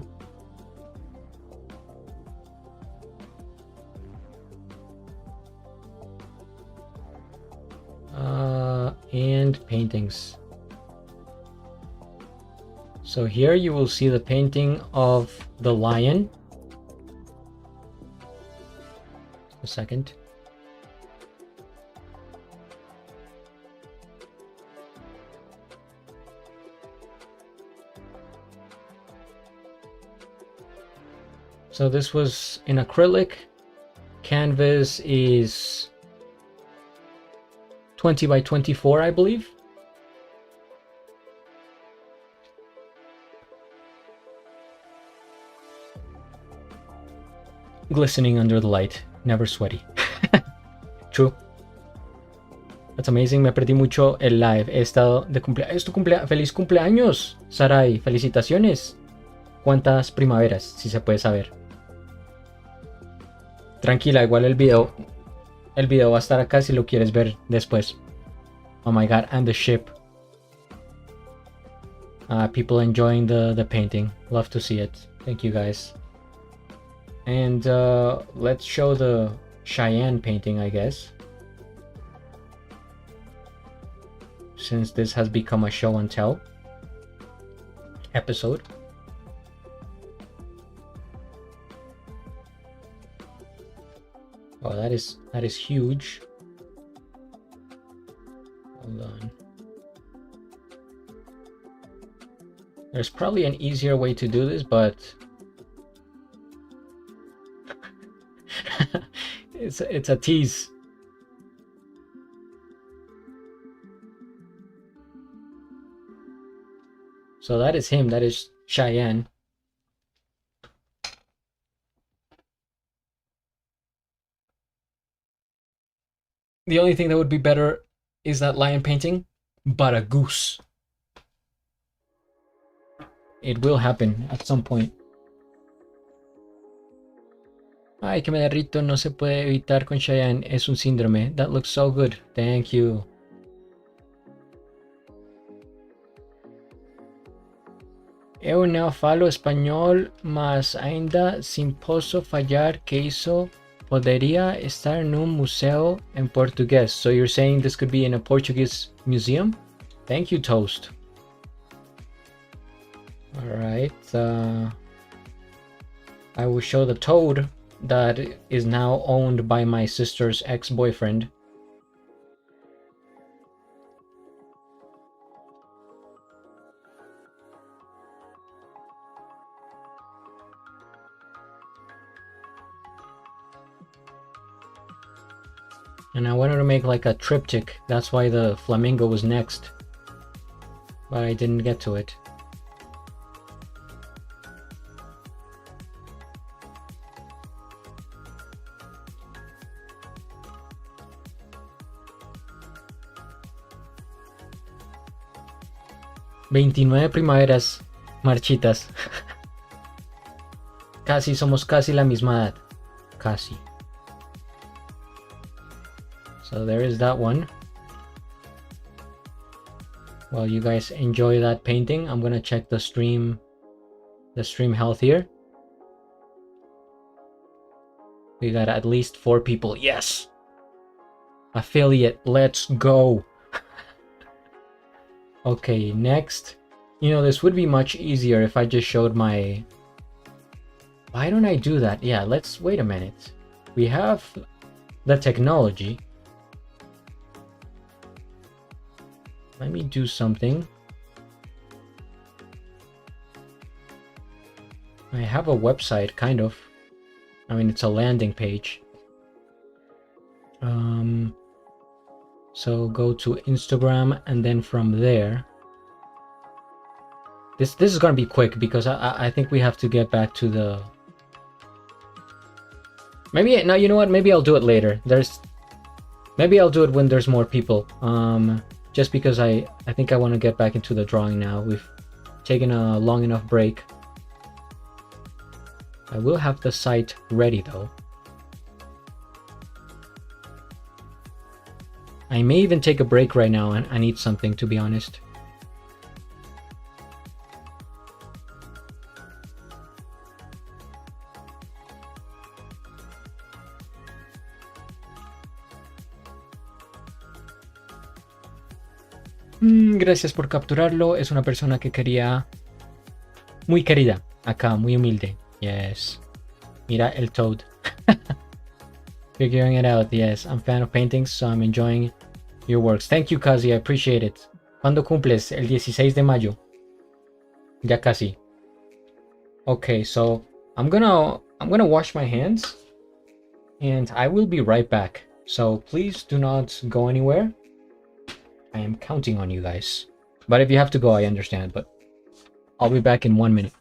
And paintings. So here you will see the painting of the lion. A second. So this was in acrylic. Canvas is 20 by 24, I believe. Glistening under the light, never sweaty. True. That's amazing. Me perdí mucho el live. He estado de cumpleaños. ¡Feliz cumpleaños, Sarai! ¡Felicitaciones! ¿Cuántas primaveras, si se puede saber? Tranquila, igual el video va a estar acá si lo quieres ver después. Oh my god, and the ship. People enjoying the painting. Love to see it. Thank you guys. And let's show the Cheyenne painting, I guess. Since this has become a show and tell episode. Oh, that is huge. Hold on. There's probably an easier way to do this, but it's a tease. So that is him. That is Cheyenne. The only thing that would be better is that lion painting, but a goose. It will happen at some point. Ay, que me derrito, no se puede evitar con Cheyenne, es un síndrome. That looks so good. Thank you. Eu não falo espanhol, mas ainda sim posso fallar que isso poderia estar num museu em português. So you're saying this could be in a Portuguese museum? Thank you, Toast. Alright, I will show the toad that is now owned by my sister's ex-boyfriend. And I wanted to make like a triptych, that's why the flamingo was next. But I didn't get to it. ...29 primaveras marchitas. Somos casi la misma edad. Casi. So there is that one. While you guys enjoy that painting, I'm gonna check the stream health here. We got at least 4 people. Yes! Affiliate, let's go! Okay, next. You know, this would be much easier if I just showed my... Why don't I do that? Yeah, let's... Wait a minute. We have the technology. Let me do something. I have a website, kind of. I mean, it's a landing page. So go to Instagram, and then from there... This is gonna be quick, because I think we have to get back to the... Maybe... No, you know what? Maybe I'll do it later. Maybe I'll do it when there's more people. Just because I think I want to get back into the drawing now. We've taken a long enough break. I will have the site ready, though. I may even take a break right now, and I need something, to be honest. Gracias por capturarlo. Es una persona que quería... Muy querida. Acá, muy humilde. Yes. Mira el toad. Figuring it out. Yes. I'm a fan of paintings, so I'm enjoying your works. Thank you, Kaze. I appreciate it. ¿Cuándo cumples? El 16 de mayo. Ya casi. Okay, so I'm gonna wash my hands, and I will be right back. So please do not go anywhere. I am counting on you guys. But if you have to go, I understand. But I'll be back in 1 minute.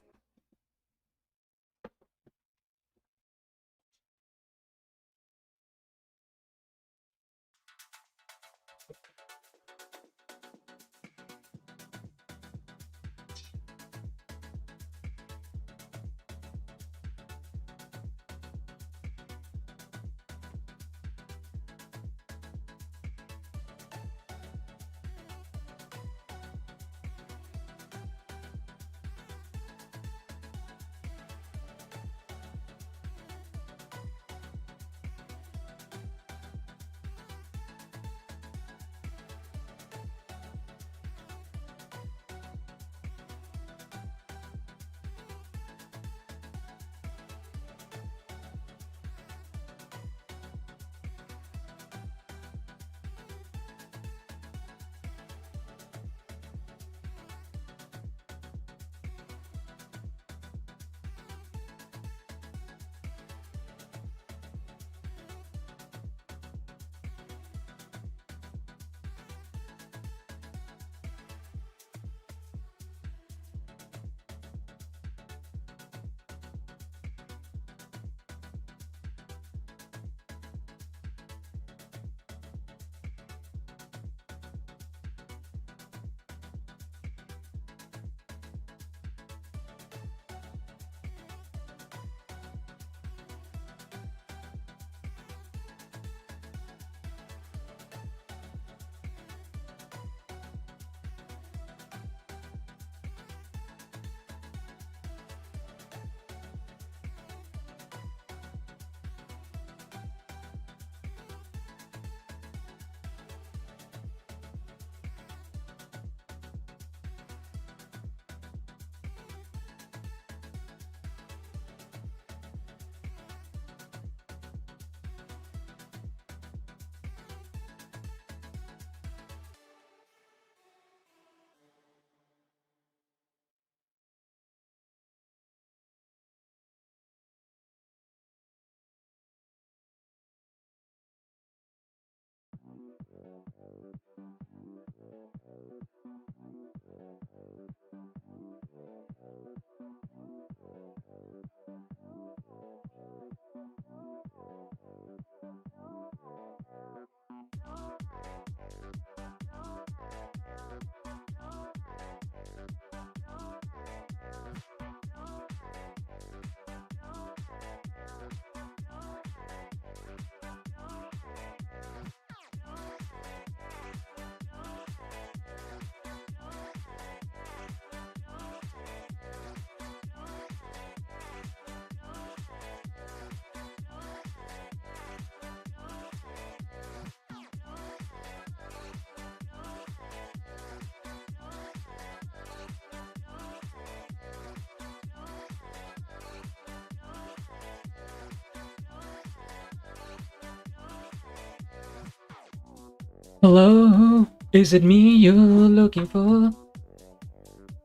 Hello, is it me you're looking for?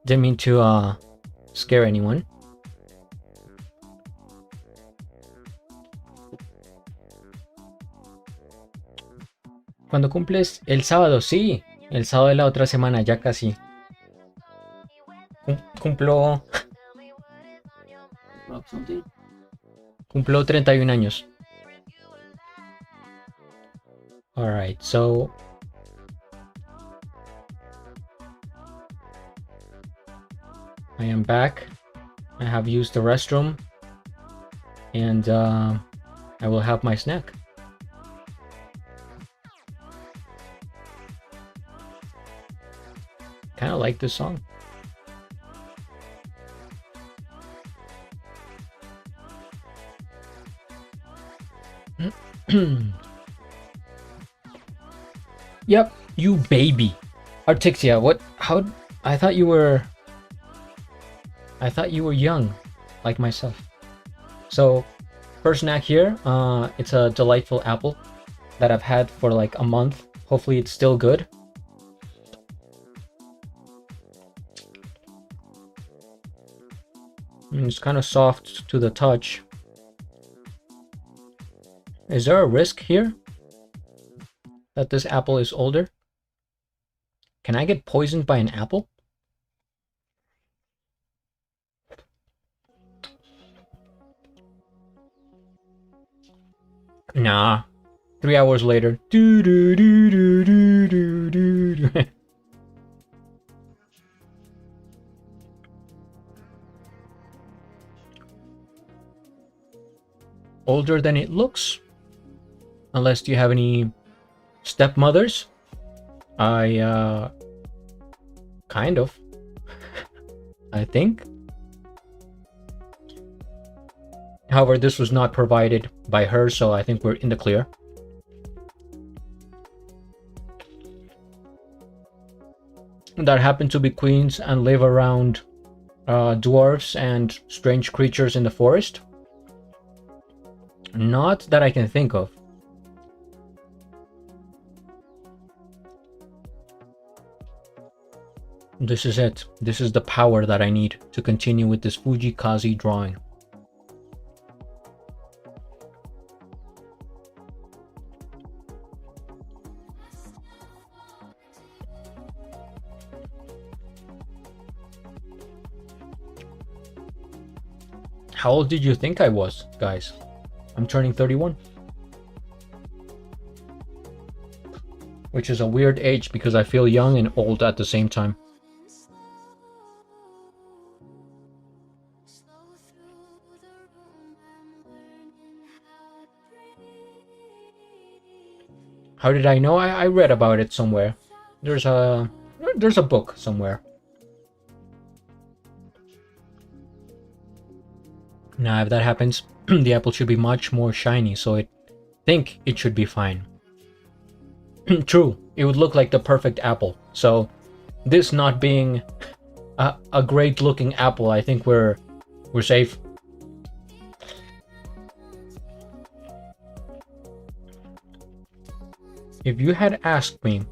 Didn't mean to scare anyone. ¿Cuándo cumples? El sábado, sí. El sábado de la otra semana, ya casi. Cumplo... Cumplo 31 años. Alright, so... I am back. I have used the restroom. And I will have my snack. Kind of like this song. Yep, you baby. Artixia, what? How? I thought you were young, like myself. So, first snack here. It's a delightful apple that I've had for like a month. Hopefully, it's still good. And it's kind of soft to the touch. Is there a risk here that this apple is older? Can I get poisoned by an apple? Nah. 3 hours later. Do do do do do do do. Older than it looks. Unless you have any stepmothers. I kind of. I think. However, this was not provided by her, so I think we're in the clear. That happen to be queens and live around dwarves and strange creatures in the forest? Not that I can think of. This is it. This is the power that I need to continue with this Fujii Kaze drawing. How old did you think I was, guys? I'm turning 31. Which is a weird age because I feel young and old at the same time. How did I know? I read about it somewhere. There's a book somewhere. Now, if that happens, the apple should be much more shiny, so I think it should be fine. True, it would look like the perfect apple. So, this not being a great looking apple, I think we're safe. If you had asked me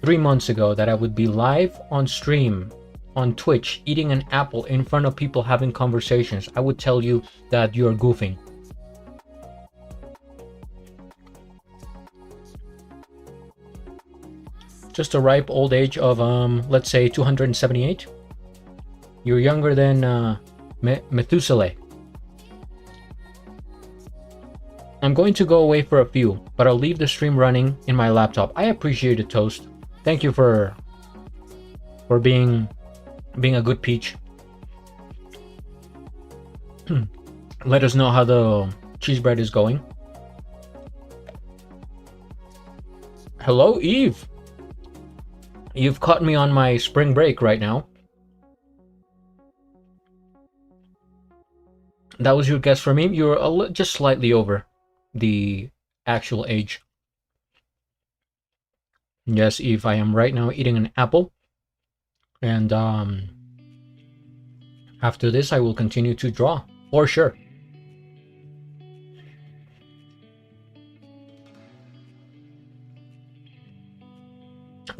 3 months ago that I would be live on stream on Twitch eating an apple in front of people having conversations, I would tell you that you're goofing. Just a ripe old age of let's say 278. You're younger than Methuselah. I'm going to go away for a few, but I'll leave the stream running in my laptop. I appreciate it, Toast. Thank you for being a good peach. Let us know how the cheese bread is going. Hello, Eve. You've caught me on my spring break right now. That was your guess for me. You're just slightly over the actual age. Yes, Eve, I am right now eating an apple. And after this, I will continue to draw, for sure.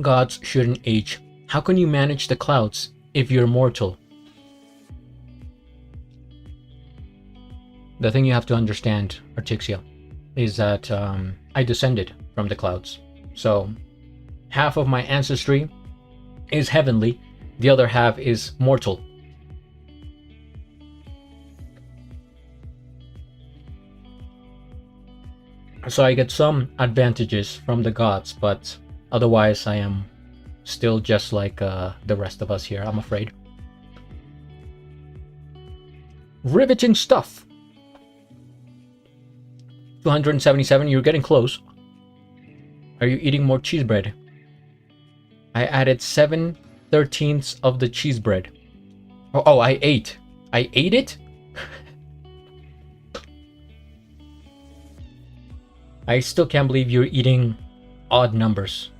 Gods shouldn't age. How can you manage the clouds if you're mortal? The thing you have to understand, Artixia, is that I descended from the clouds. So half of my ancestry is heavenly, the other half is mortal. So I get some advantages from the gods, but otherwise I am still just like the rest of us here, I'm afraid. Riveting stuff! 277, you're getting close. Are you eating more cheese bread? I added 7/13 of the cheese bread. Oh, I ate. I ate it? I still can't believe you're eating odd numbers.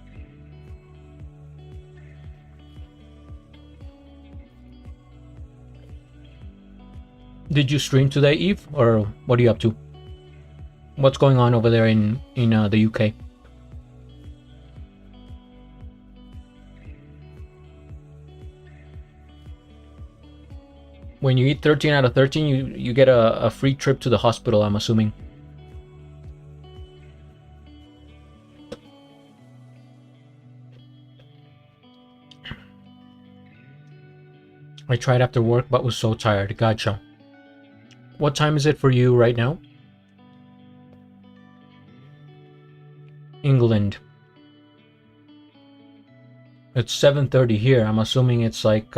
Did you stream today, Eve? Or what are you up to? What's going on over there in the UK? When you eat 13 out of 13, you get a free trip to the hospital, I'm assuming. I tried after work but was so tired. Gotcha. What time is it for you right now? England. It's 7:30 here. I'm assuming it's like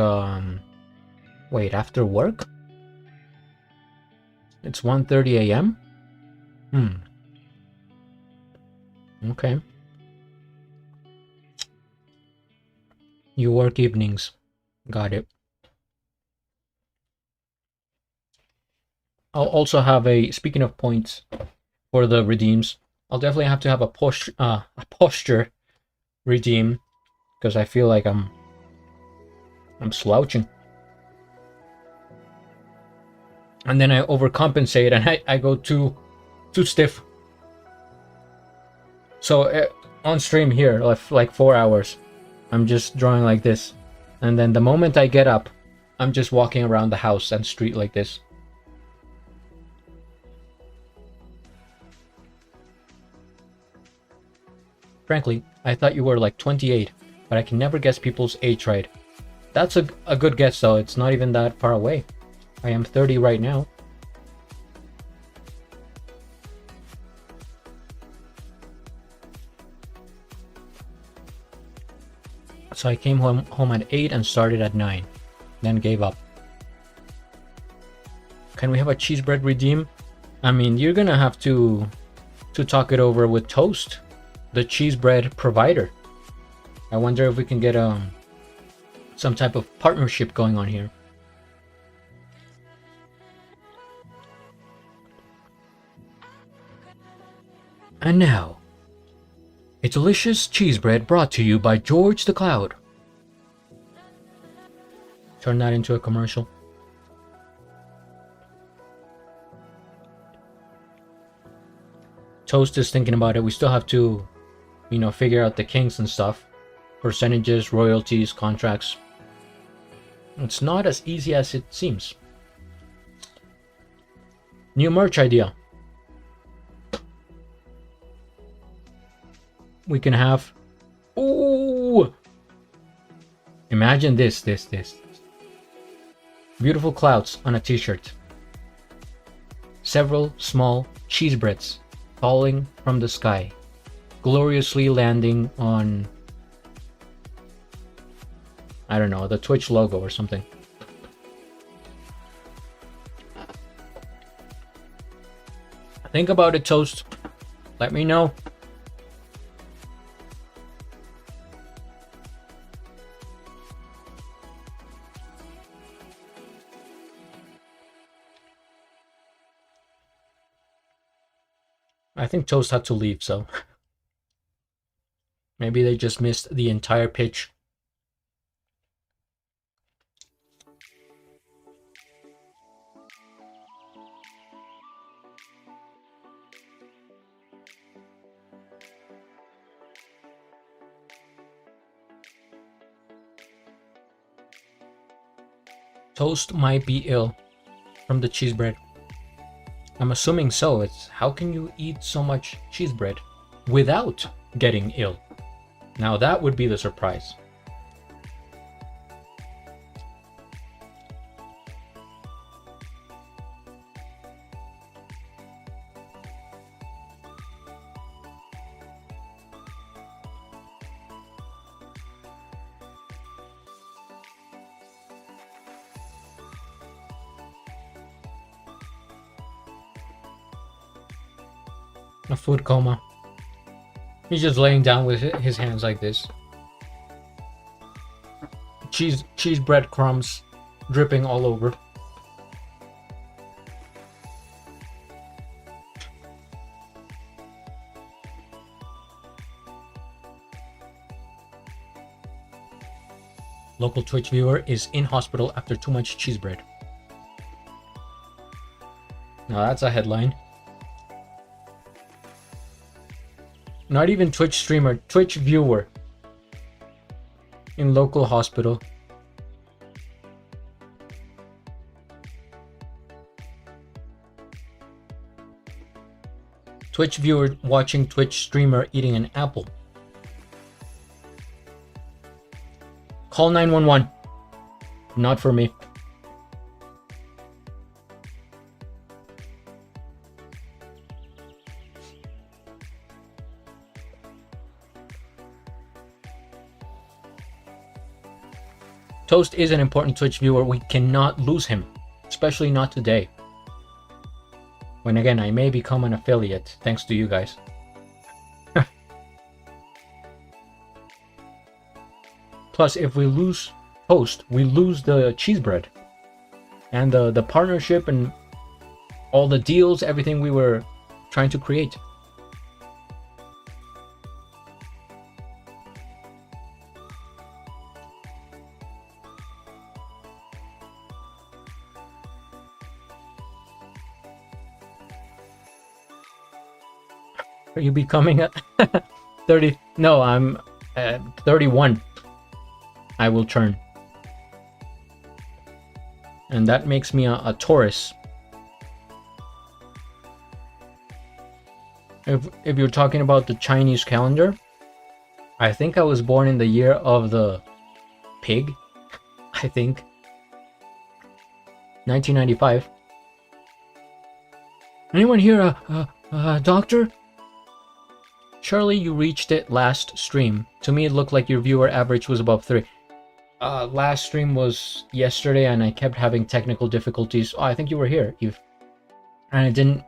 wait, after work? It's 1:30 a.m.? Okay. You work evenings. Got it. I'll also have speaking of points for the redeems, I'll definitely have to have a posture redeem, because I feel like I'm slouching. And then I overcompensate and I go too stiff. So on stream here, like 4 hours, I'm just drawing like this. And then the moment I get up, I'm just walking around the house and street like this. Frankly, I thought you were like 28, but I can never guess people's age right. That's a good guess though, it's not even that far away. I am 30 right now. So I came home at 8 and started at 9, then gave up. Can we have a cheese bread redeem? I mean, you're gonna have to talk it over with Toast, the cheese bread provider. I wonder if we can get some type of partnership going on here. And now, a delicious cheese bread brought to you by George the Cloud. Turn that into a commercial. Toast is thinking about it. We still have to, figure out the kinks and stuff. Percentages, royalties, contracts. It's not as easy as it seems. New merch idea. We can have... Ooh! Imagine this. Beautiful clouds on a t-shirt. Several small cheese breads falling from the sky, gloriously landing on, I don't know, the Twitch logo or something. Think about it, Toast. Let me know. I think Toast had to leave, so maybe they just missed the entire pitch. Toast might be ill from the cheese bread. I'm assuming so. It's how can you eat so much cheese bread without getting ill? Now that would be the surprise. A food coma. He's just laying down with his hands like this. Cheese bread crumbs dripping all over. Local Twitch viewer is in hospital after too much cheese bread. Now that's a headline. Not even Twitch streamer, Twitch viewer in local hospital. Twitch viewer watching Twitch streamer eating an apple. Call 911. Not for me. Toast is an important Twitch viewer. We cannot lose him, especially not today. When again, I may become an affiliate thanks to you guys. Plus, if we lose Toast, we lose the cheese bread and the partnership and all the deals, everything we were trying to create. Are you becoming a 30? No, I'm 31. I will turn. And that makes me a Taurus. If you're talking about the Chinese calendar, I think I was born in the year of the pig. I think 1995. Anyone here a doctor? Surely you reached it last stream. To me, it looked like your viewer average was above 3. Last stream was yesterday, and I kept having technical difficulties. Oh, I think you were here, Eve. And I didn't,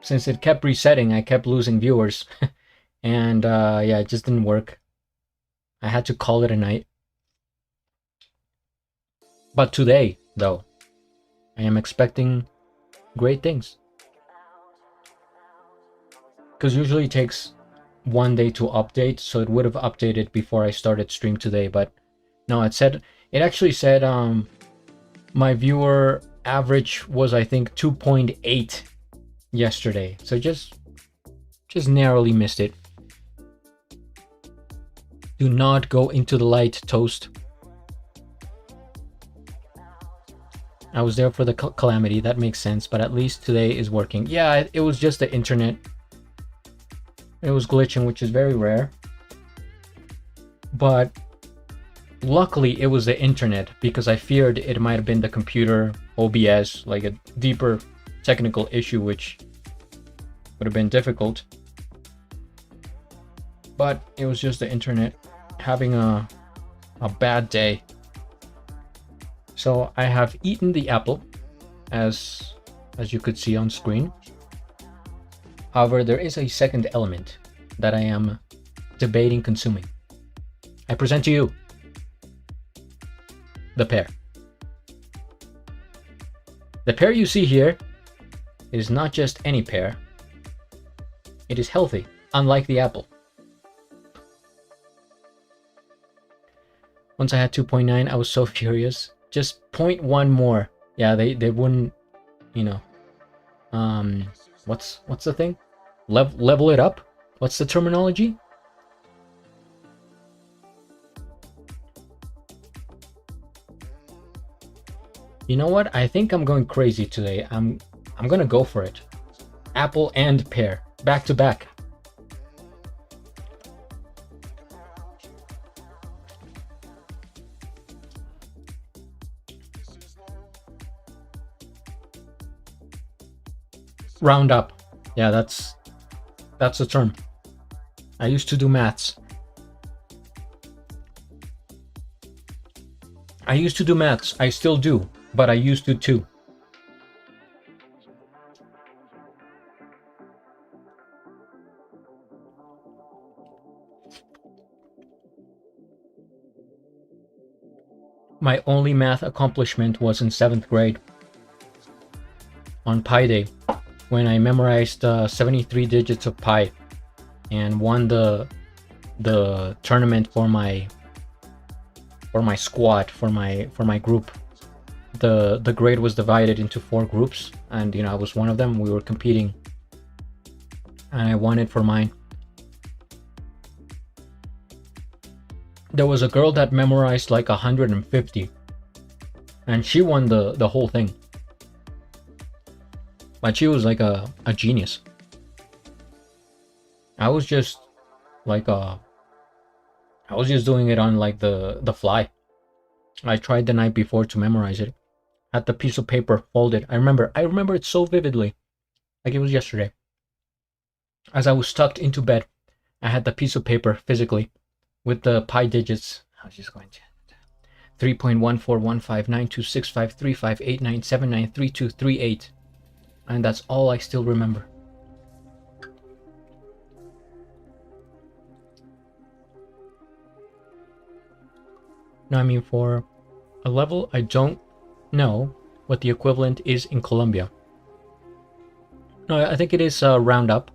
since it kept resetting, I kept losing viewers. And yeah, it just didn't work. I had to call it a night. But today, though, I am expecting great things. Because usually it takes one day to update, so it would have updated before I started stream today, but no, it actually said my viewer average was, I think, 2.8 yesterday, so just narrowly missed it. Do not go into the light, Toast. I was there for the calamity, that makes sense, but at least today is working. Yeah, it was just the internet. It was glitching, which is very rare. But luckily it was the internet, because I feared it might have been the computer, OBS, like a deeper technical issue, which would have been difficult. But it was just the internet having a bad day. So I have eaten the apple, as you could see on screen. However, there is a second element that I am debating consuming. I present to you the pear. The pear you see here is not just any pear. It is healthy, unlike the apple. Once I had 2.9, I was so furious. Just 0.1 more. Yeah, they wouldn't, you know. What's the thing? Level it up? What's the terminology? You know what? I think I'm going crazy today. I'm gonna go for it. Apple and pear, back to back. Round up. Yeah, that's the term. I used to do maths. I still do, but I used to too. My only math accomplishment was in 7th grade on Pi Day when I memorized 73 digits of pi and won the tournament for my squad, for my group. The grade was divided into 4 groups, and I was one of them. We were competing and I won it for mine. There was a girl that memorized like 150 and she won the whole thing. But she was like a genius. I was just like I was just doing it on like the fly. I tried the night before to memorize it. Had the piece of paper folded. I remember it so vividly, like it was yesterday. As I was tucked into bed, I had the piece of paper physically with the pi digits. I was just going to 3.1415926535897932338, and that's all I still remember. No, I mean, for a level, I don't know what the equivalent is in Colombia. No, I think it is round up.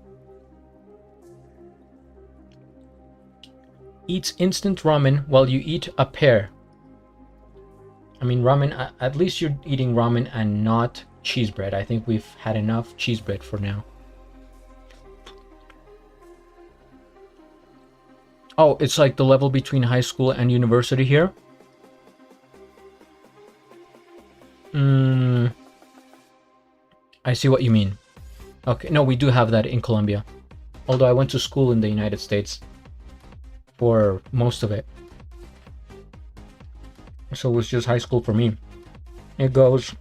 Eats instant ramen while you eat a pear. I mean, ramen, at least you're eating ramen and not cheese bread. I think we've had enough cheese bread for now. Oh, it's like the level between high school and university here. I see what you mean. Okay, no, we do have that in Colombia. Although I went to school in the United States for most of it. So it was just high school for me. It goes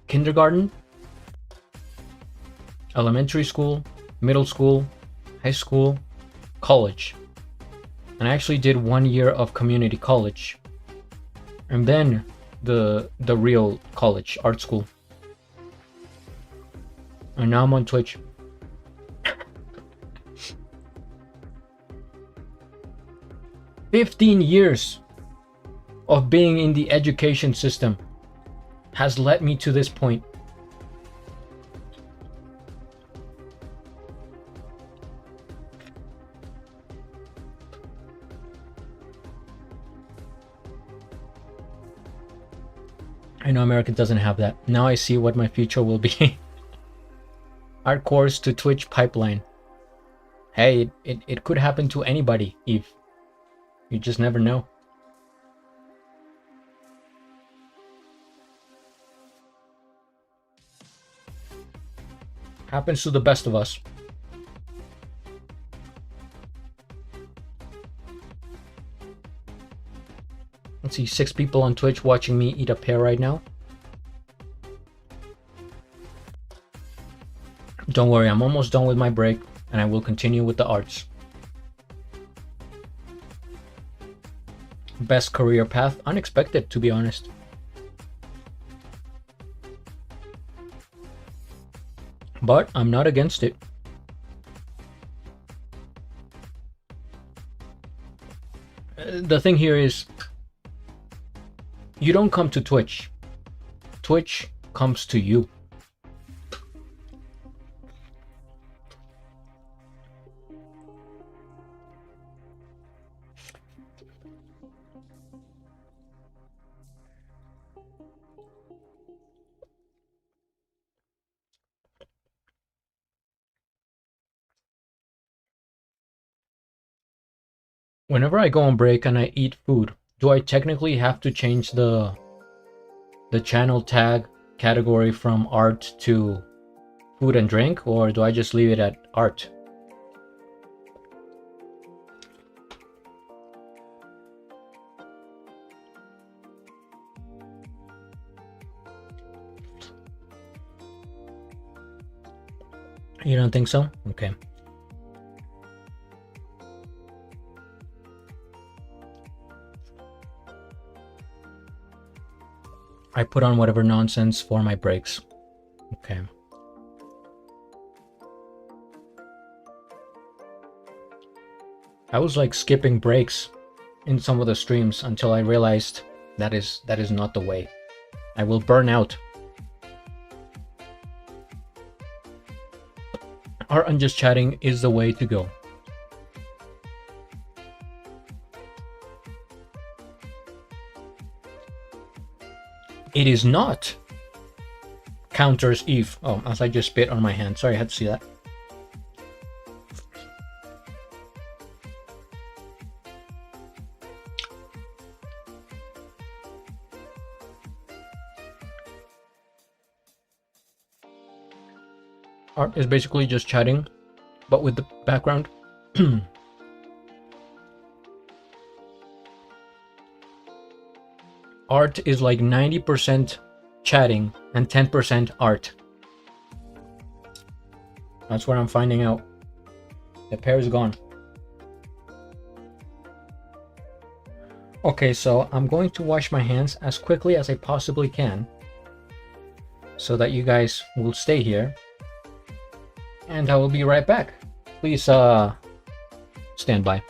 kindergarten, elementary school, middle school, high school, college. And I actually did 1 year of community college. And then the real college, art school. And now I'm on Twitch. 15 years of being in the education system has led me to this point. I know America doesn't have that. Now I see what my future will be. Art course to Twitch pipeline. Hey, it could happen to anybody, Eve. You just never know. Happens to the best of us. Let's see, 6 people on Twitch watching me eat a pear right now. Don't worry, I'm almost done with my break, and I will continue with the arts. Best career path? Unexpected, to be honest. But I'm not against it. The thing here is, you don't come to Twitch. Twitch comes to you. Whenever I go on break and I eat food, do I technically have to change the the channel tag category from art to food and drink, or do I just leave it at art? You don't think so? Okay. I put on whatever nonsense for my breaks. Okay. I was like skipping breaks in some of the streams until I realized that is not the way. I will burn out. Art and just chatting is the way to go. It is not. Counters Eve. Oh, as I just spit on my hand. Sorry, I had to see that. Art is basically just chatting, but with the background. Art is like 90% chatting and 10% art. That's what I'm finding out. The pear is gone. Okay, so I'm going to wash my hands as quickly as I possibly can so that you guys will stay here. And I will be right back. Please stand by.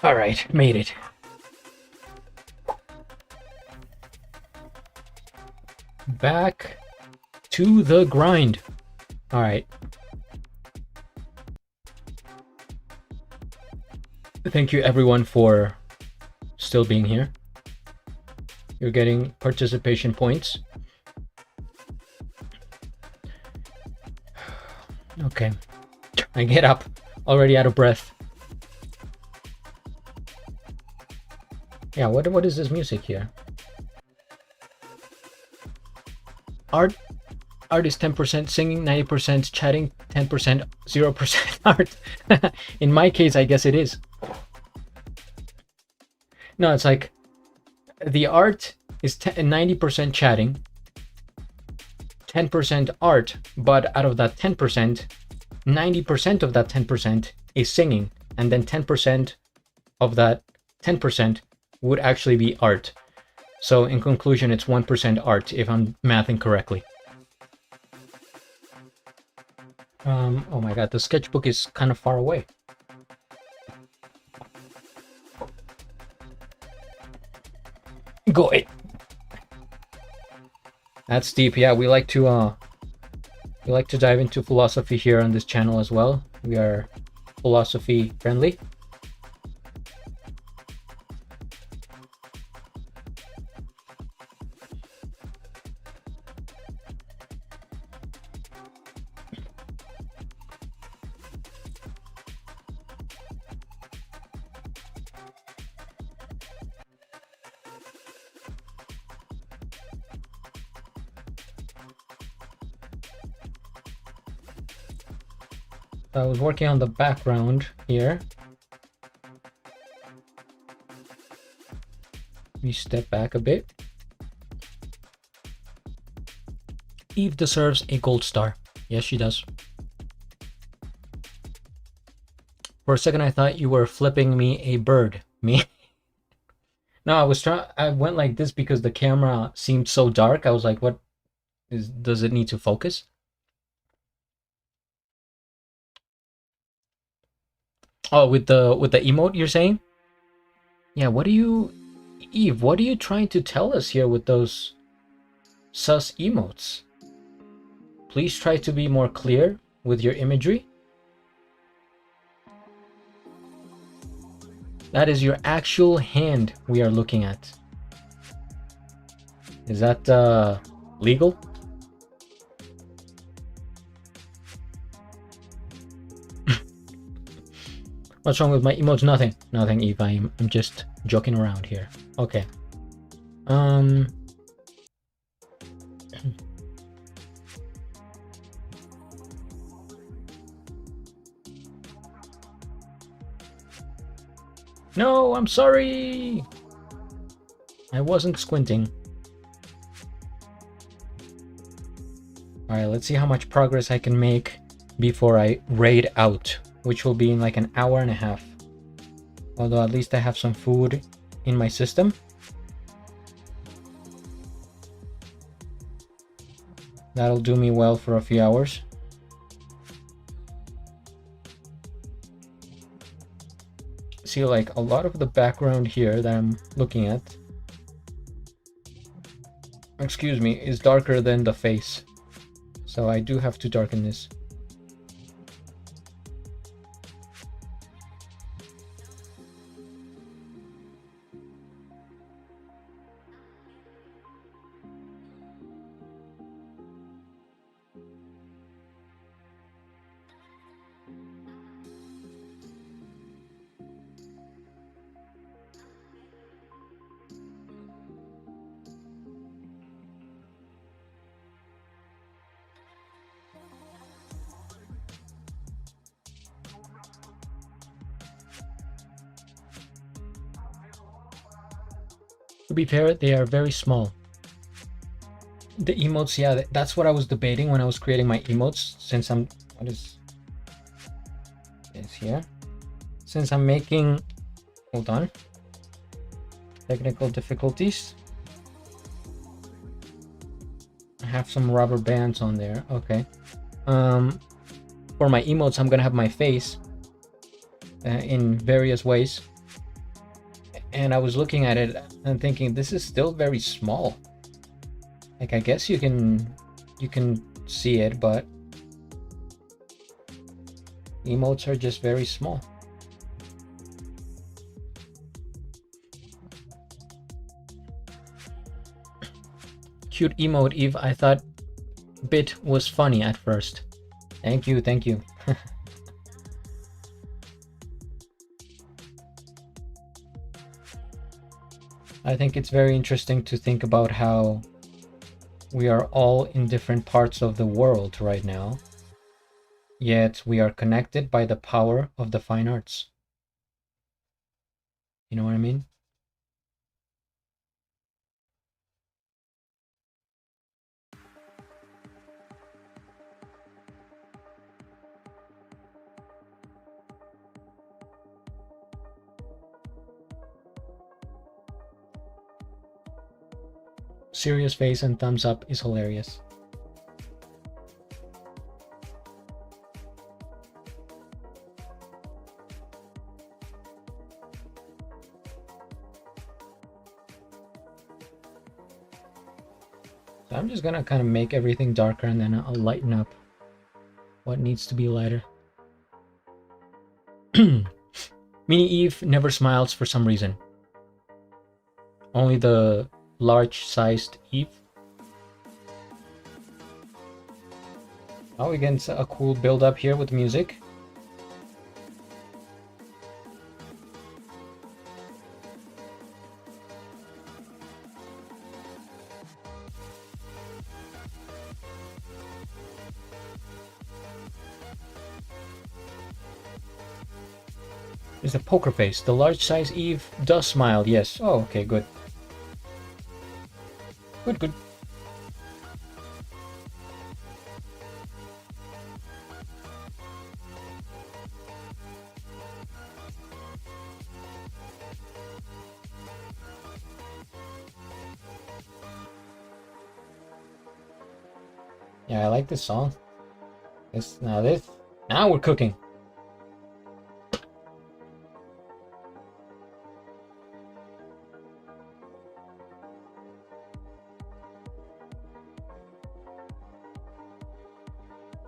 All right, made it. Back to the grind. All right. Thank you everyone for still being here. You're getting participation points. Okay. I get up, already out of breath. Yeah, what is this music here? Art is 10% singing, 90% chatting, 10% 0% art. In my case, I guess it is. No, it's like the art is 90% chatting, 10% art, but out of that 10%, 90% of that 10% is singing, and then 10% of that 10% would actually be art. So in conclusion, it's 1% art, if I'm mathing correctly. Oh my god, the sketchbook is kind of far away. Go it. That's deep. Yeah, we like to dive into philosophy here on this channel as well. We are philosophy friendly. I was working on the background here. Let me step back a bit. Eve deserves a gold star. Yes, she does. For a second, I thought you were flipping me a bird. Me? No, I went like this because the camera seemed so dark. I was like, what does it need to focus? Oh, with the emote you're saying? Yeah, Eve, what are you trying to tell us here with those sus emotes? Please try to be more clear with your imagery. That is your actual hand we are looking at. Is that legal? What's wrong with my emotes? Nothing. Nothing, Eve. I'm just joking around here. Okay. No, I'm sorry. I wasn't squinting. Alright, let's see how much progress I can make before I raid out, which will be in like an hour and a half. Although at least I have some food in my system. That'll do me well for a few hours. See, like a lot of the background here that I'm looking at, excuse me, is darker than the face. So I do have to darken this. To be fair, they are very small. The emotes, yeah, that's what I was debating when I was creating my emotes, since I'm, what is here? Since I'm making, hold on, technical difficulties. I have some rubber bands on there, okay. For my emotes, I'm gonna have my face in various ways. And I was looking at it and thinking, this is still very small. Like, I guess you can see it, but emotes are just very small. Cute emote, Eve. I thought bit was funny at first. Thank you, thank you. I think it's very interesting to think about how we are all in different parts of the world right now, yet we are connected by the power of the fine arts. You know what I mean? Serious face and thumbs up is hilarious. So I'm just gonna kind of make everything darker and then I'll lighten up what needs to be lighter. Mini Eve never smiles for some reason. Only the large-sized Eve. Oh, we get a cool build-up here with music. There's a poker face. The large-sized Eve does smile, yes. Oh, okay, good. Good, good. Yeah, I like this song. Now we're cooking.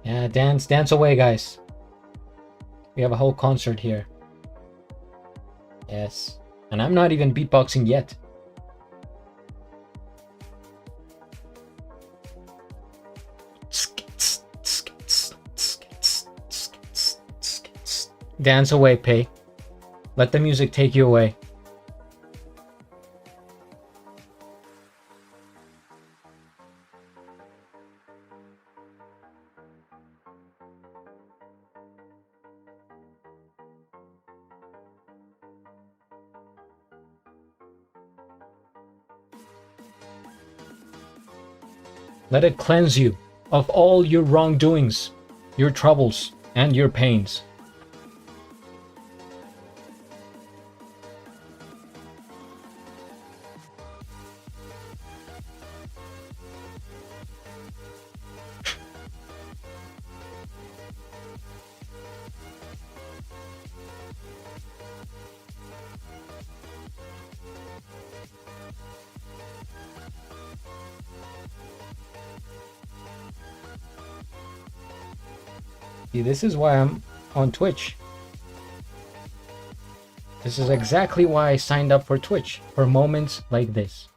Yeah, dance away, guys. We have a whole concert here. Yes. And I'm not even beatboxing yet. Dance away, Pei. Let the music take you away. Let it cleanse you of all your wrongdoings, your troubles, and your pains. See, this is why I'm on Twitch. This is exactly why I signed up for Twitch, for moments like this.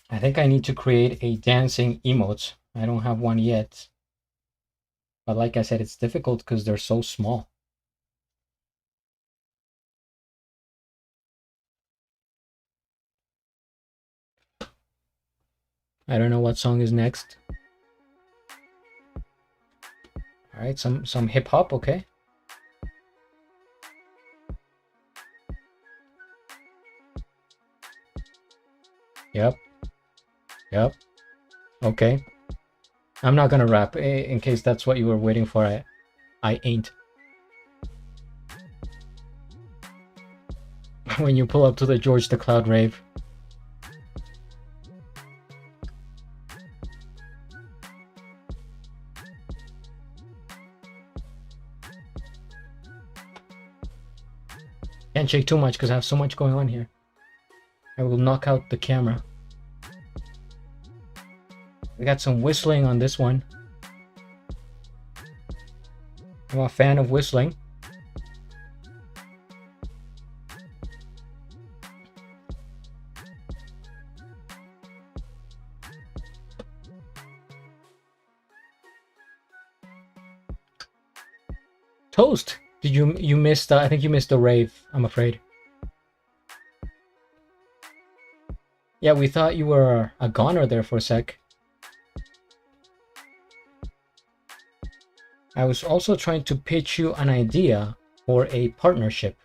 I think I need to create a dancing emote. I don't have one yet. But like I said, it's difficult because they're so small. I don't know what song is next. All right, some hip hop, okay. Yep. Okay. I'm not gonna rap in case that's what you were waiting for. I ain't. When you pull up to the George the Cloud rave. Can't shake too much because I have so much going on here. I will knock out the camera. We got some whistling on this one. I'm a fan of whistling. Toast! Did you missed? I think you missed the rave. I'm afraid. Yeah, we thought you were a goner there for a sec. I was also trying to pitch you an idea for a partnership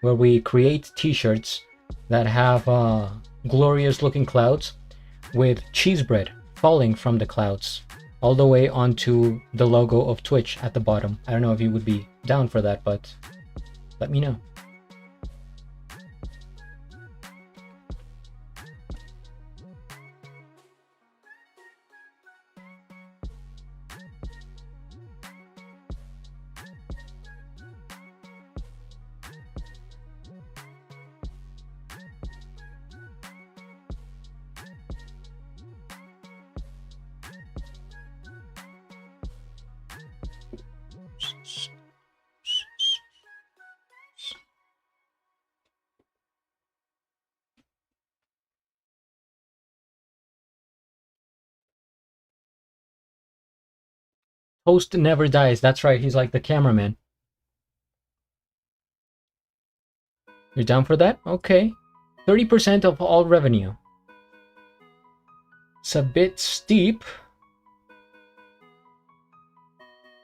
where we create t-shirts that have glorious looking clouds with cheese bread falling from the clouds all the way onto the logo of Twitch at the bottom. I don't know if you would be down for that, but let me know. Host never dies. That's right. He's like the cameraman. You're down for that? Okay. 30% of all revenue. It's a bit steep.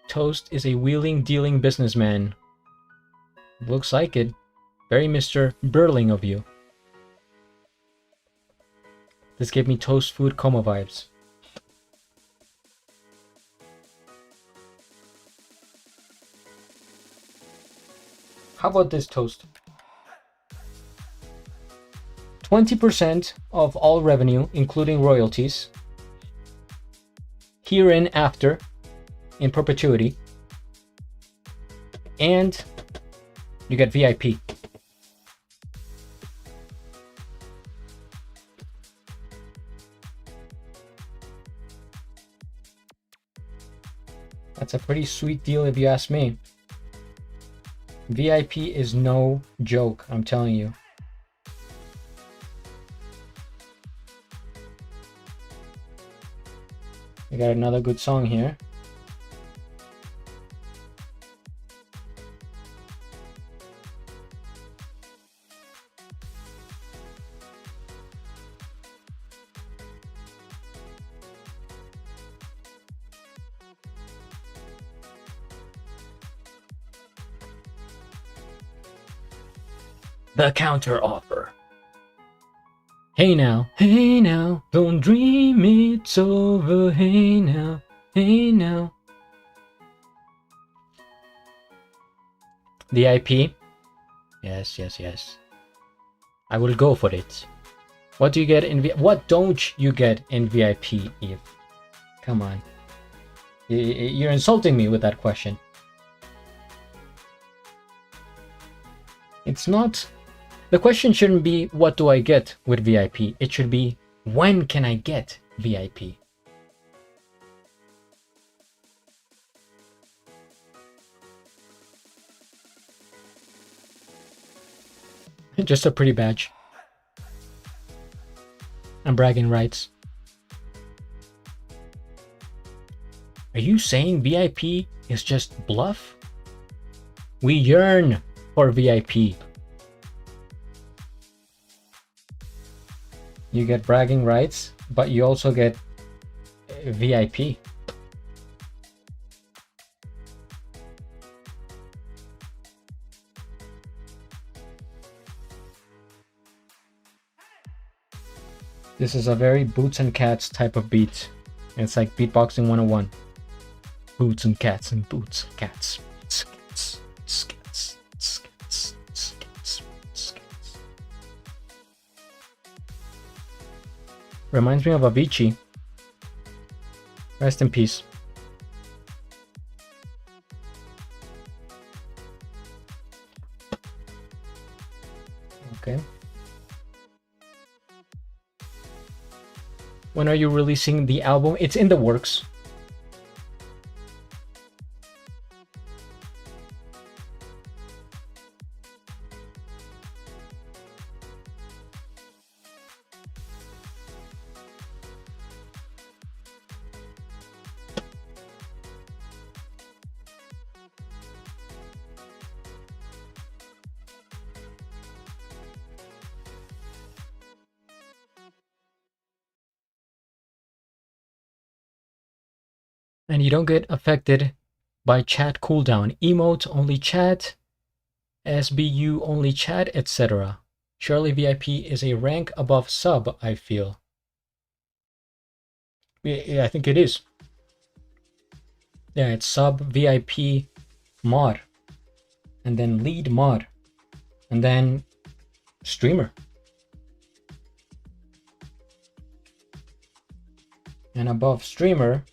Toast is a wheeling dealing businessman. Looks like it. Very Mr. Burling of you. This gave me Toast Food Coma vibes. How about this toast? 20% of all revenue, including royalties, hereinafter, in perpetuity, and you get VIP. That's a pretty sweet deal if you ask me. VIP is no joke, I'm telling you. We got another good song here. The counter offer. Hey now, don't dream it's over. Hey now, hey now. VIP? Yes, yes, yes. I will go for it. What do you get in What don't you get in VIP, Eve? Come on. You're insulting me with that question. It's not... The question shouldn't be, what do I get with VIP? It should be, when can I get VIP? Just a pretty badge. And bragging rights. Are you saying VIP is just bluff? We yearn for VIP. You get bragging rights, but you also get VIP. This is a very Boots and Cats type of beat. It's like beatboxing 101. Boots and cats and boots and cats. Cats, cats, cats, cats, cats. Reminds me of Avicii. Rest in peace. Okay. When are you releasing the album? It's in the works. And you don't get affected by chat cooldown, emote only chat, SBU only chat, etc. Surely VIP is a rank above sub, I feel. Yeah, I think it is. Yeah, it's sub, VIP, mod, and then lead mod, and then streamer. And above streamer,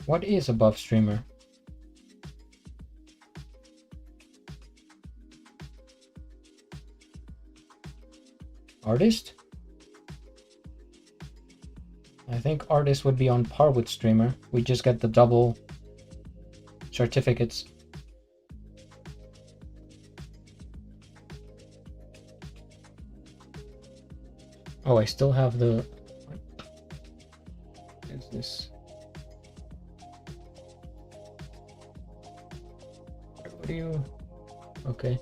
what is above streamer? Artist? I think artist would be on par with streamer. We just get the double certificates. Oh, I still have the... What is this? What do you... Okay.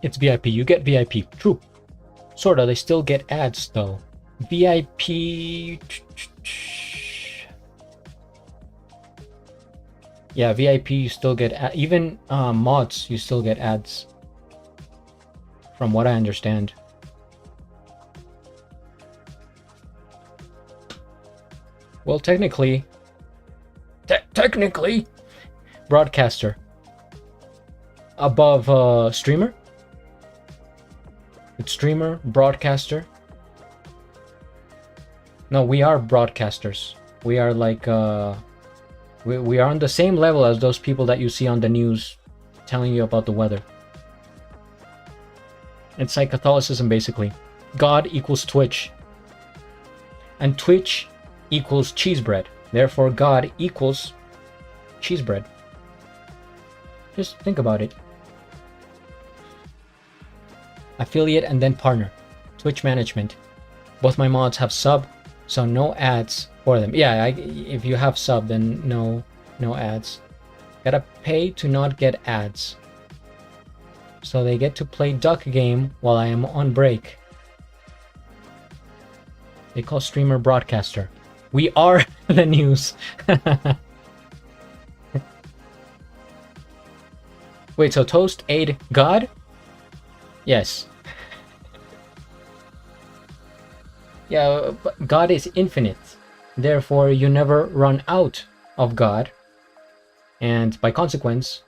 It's VIP. You get VIP. True. Sorta. They still get ads though. VIP... Yeah, VIP you still get... Even mods, you still get ads. from what I understand. Well, technically, broadcaster above streamer. It's streamer, broadcaster. No, we are broadcasters. We are like we are on the same level as those people that you see on the news telling you about the weather. It's like Catholicism, basically. God equals Twitch. And Twitch equals cheese bread. Therefore, God equals cheese bread. Just think about it. Affiliate and then partner. Twitch management. Both my mods have sub, so no ads for them. Yeah, if you have sub, then no ads. Gotta pay to not get ads. So they get to play duck game while I am on break. They call streamer broadcaster. We are the news. Wait, so Toast aid God? Yes. Yeah, but God is infinite. Therefore, you never run out of God. And by consequence,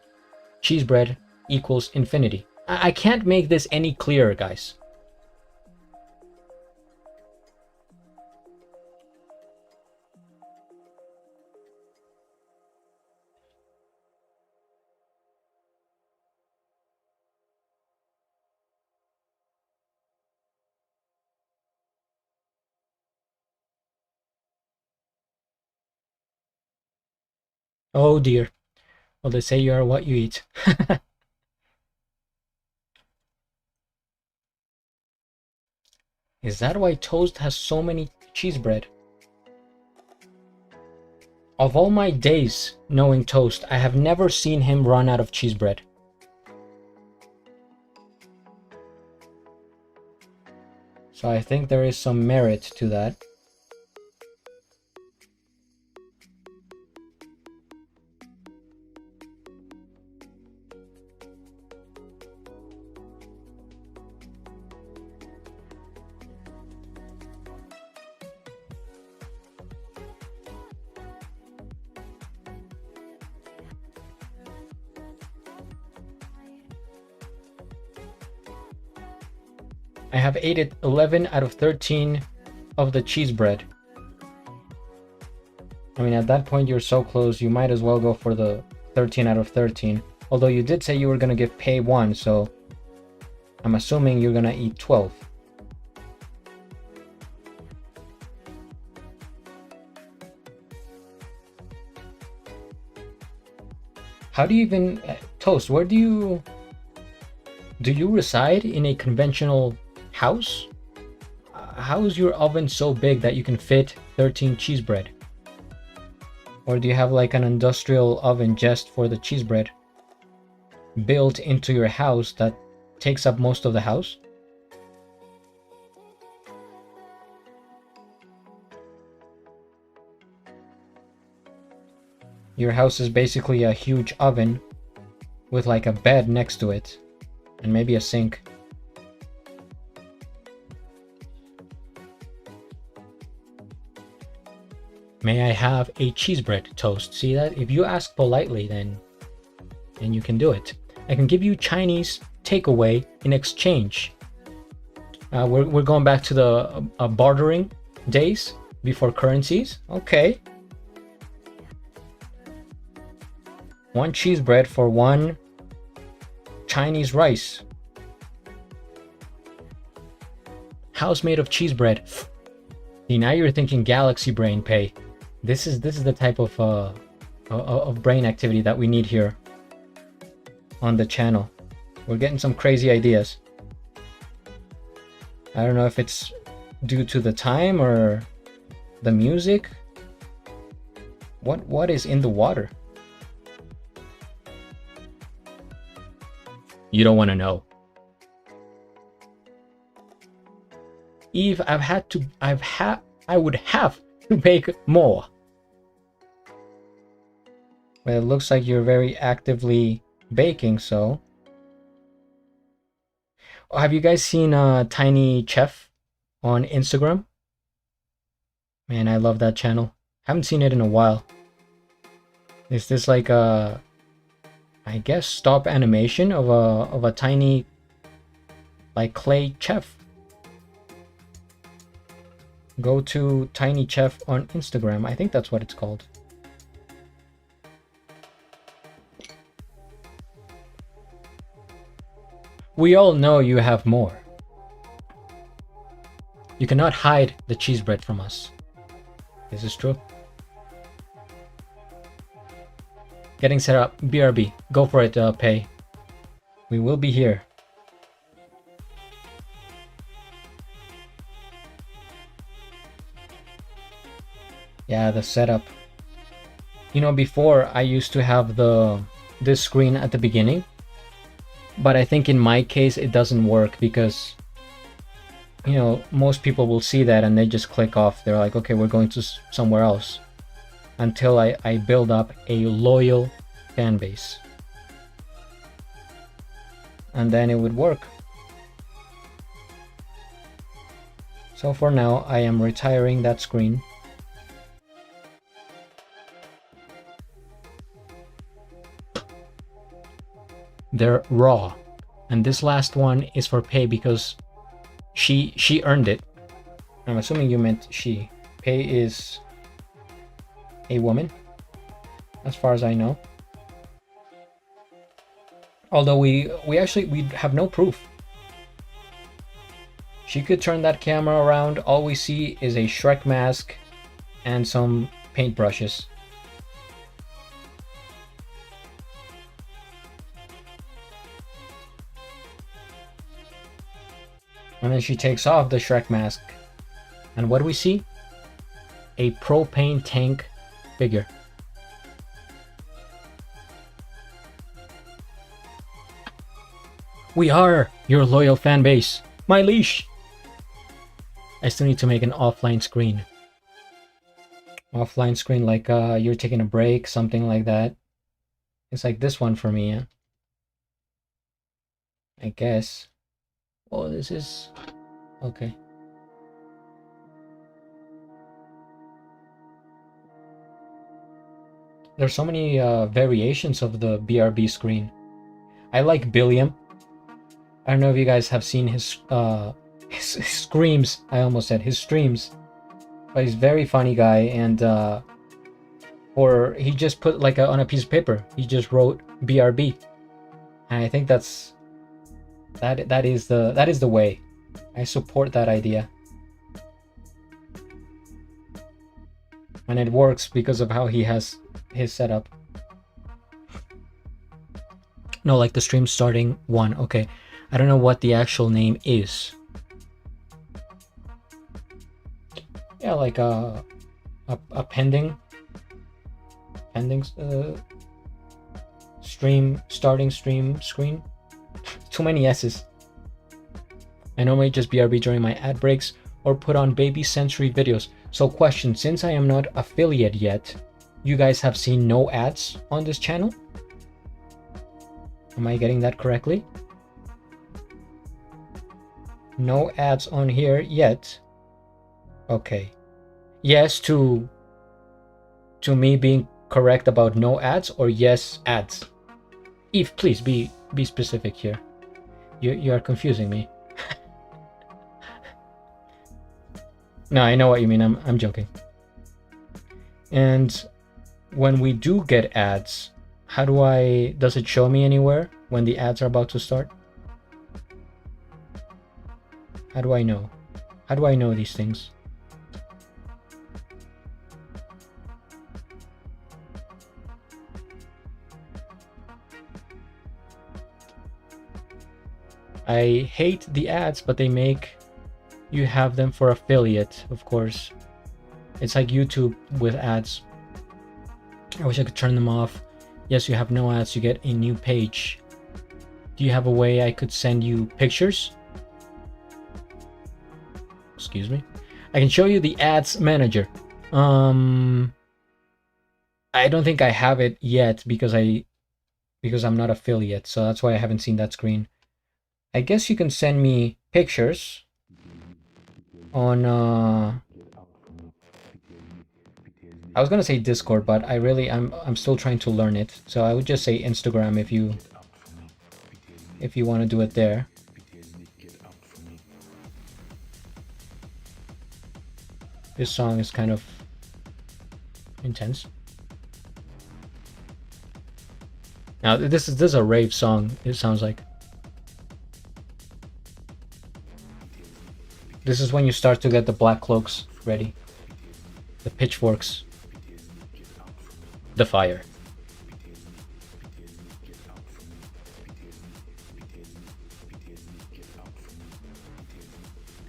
cheese bread equals infinity. I can't make this any clearer, guys. Oh dear. Well, they say you are what you eat. Is that why Toast has so many cheese bread? Of all my days knowing Toast, I have never seen him run out of cheese bread. So I think there is some merit to that. I have ate it 11 out of 13 of the cheese bread. I mean, at that point, you're so close, you might as well go for the 13 out of 13. Although you did say you were going to give pay 1, so I'm assuming you're going to eat 12. How do you even... Toast, where do you reside in a conventional house? How is your oven so big that you can fit 13 cheese bread? Or do you have like an industrial oven just for the cheese bread built into your house that takes up most of the house? Your house is basically a huge oven with like a bed next to it and maybe a sink. May I have a cheese bread, Toast? See that? If you ask politely, then you can do it. I can give you Chinese takeaway in exchange. We're going back to the bartering days before currencies. Okay. 1 cheese bread for 1 Chinese rice. House made of cheese bread. See, now you're thinking galaxy brain pay. This is the type of brain activity that we need here on the channel. We're getting some crazy ideas. I don't know if it's due to the time or the music. What is in the water? You don't want to know. Eve, I would have to bake more. Well, it looks like you're very actively baking, so. Have you guys seen Tiny Chef on Instagram? Man, I love that channel. Haven't seen it in a while. Is this like a, I guess, stop animation of a tiny, like, clay chef? Go to Tiny Chef on Instagram. I think that's what it's called. We all know you have more. You cannot hide the cheese bread from us. This is true. Getting set up. BRB. Go for it, Pay. We will be here. Yeah, the setup. You know, before I used to have this screen at the beginning, but I think in my case it doesn't work because, you know, most people will see that and they just click off. They're like, okay, we're going to somewhere else, until I build up a loyal fan base, and then it would work. So for now, I am retiring that screen. They're raw, and this last one is for Pay because she earned it. I'm assuming you meant she. Pay is a woman, as far as I know. Although we have no proof. She could turn that camera around. All we see is a Shrek mask and some paintbrushes. And then she takes off the Shrek mask. And what do we see? A propane tank figure. We are your loyal fan base. My leash. I still need to make an offline screen. Offline screen, like you're taking a break, something like that. It's like this one for me, yeah? I guess. Oh, this is... okay. There's so many variations of the BRB screen. I like Billiam. I don't know if you guys have seen his screams. I almost said his streams. But he's a very funny guy, and or he just put like on a piece of paper, he just wrote BRB. And I think that is the way. I support that idea. And it works because of how he has his setup. No, like the stream starting 1. Okay. I don't know what the actual name is. Yeah, like a pending stream starting stream screen. Too many S's. I normally just BRB during my ad breaks or put on baby sensory videos. So question, since I am not affiliate yet, you guys have seen no ads on this channel? Am I getting that correctly? No ads on here yet. Okay. Yes to me being correct about no ads, or yes ads? Eve, please be specific here. You are confusing me. No, I know what you mean. I'm joking. And when we do get ads, does it show me anywhere when the ads are about to start? How do I know? How do I know these things? I hate the ads, but they make you have them for affiliate, of course. It's like YouTube with ads. I wish I could turn them off. Yes, you have no ads, you get a new page. Do you have a way I could send you pictures? Excuse me. I can show you the ads manager. I don't think I have it yet because I'm not affiliate, so that's why I haven't seen that screen. I guess you can send me pictures on I was gonna say Discord, but I'm still trying to learn it. So I would just say Instagram if you want to do it there. This song is kind of intense. Now this is a rave song, it sounds like. This is when you start to get the black cloaks ready. The pitchforks. The fire.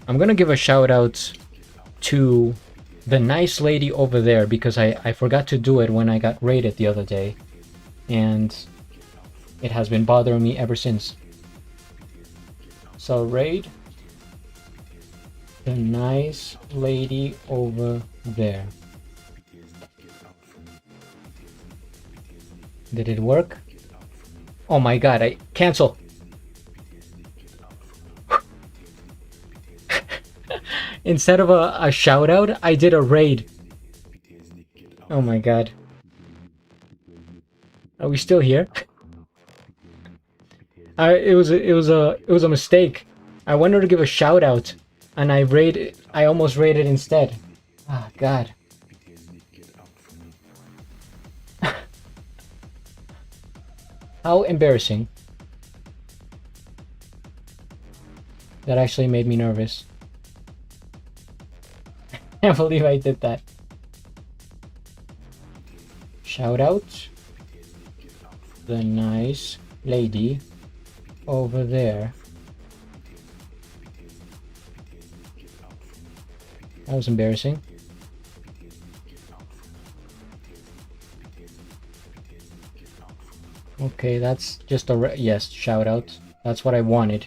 I'm gonna give a shout out to the nice lady over there because I forgot to do it when I got raided the other day. And it has been bothering me ever since. So raid the nice lady over there. Did it work? Oh my god, I cancel. Instead of a shout out, I did a raid. Oh my god. Are we still here? It was a mistake. I wanted to give a shout out and I almost raided instead. Ah, god. How embarrassing. That actually made me nervous. I can't believe I did that. Shout out the nice lady over there. That was embarrassing. Okay, that's just a yes, shout out. That's what I wanted.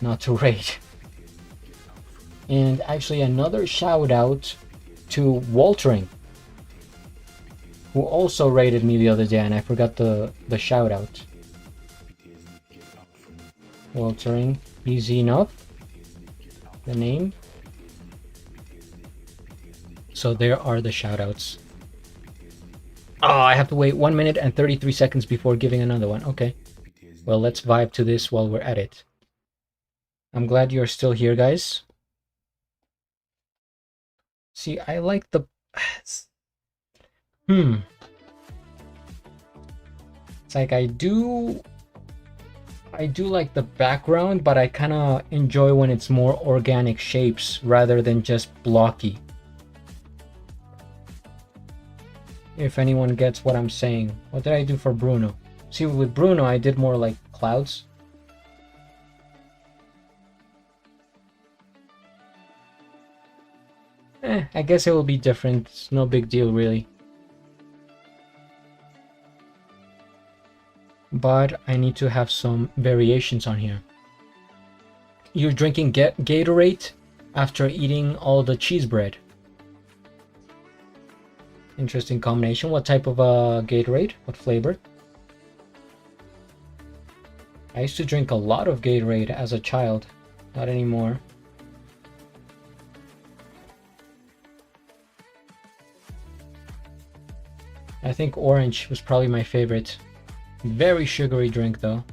Not to raid. And actually another shout out to Waltering, who also raided me the other day and I forgot the shout out. Waltering, easy enough. The name. So there are the shout outs. Oh, I have to wait 1 minute and 33 seconds before giving another one. Okay. Well, let's vibe to this while we're at it. I'm glad you're still here, guys. See, I like the... It's like I do like the background, but I kind of enjoy when it's more organic shapes rather than just blocky. If anyone gets what I'm saying. What did I do for Bruno? See, with Bruno, I did more like clouds. I guess it will be different. It's no big deal, really. But I need to have some variations on here. You're drinking Gatorade after eating all the cheese bread. Interesting combination. What type of Gatorade? What flavor? I used to drink a lot of Gatorade as a child. Not anymore. I think orange was probably my favorite. Very sugary drink though.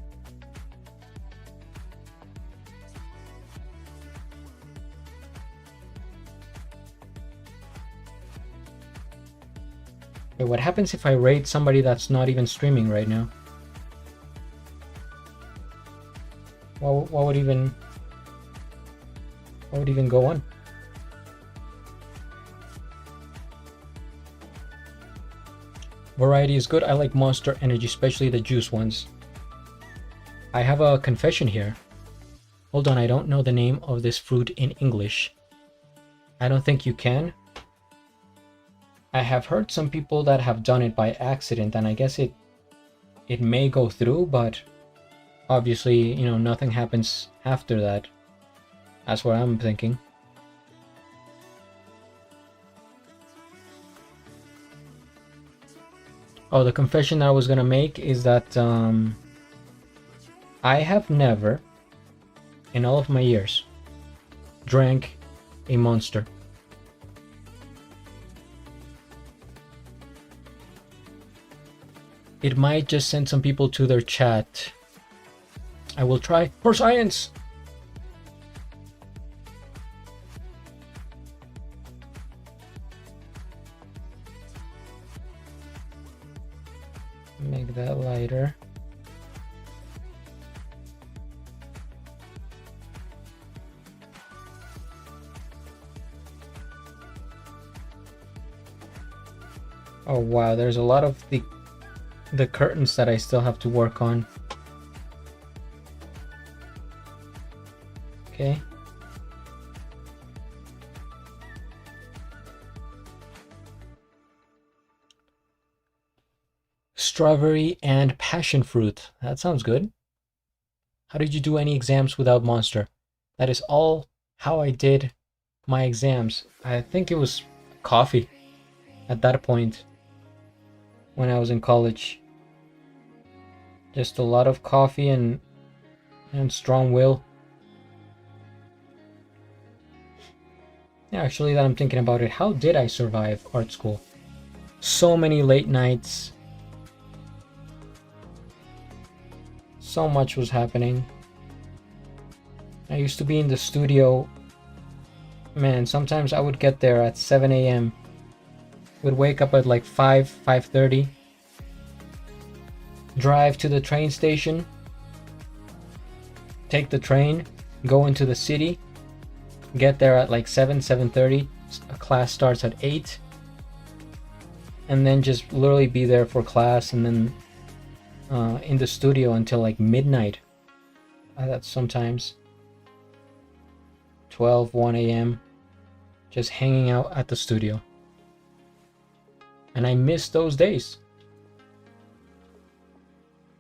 Wait, what happens if I raid somebody that's not even streaming right now? What would even go on? Variety is good. I like Monster Energy, especially the juice ones. I have a confession here. Hold on, I don't know the name of this fruit in English. I don't think you can. I have heard some people that have done it by accident, and I guess it may go through, but obviously, you know, nothing happens after that. That's what I'm thinking. Oh, the confession that I was gonna make is that I have never in all of my years drank a Monster. It might just send some people to their chat. I will try for science. Make that lighter. Oh wow, there's a lot of the curtains that I still have to work on. Okay. Strawberry and passion fruit. That sounds good. How did you do any exams without Monster? That is all how I did my exams. I think it was coffee at that point when I was in college. Just a lot of coffee and strong will. Yeah, actually, that I'm thinking about it, how did I survive art school? So many late nights. So much was happening. I used to be in the studio. Man, sometimes I would get there at 7 a.m. Would wake up at like 5:30. Drive to the train station. Take the train. Go into the city. Get there at like 7:30. A class starts at 8. And then just literally be there for class, and then in the studio until like midnight. That's sometimes 1 a.m. just hanging out at the studio. And I miss those days.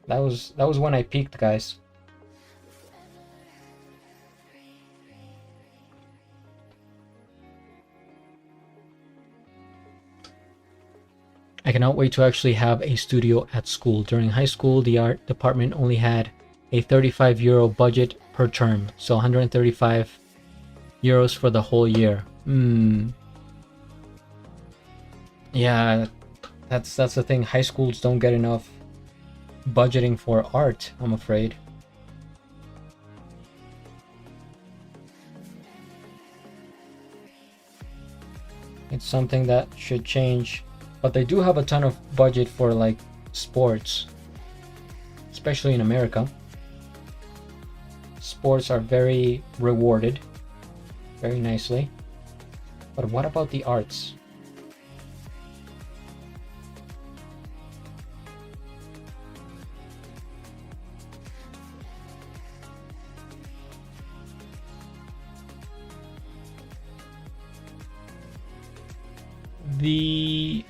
That was when I peaked, guys. I cannot wait to actually have a studio at school. During high school, the art department only had a 35 euro budget per term, so 135 euros for the whole year. Yeah, that's the thing. High schools don't get enough budgeting for art, I'm afraid. It's something that should change. But they do have a ton of budget for like sports, especially in America. Sports are very rewarded, very nicely. But what about the arts?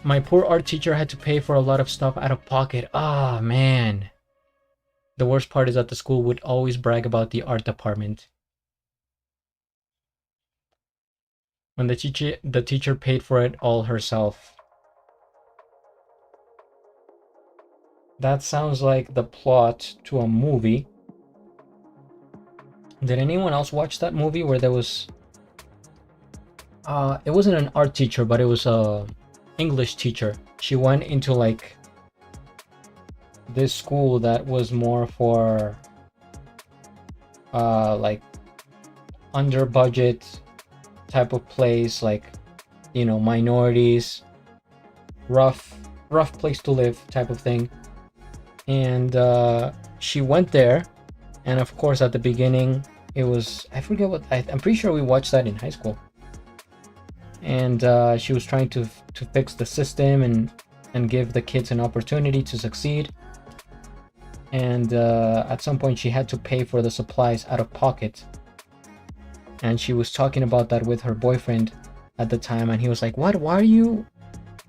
My poor art teacher had to pay for a lot of stuff out of pocket. Ah, man. The worst part is that the school would always brag about the art department. When the teacher paid for it all herself. That sounds like the plot to a movie. Did anyone else watch that movie where there was... it wasn't an art teacher, but it was a English teacher. She went into like this school that was more for like under budget type of place, like, you know, minorities, rough place to live type of thing. And she went there, and of course at the beginning it was, I forget what, I'm pretty sure we watched that in high school. And she was trying to fix the system and give the kids an opportunity to succeed. And at some point she had to pay for the supplies out of pocket. And she was talking about that with her boyfriend at the time, and he was like, "What? Why are you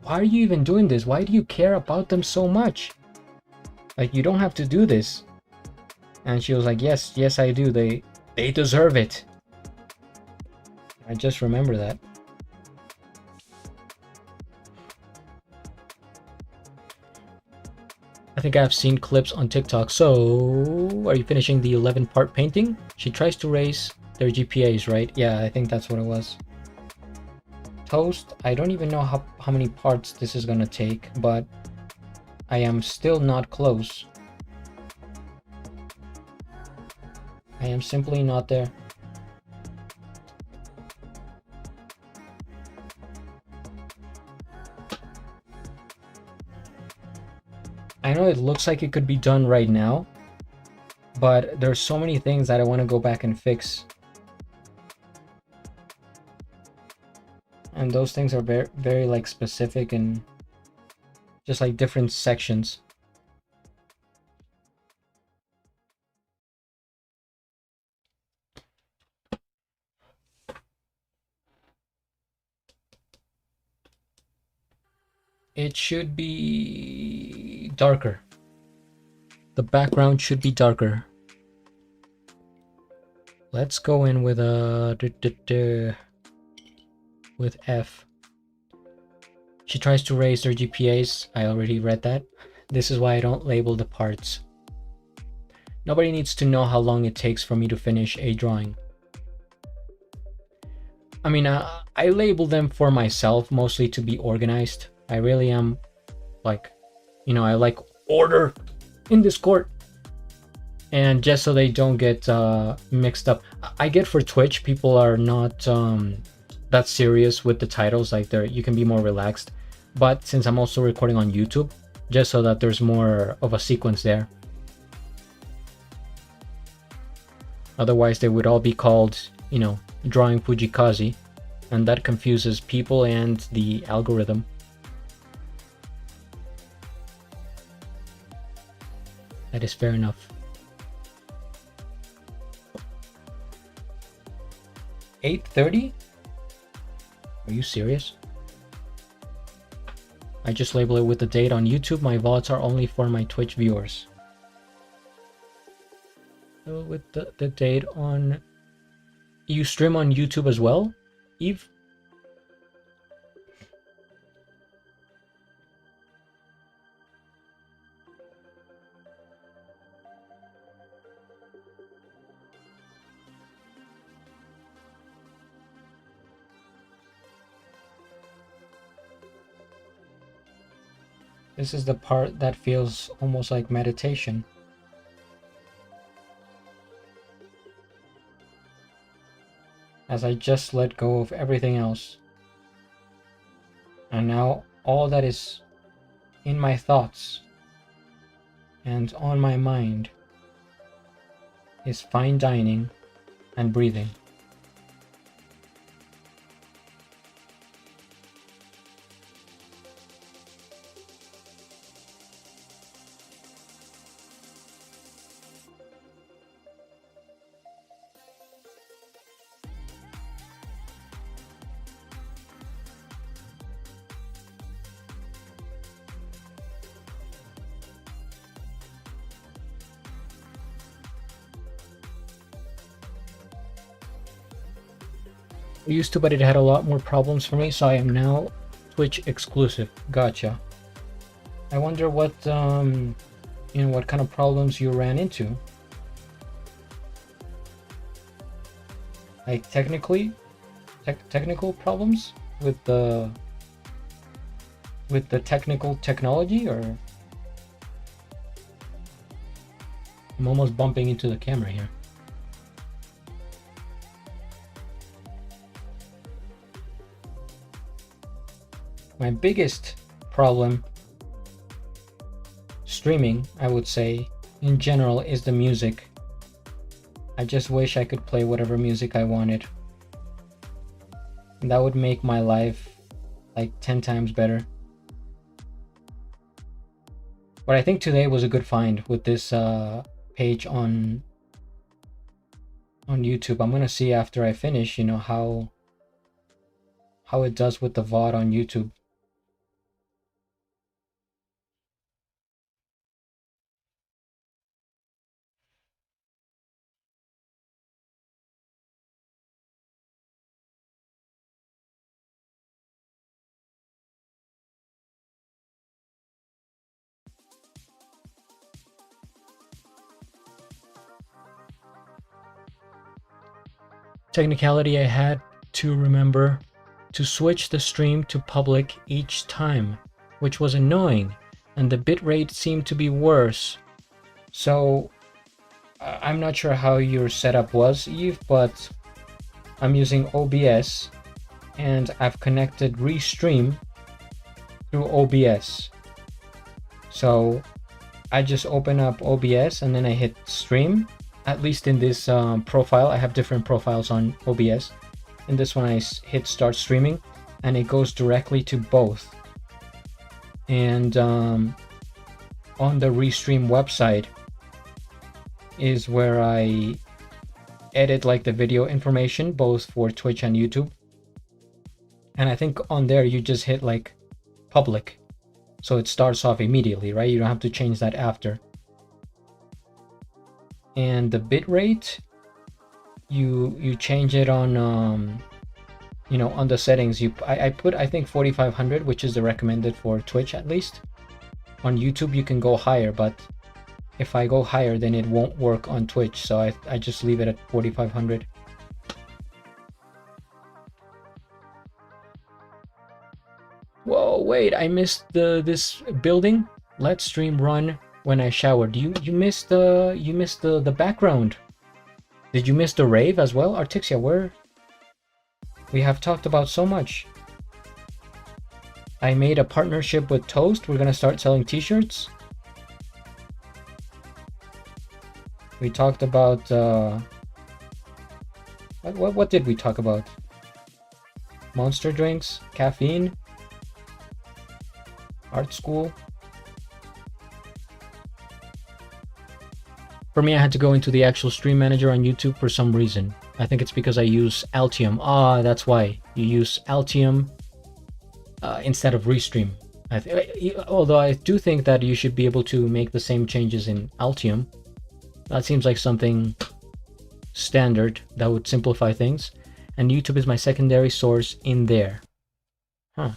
even doing this? Why do you care about them so much? Like, you don't have to do this." And she was like, yes, I do. They deserve it." I just remember that. I think I've seen clips on TikTok. So, are you finishing the 11-part painting? She tries to raise their GPAs, right? Yeah, I think that's what it was. Toast. I don't even know how many parts this is gonna take, but I am still not close. I am simply not there. I know it looks like it could be done right now, but there's so many things that I want to go back and fix. And those things are very, very like specific and just like different sections. It should be darker. The background should be darker. Let's go in with with F. She tries to raise their GPAs. I already read that. This is why I don't label the parts. Nobody needs to know how long it takes for me to finish a drawing. I mean, I label them for myself, mostly to be organized. I really am, like, you know, I like order in this court. And just so they don't get mixed up. I get for Twitch, people are not that serious with the titles. Like, you can be more relaxed. But since I'm also recording on YouTube, just so that there's more of a sequence there. Otherwise, they would all be called, you know, drawing Fujii Kaze, and that confuses people and the algorithm. That is fair enough. 8:30? Are you serious? I just label it with the date on YouTube. My VODs are only for my Twitch viewers. So with the date on... You stream on YouTube as well, Eve? This is the part that feels almost like meditation. As I just let go of everything else. And now all that is in my thoughts and on my mind is fine dining and breathing. I used to, but it had a lot more problems for me, so I am now Twitch exclusive. Gotcha. I wonder what you know, what kind of problems you ran into. Like technical problems with the technical technology, or I'm almost bumping into the camera here. My biggest problem streaming, I would say, in general, is the music. I just wish I could play whatever music I wanted. That would make my life like 10 times better. But I think today was a good find with this page on YouTube. I'm gonna see after I finish, you know, how it does with the VOD on YouTube. technicality I had to remember to switch the stream to public each time, which was annoying, and the bitrate seemed to be worse. So I'm not sure how your setup was, Eve, but I'm using OBS and I've connected Restream through OBS. So I just open up OBS and then I hit stream. At least in this profile, I have different profiles on OBS. In this one, I hit start streaming and it goes directly to both. And on the Restream website is where I edit like the video information, both for Twitch and YouTube. And I think on there, you just hit like public. So it starts off immediately, right? You don't have to change that after. And the bitrate, you change it on you know, on the settings. I put, I think 4500, which is the recommended for Twitch at least. On YouTube you can go higher, but if I go higher then it won't work on Twitch, so I just leave it at 4500. Whoa, wait, I missed this building. Let stream run when I showered. You missed the background. Did you miss the rave as well? Artixia, where? We have talked about so much. I made a partnership with Toast. We're gonna start selling t-shirts. We talked about what did we talk about? Monster drinks, caffeine, art school. For me, I had to go into the actual stream manager on YouTube for some reason. I think it's because I use Altium. Ah, that's why you use Altium instead of Restream. Although I do think that you should be able to make the same changes in Altium. That seems like something standard that would simplify things. And YouTube is my secondary source in there. Huh.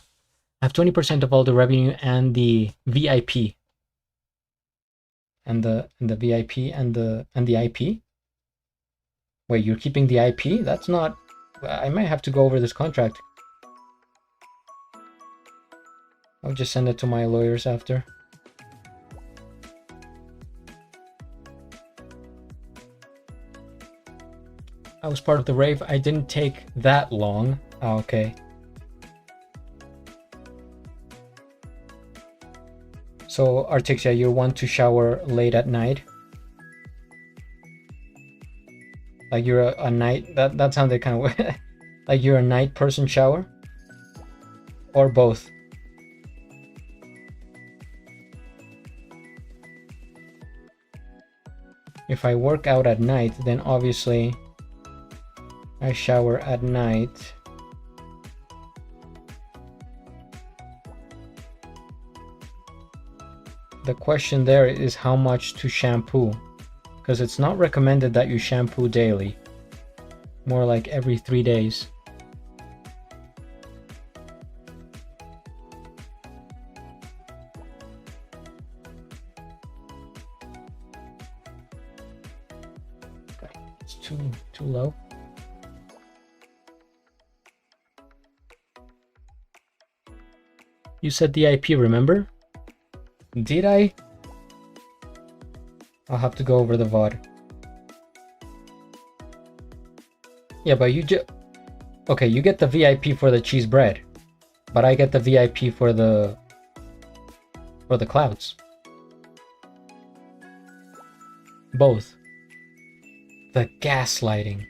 I have 20% of all the revenue and the VIP. And the VIP and the IP. Wait, you're keeping the IP? That's not... I might have to go over this contract. I'll just send it to my lawyers after. I was part of the rave. I didn't take that long. Oh, okay. So, Artixia, you want to shower late at night? Like you're a night... That sounded kind of weird. Like you're a night person shower? Or both? If I work out at night, then obviously I shower at night. The question there is how much to shampoo, because it's not recommended that you shampoo daily, more like every 3 days. Okay, it's too low. You said the IP, remember? Did I? I'll have to go over the VOD. Yeah, but you just... Okay, you get the VIP for the cheese bread, but I get the VIP for the clouds. Both. The gaslighting.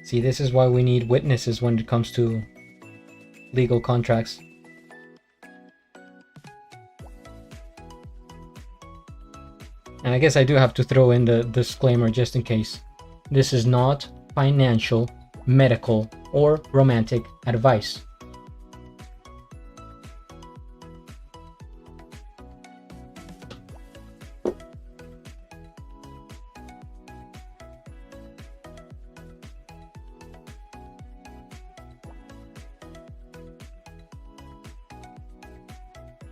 See, this is why we need witnesses when it comes to legal contracts. And I guess I do have to throw in the disclaimer just in case. This is not financial, medical, or romantic advice.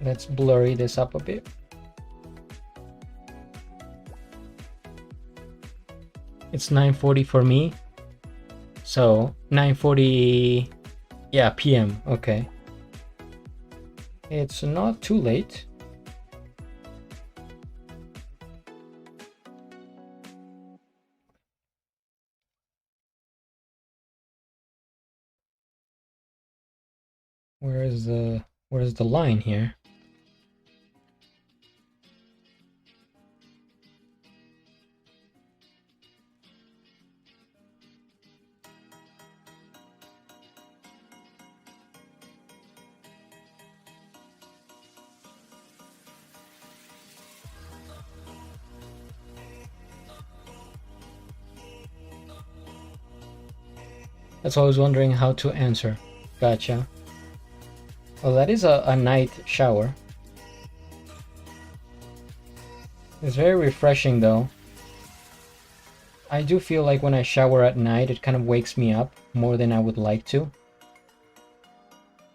Let's blurry this up a bit. It's 9:40 for me. So 9:40, yeah, PM. Okay. It's not too late. Where's the line here? That's why I was wondering how to answer. Gotcha. Well, that is a night shower. It's very refreshing though. I do feel like when I shower at night, it kind of wakes me up more than I would like to.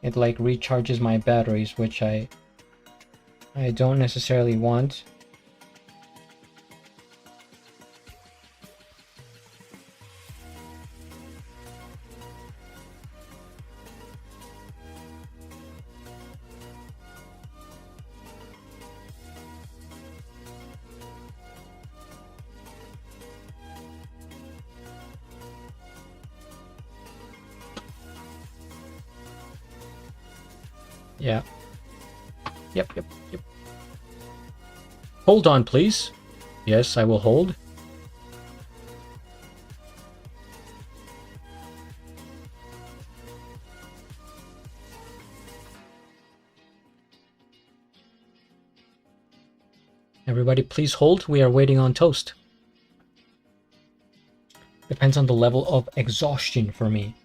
It like recharges my batteries, which I don't necessarily want. Yeah. Yep. Hold on, please. Yes, I will hold. Everybody, please hold. We are waiting on toast. Depends on the level of exhaustion for me.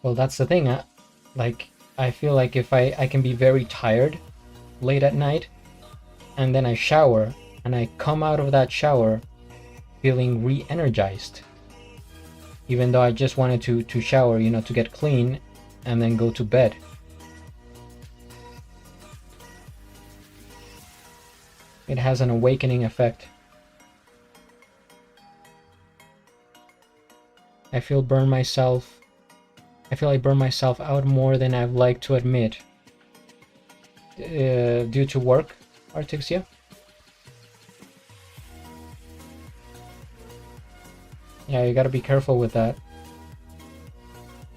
Well, that's the thing. I feel like if I can be very tired late at night, and then I shower, and I come out of that shower feeling re-energized. Even though I just wanted to shower, you know, to get clean, and then go to bed. It has an awakening effect. I feel I burn myself out more than I'd like to admit. Due to work, Artixia? Yeah, you gotta be careful with that.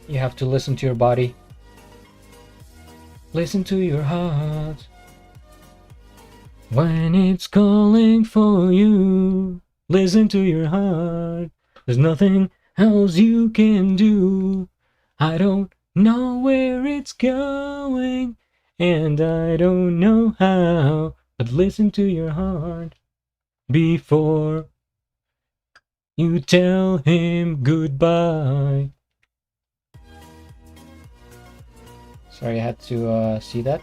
You have to listen to your body. Listen to your heart. When it's calling for you, listen to your heart. There's nothing else you can do. I don't know where it's going, and I don't know how, but listen to your heart before you tell him goodbye. Sorry, I had to see that.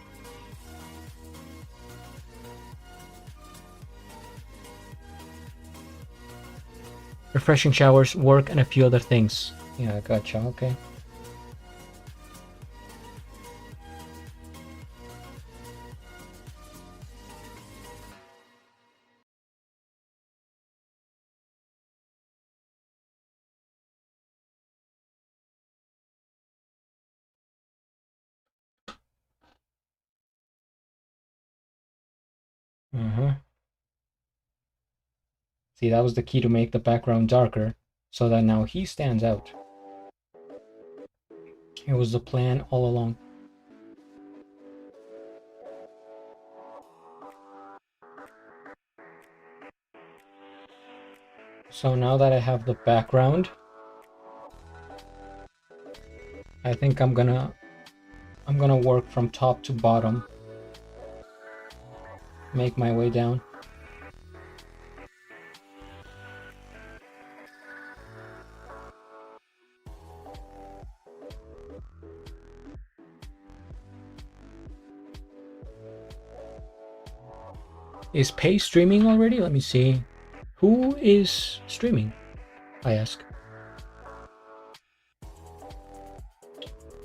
Refreshing showers, work, and a few other things. Yeah, gotcha, okay. See, that was the key to make the background darker, so that now he stands out. It was the plan all along. So now that I have the background, I think I'm gonna work from top to bottom. Make my way down. Is Pay streaming already? Let me see. Who is streaming? I ask.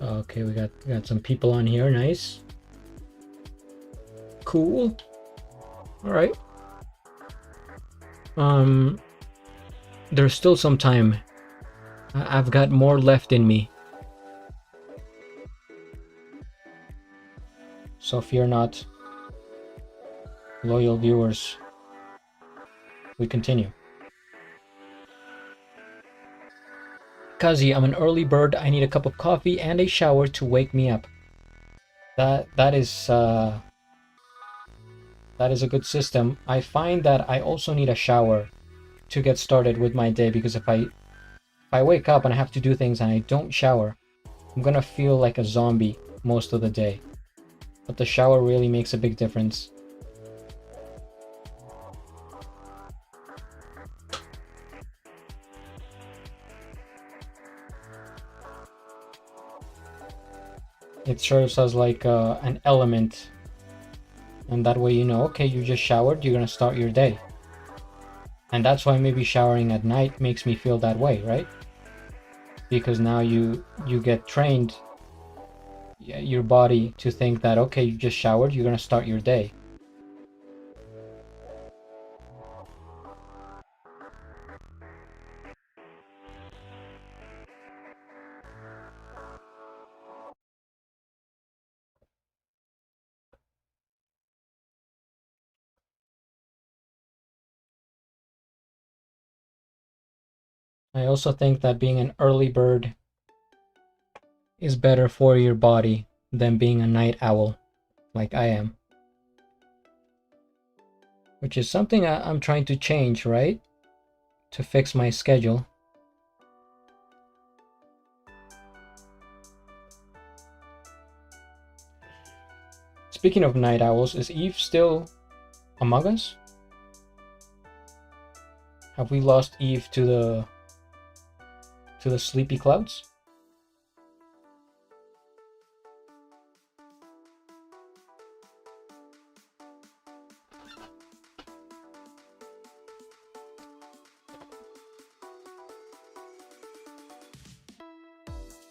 Okay, we got some people on here. Nice. Cool. All right. Um, there's still some time. I've got more left in me. So fear not, loyal viewers. We continue. Kazi, I'm an early bird. I need a cup of coffee and a shower to wake me up. That is a good system. I find that I also need a shower to get started with my day, because if I wake up and I have to do things and I don't shower, I'm gonna feel like a zombie most of the day. But the shower really makes a big difference. It serves as like an element, and that way you know, okay, you just showered, you're gonna start your day. And that's why maybe showering at night makes me feel that way, right? Because now you get trained, your body, to think that, okay, you just showered, you're gonna start your day. I also think that being an early bird is better for your body than being a night owl like I am. Which is something I'm trying to change, right? To fix my schedule. Speaking of night owls, is Eve still among us? Have we lost Eve to the sleepy clouds?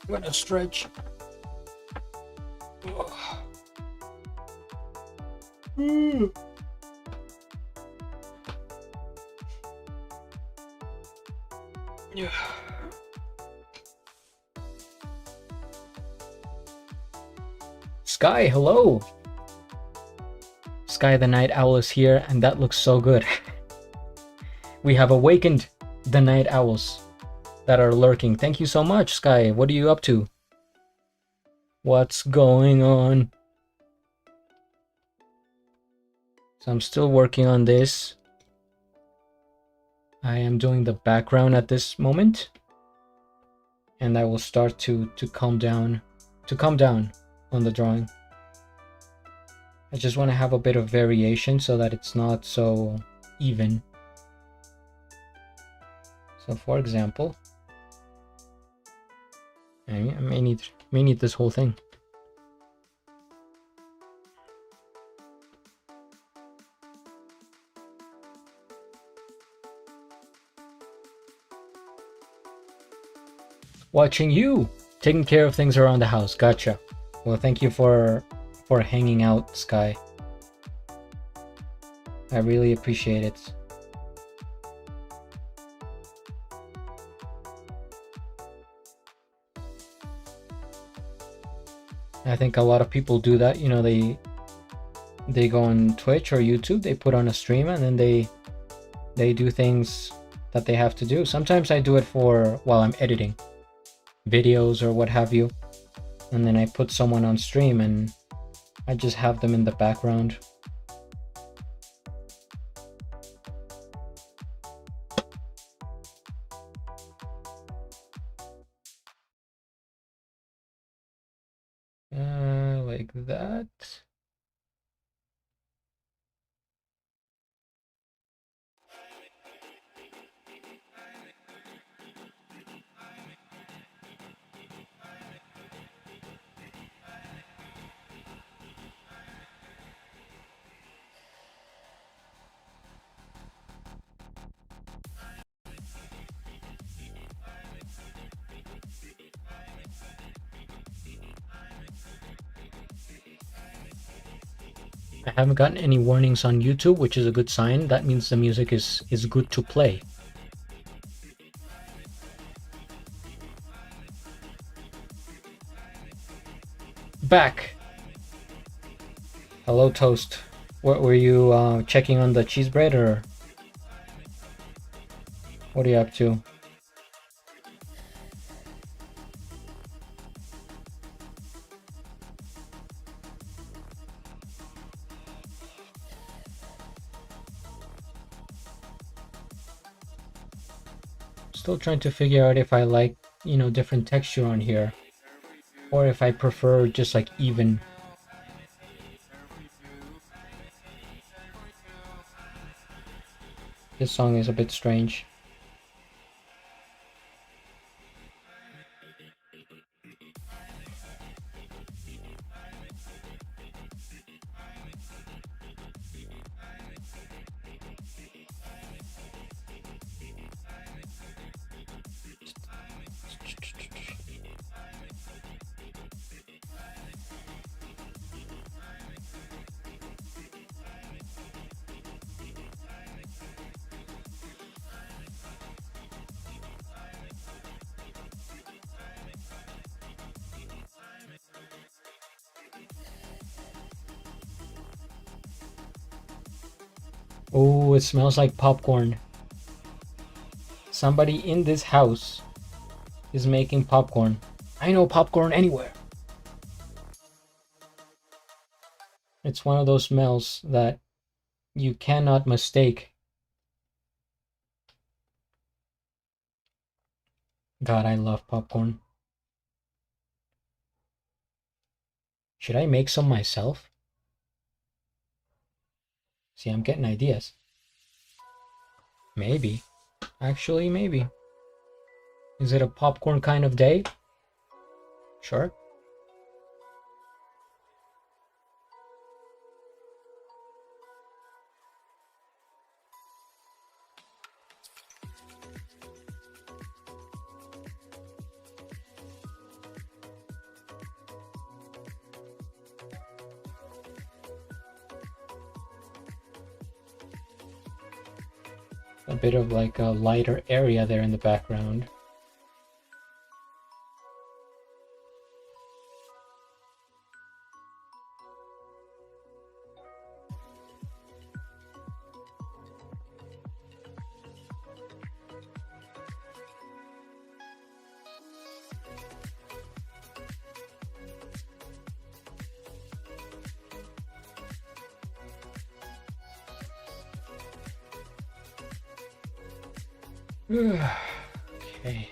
I'm gonna stretch. Yeah. Sky, hello! Sky the Night Owl is here, and that looks so good. We have awakened the night owls that are lurking. Thank you so much, Sky. What are you up to? What's going on? So I'm still working on this. I am doing the background at this moment, and I will start to calm down on the drawing. I just want to have a bit of variation so that it's not so even. So for example, I may need this whole thing. Watching you, taking care of things around the house. Gotcha. Well, thank you for hanging out, Sky. I really appreciate it. I think a lot of people do that. You know, they go on Twitch or YouTube, they put on a stream, and then they do things that they have to do. Sometimes I do it for while I'm editing videos or what have you, and then I put someone on stream and I just have them in the background. Like that. I haven't gotten any warnings on YouTube, which is a good sign. That means the music is good to play. Back. Hello, Toast. What were you checking on the cheese bread, or what are you up to? Still trying to figure out if I like, different texture on here, or if I prefer just like even. This song is a bit strange. Oh, it smells like popcorn. Somebody in this house is making popcorn. I know popcorn anywhere. It's one of those smells that you cannot mistake. God, I love popcorn. Should I make some myself? See, I'm getting ideas. Maybe. Actually, maybe. Is it a popcorn kind of day? Sure. A bit of like a lighter area there in the background. Okay.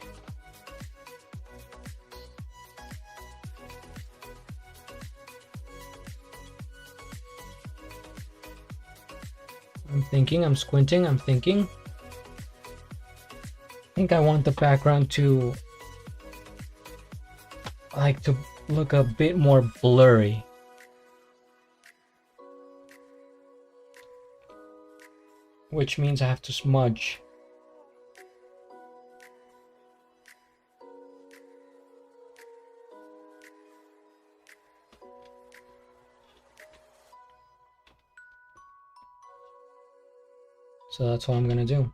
I'm thinking, I'm squinting, I'm thinking. I think I want the background to look a bit more blurry. Which means I have to smudge. So that's what I'm gonna do.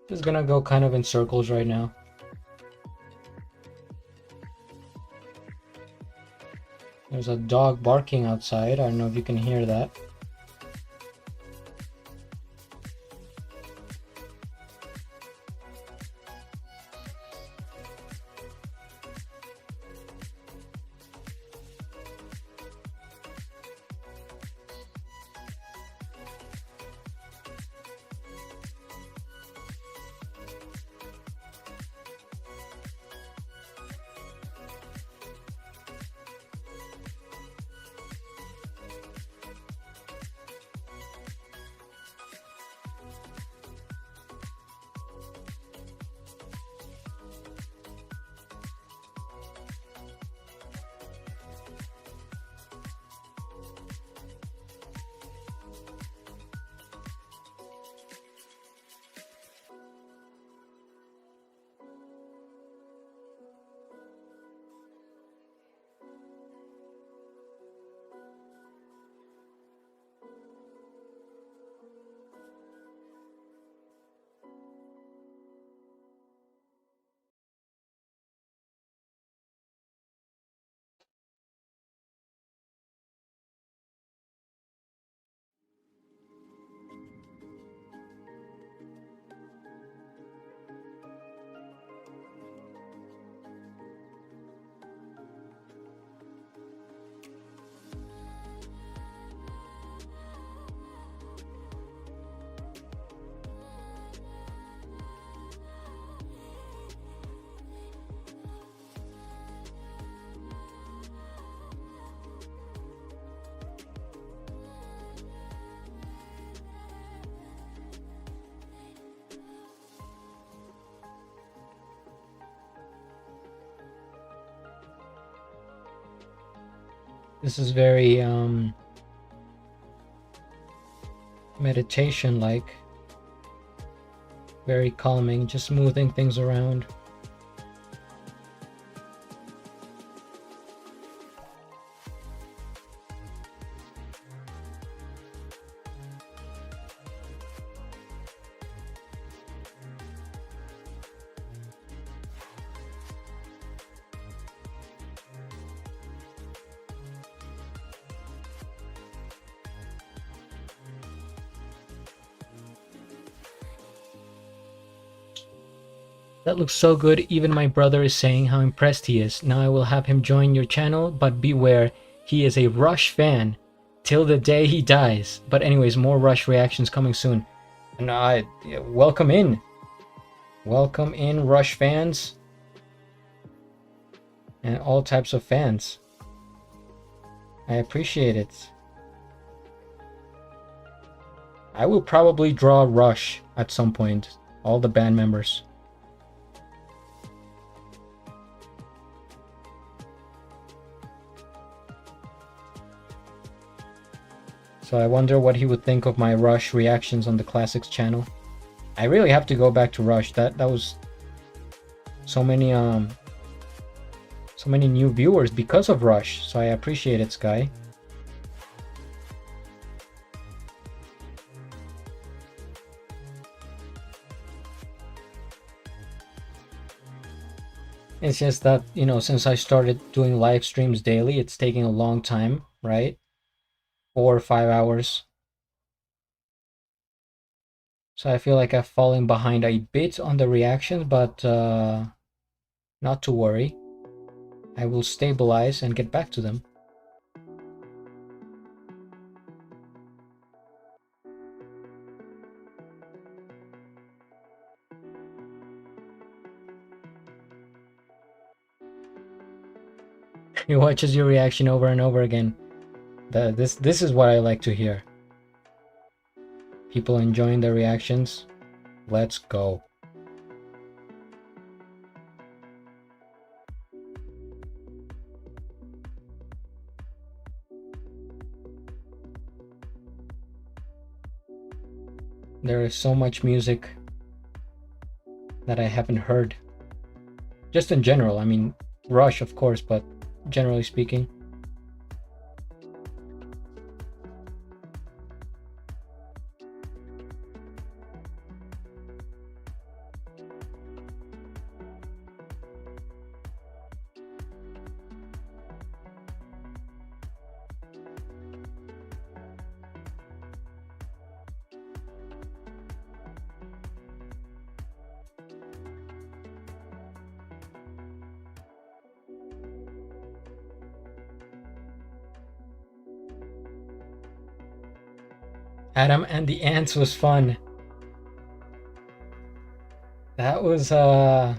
Just gonna go kind of in circles right now. There's a dog barking outside. I don't know if you can hear that. This is very meditation like, very calming, just smoothing things around. That looks so good. Even my brother is saying how impressed he is. Now I will have him join your channel, but beware, he is a Rush fan till the day he dies. But anyways, more Rush reactions coming soon. And welcome in. Welcome in, Rush fans. And all types of fans. I appreciate it. I will probably draw Rush at some point. All the band members. So I wonder what he would think of my Rush reactions on the Classics channel. I really have to go back to Rush. That was so many new viewers because of Rush. So I appreciate it, Sky. It's just that, you know, since I started doing live streams daily, it's taking a long time, right? 4 or 5 hours. So I feel like I've fallen behind a bit on the reactions, but not to worry. I will stabilize and get back to them. He watches your reaction over and over again. This is what I like to hear. People enjoying the reactions. Let's go. There is so much music that I haven't heard. Just in general, I mean, Rush of course, but generally speaking. Adam and the Ants was fun. That was I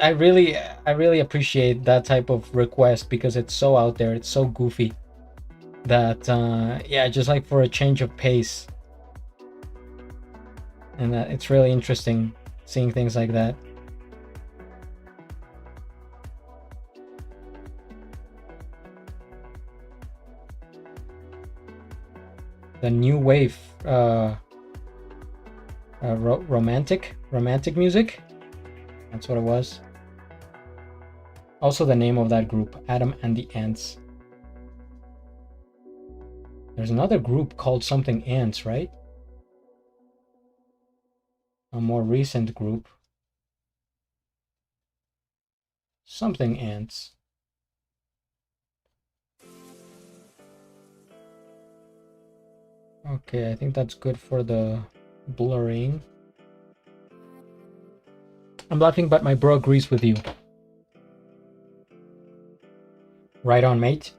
really appreciate that type of request because it's so out there, it's so goofy that yeah, just like for a change of pace. And it's really interesting seeing things like that. The new wave romantic music, that's what it was. Also the name of that group, Adam and the Ants. There's another group called something Ants, right? A more recent group, something Ants. Okay, I think that's good for the blurring. I'm laughing, but my bro agrees with you. Right on, mate.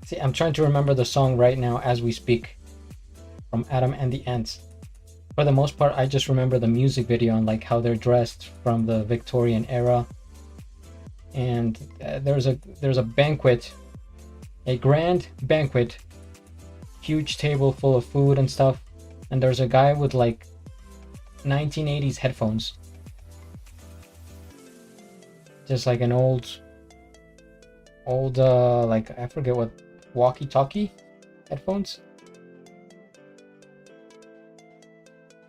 See, I'm trying to remember the song right now as we speak from Adam and the Ants. For the most part, I just remember the music video and like how they're dressed from the Victorian era. And there's a banquet, a grand banquet, huge table full of food and stuff, and there's a guy with like 1980s headphones, Just like an old like, I forget what, walkie-talkie headphones.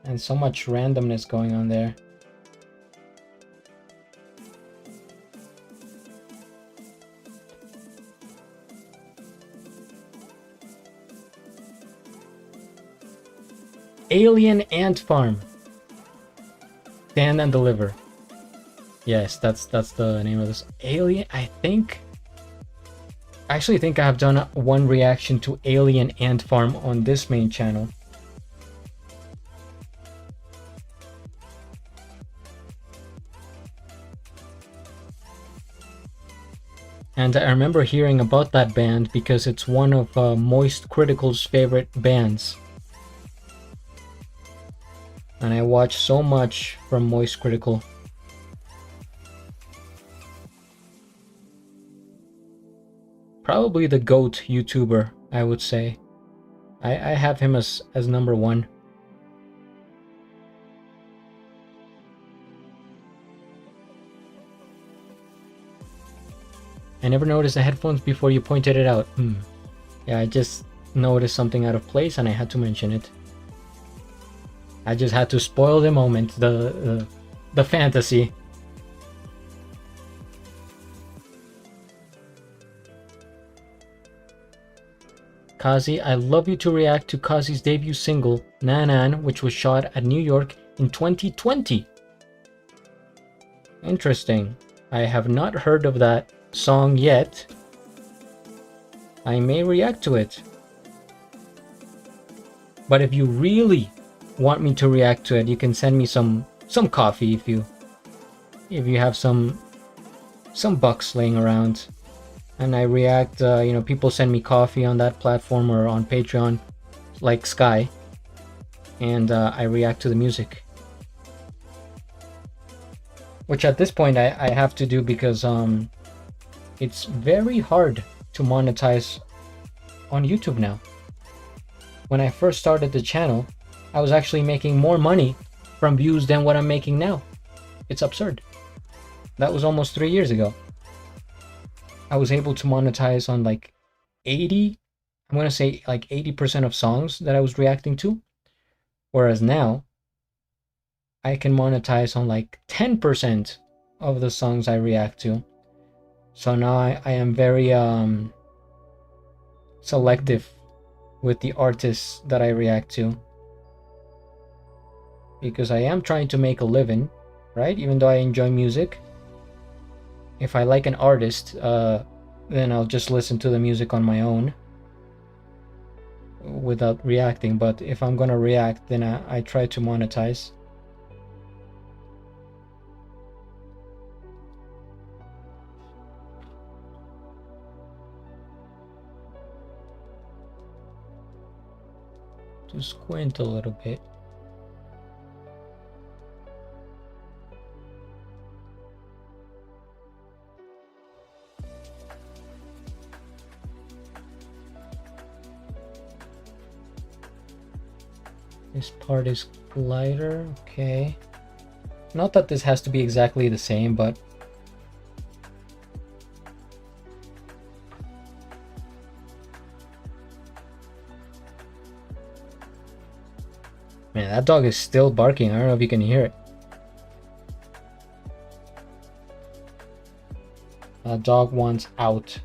And so much randomness going on there. Alien Ant Farm. Stand and Deliver. Yes, that's the name of this. Alien, I actually think I have done one reaction to Alien Ant Farm on this main channel. And I remember hearing about that band because it's one of Moist Critical's favorite bands. And I watch so much from Moist Critical. Probably the GOAT YouTuber, I would say. I have him as number one. I never noticed the headphones before you pointed it out. Yeah, I just noticed something out of place and I had to mention it. I just had to spoil the moment, the fantasy. Kaze, I love you to react to Kaze's debut single, Nanan, which was shot at New York in 2020. Interesting. I have not heard of that song yet. I may react to it. But if you really want me to react to it, you can send me some coffee if you have some bucks laying around. And I react, people send me coffee on that platform or on Patreon, like Sky, and I react to the music. Which at this point I have to do because it's very hard to monetize on YouTube now. When I first started the channel, I was actually making more money from views than what I'm making now. It's absurd. That was almost 3 years ago. I was able to monetize on like 80, I'm going to say like 80% of songs that I was reacting to. Whereas now, I can monetize on like 10% of the songs I react to. So now I am very selective with the artists that I react to. Because I am trying to make a living, right? Even though I enjoy music. If I like an artist, then I'll just listen to the music on my own without reacting. But if I'm gonna react, then I try to monetize. To squint a little bit. This part is lighter, okay. Not that this has to be exactly the same, but man, that dog is still barking. I don't know if you can hear it. That dog wants out.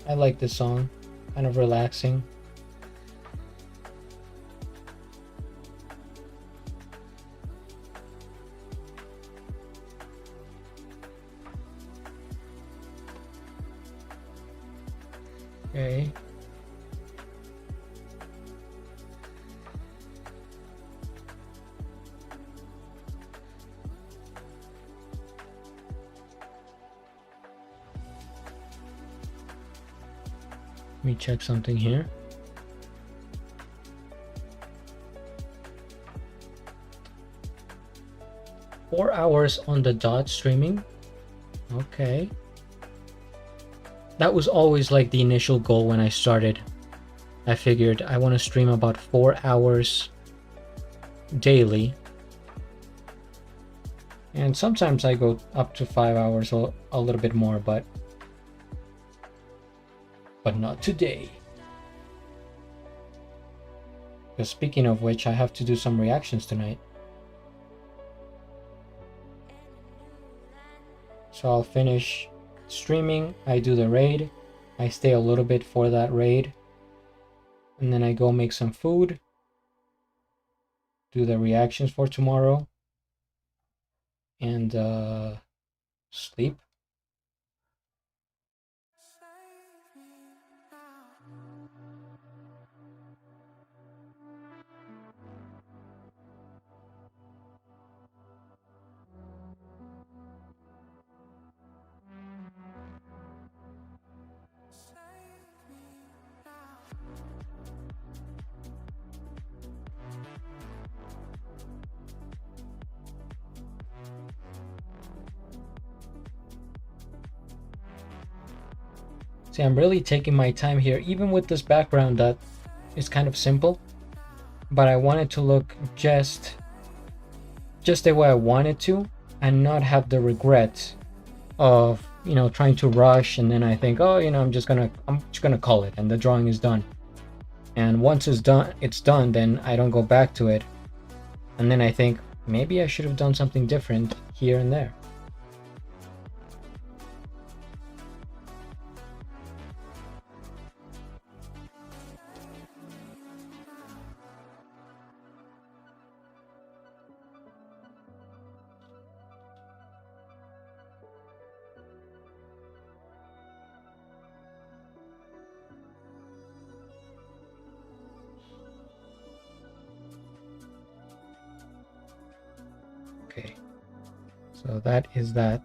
I like this song, kind of relaxing. Okay. Let me check something here. Four hours on the dot streaming. Okay. That was always like the initial goal when I started. I figured I want to stream about 4 hours daily. And sometimes I go up to 5 hours or a little bit more, but not today. Because speaking of which, I have to do some reactions tonight. So I'll finish streaming, I do the raid, I stay a little bit for that raid, and then I go make some food, do the reactions for tomorrow, and sleep. See, I'm really taking my time here, even with this background that is kind of simple, but I want it to look just the way I want it to, and not have the regret of, you know, trying to rush and then I think, oh, you know, I'm just gonna call it and the drawing is done. And once it's done, then I don't go back to it. And then I think maybe I should have done something different here and there. Okay, so that is that.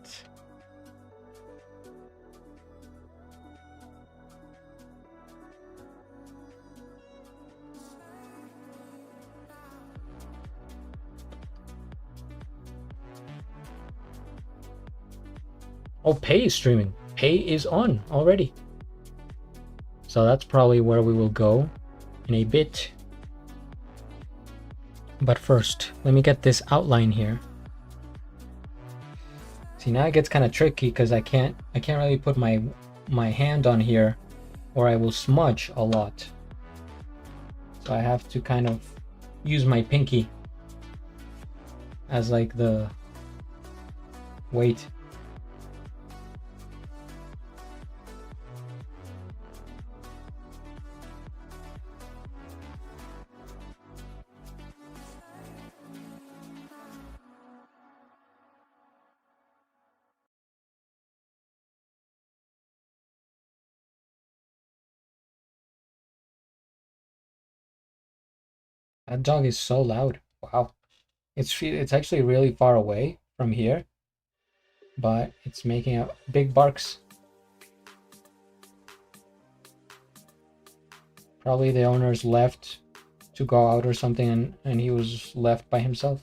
Oh, Pay is streaming. Pay is on already. So that's probably where we will go in a bit. But first, let me get this outline here. See, now it gets kind of tricky because I can't really put my hand on here or I will smudge a lot. So I have to kind of use my pinky as like the weight. That dog is so loud. Wow. It's actually really far away from here, but it's making a big barks. Probably the owners left to go out or something and he was left by himself.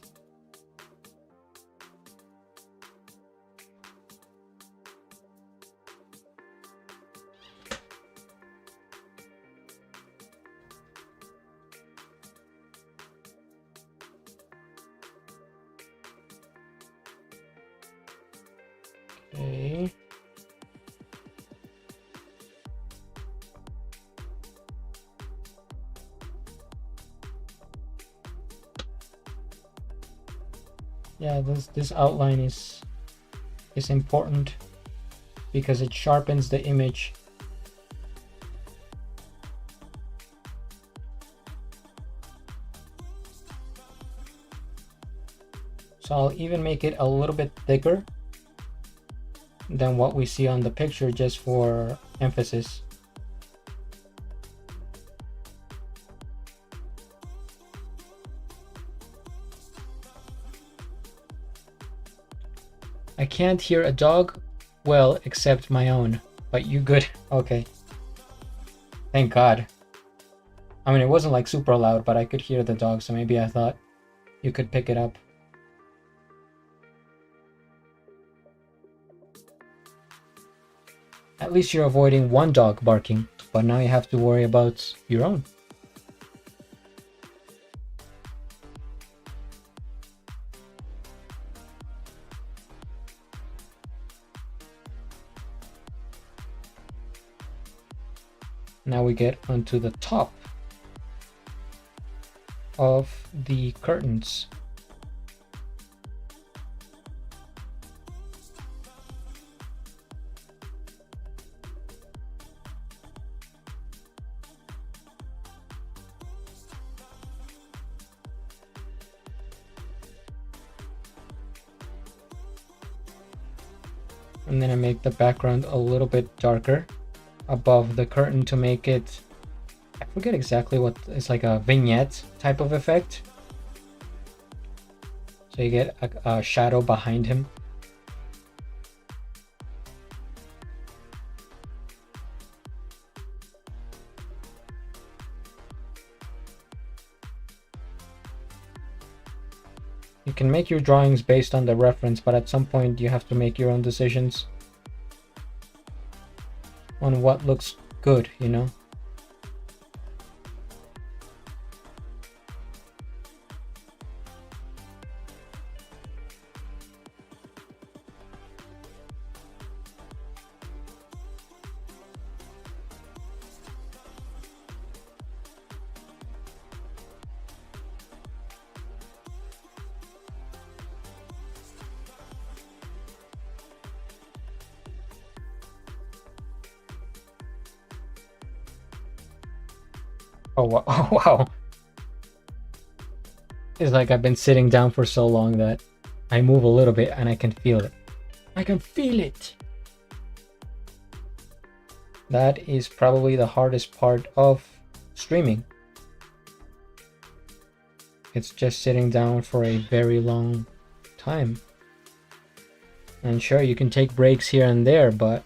Okay. Yeah, this outline is important because it sharpens the image. So I'll even make it a little bit thicker than what we see on the picture just for emphasis. I can't hear a dog well except my own, but you good? Okay. Thank God. I mean, it wasn't like super loud, but I could hear the dog, so maybe I thought you could pick it up. At least you're avoiding one dog barking, but now you have to worry about your own. Now we get onto the top of the curtains. And then I make the background a little bit darker above the curtain to make it, I forget exactly what, it's like a vignette type of effect. So you get a shadow behind him. You can make your drawings based on the reference, but at some point you have to make your own decisions on what looks good, you know? Oh, wow. Oh, wow. It's like I've been sitting down for so long that I move a little bit and I can feel it. I can feel it. That is probably the hardest part of streaming. It's just sitting down for a very long time. And sure, you can take breaks here and there, but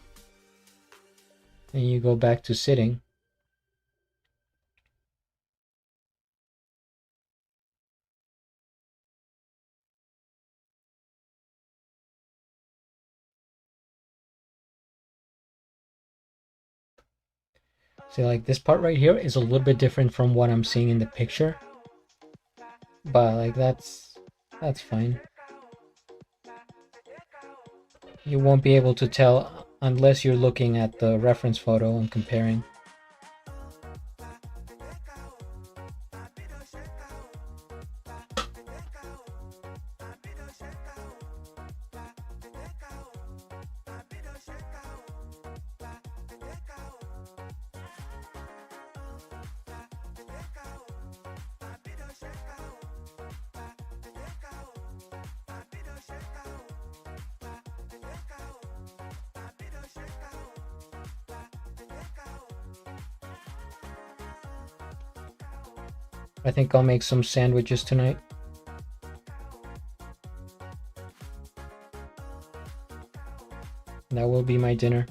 then you go back to sitting. See, like this part right here is a little bit different from what I'm seeing in the picture, but like that's fine. You won't be able to tell unless you're looking at the reference photo and comparing. I think I'll make some sandwiches tonight. That will be my dinner.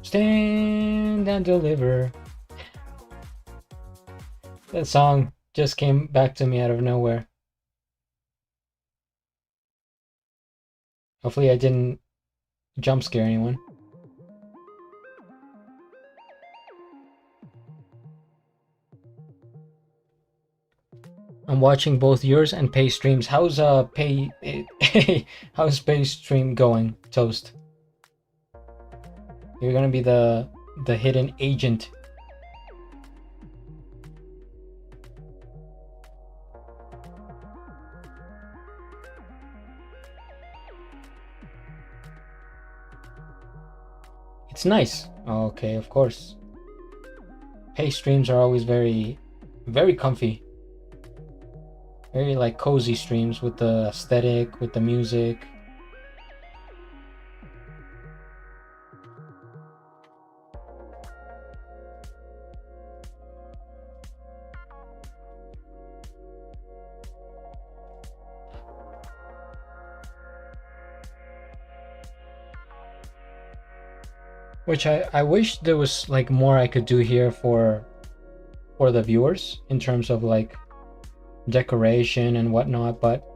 Stand Bring down, deliver. That song just came back to me out of nowhere. Hopefully I didn't jump scare anyone. I'm watching both yours and Pay streams. How's how's Pay stream going, Toast? You're gonna be the hidden agent. It's nice. Okay, of course. Pay streams are always very, very comfy. Very like cozy streams with the aesthetic, with the music. Which I wish there was like more I could do here for the viewers in terms of like decoration and whatnot, but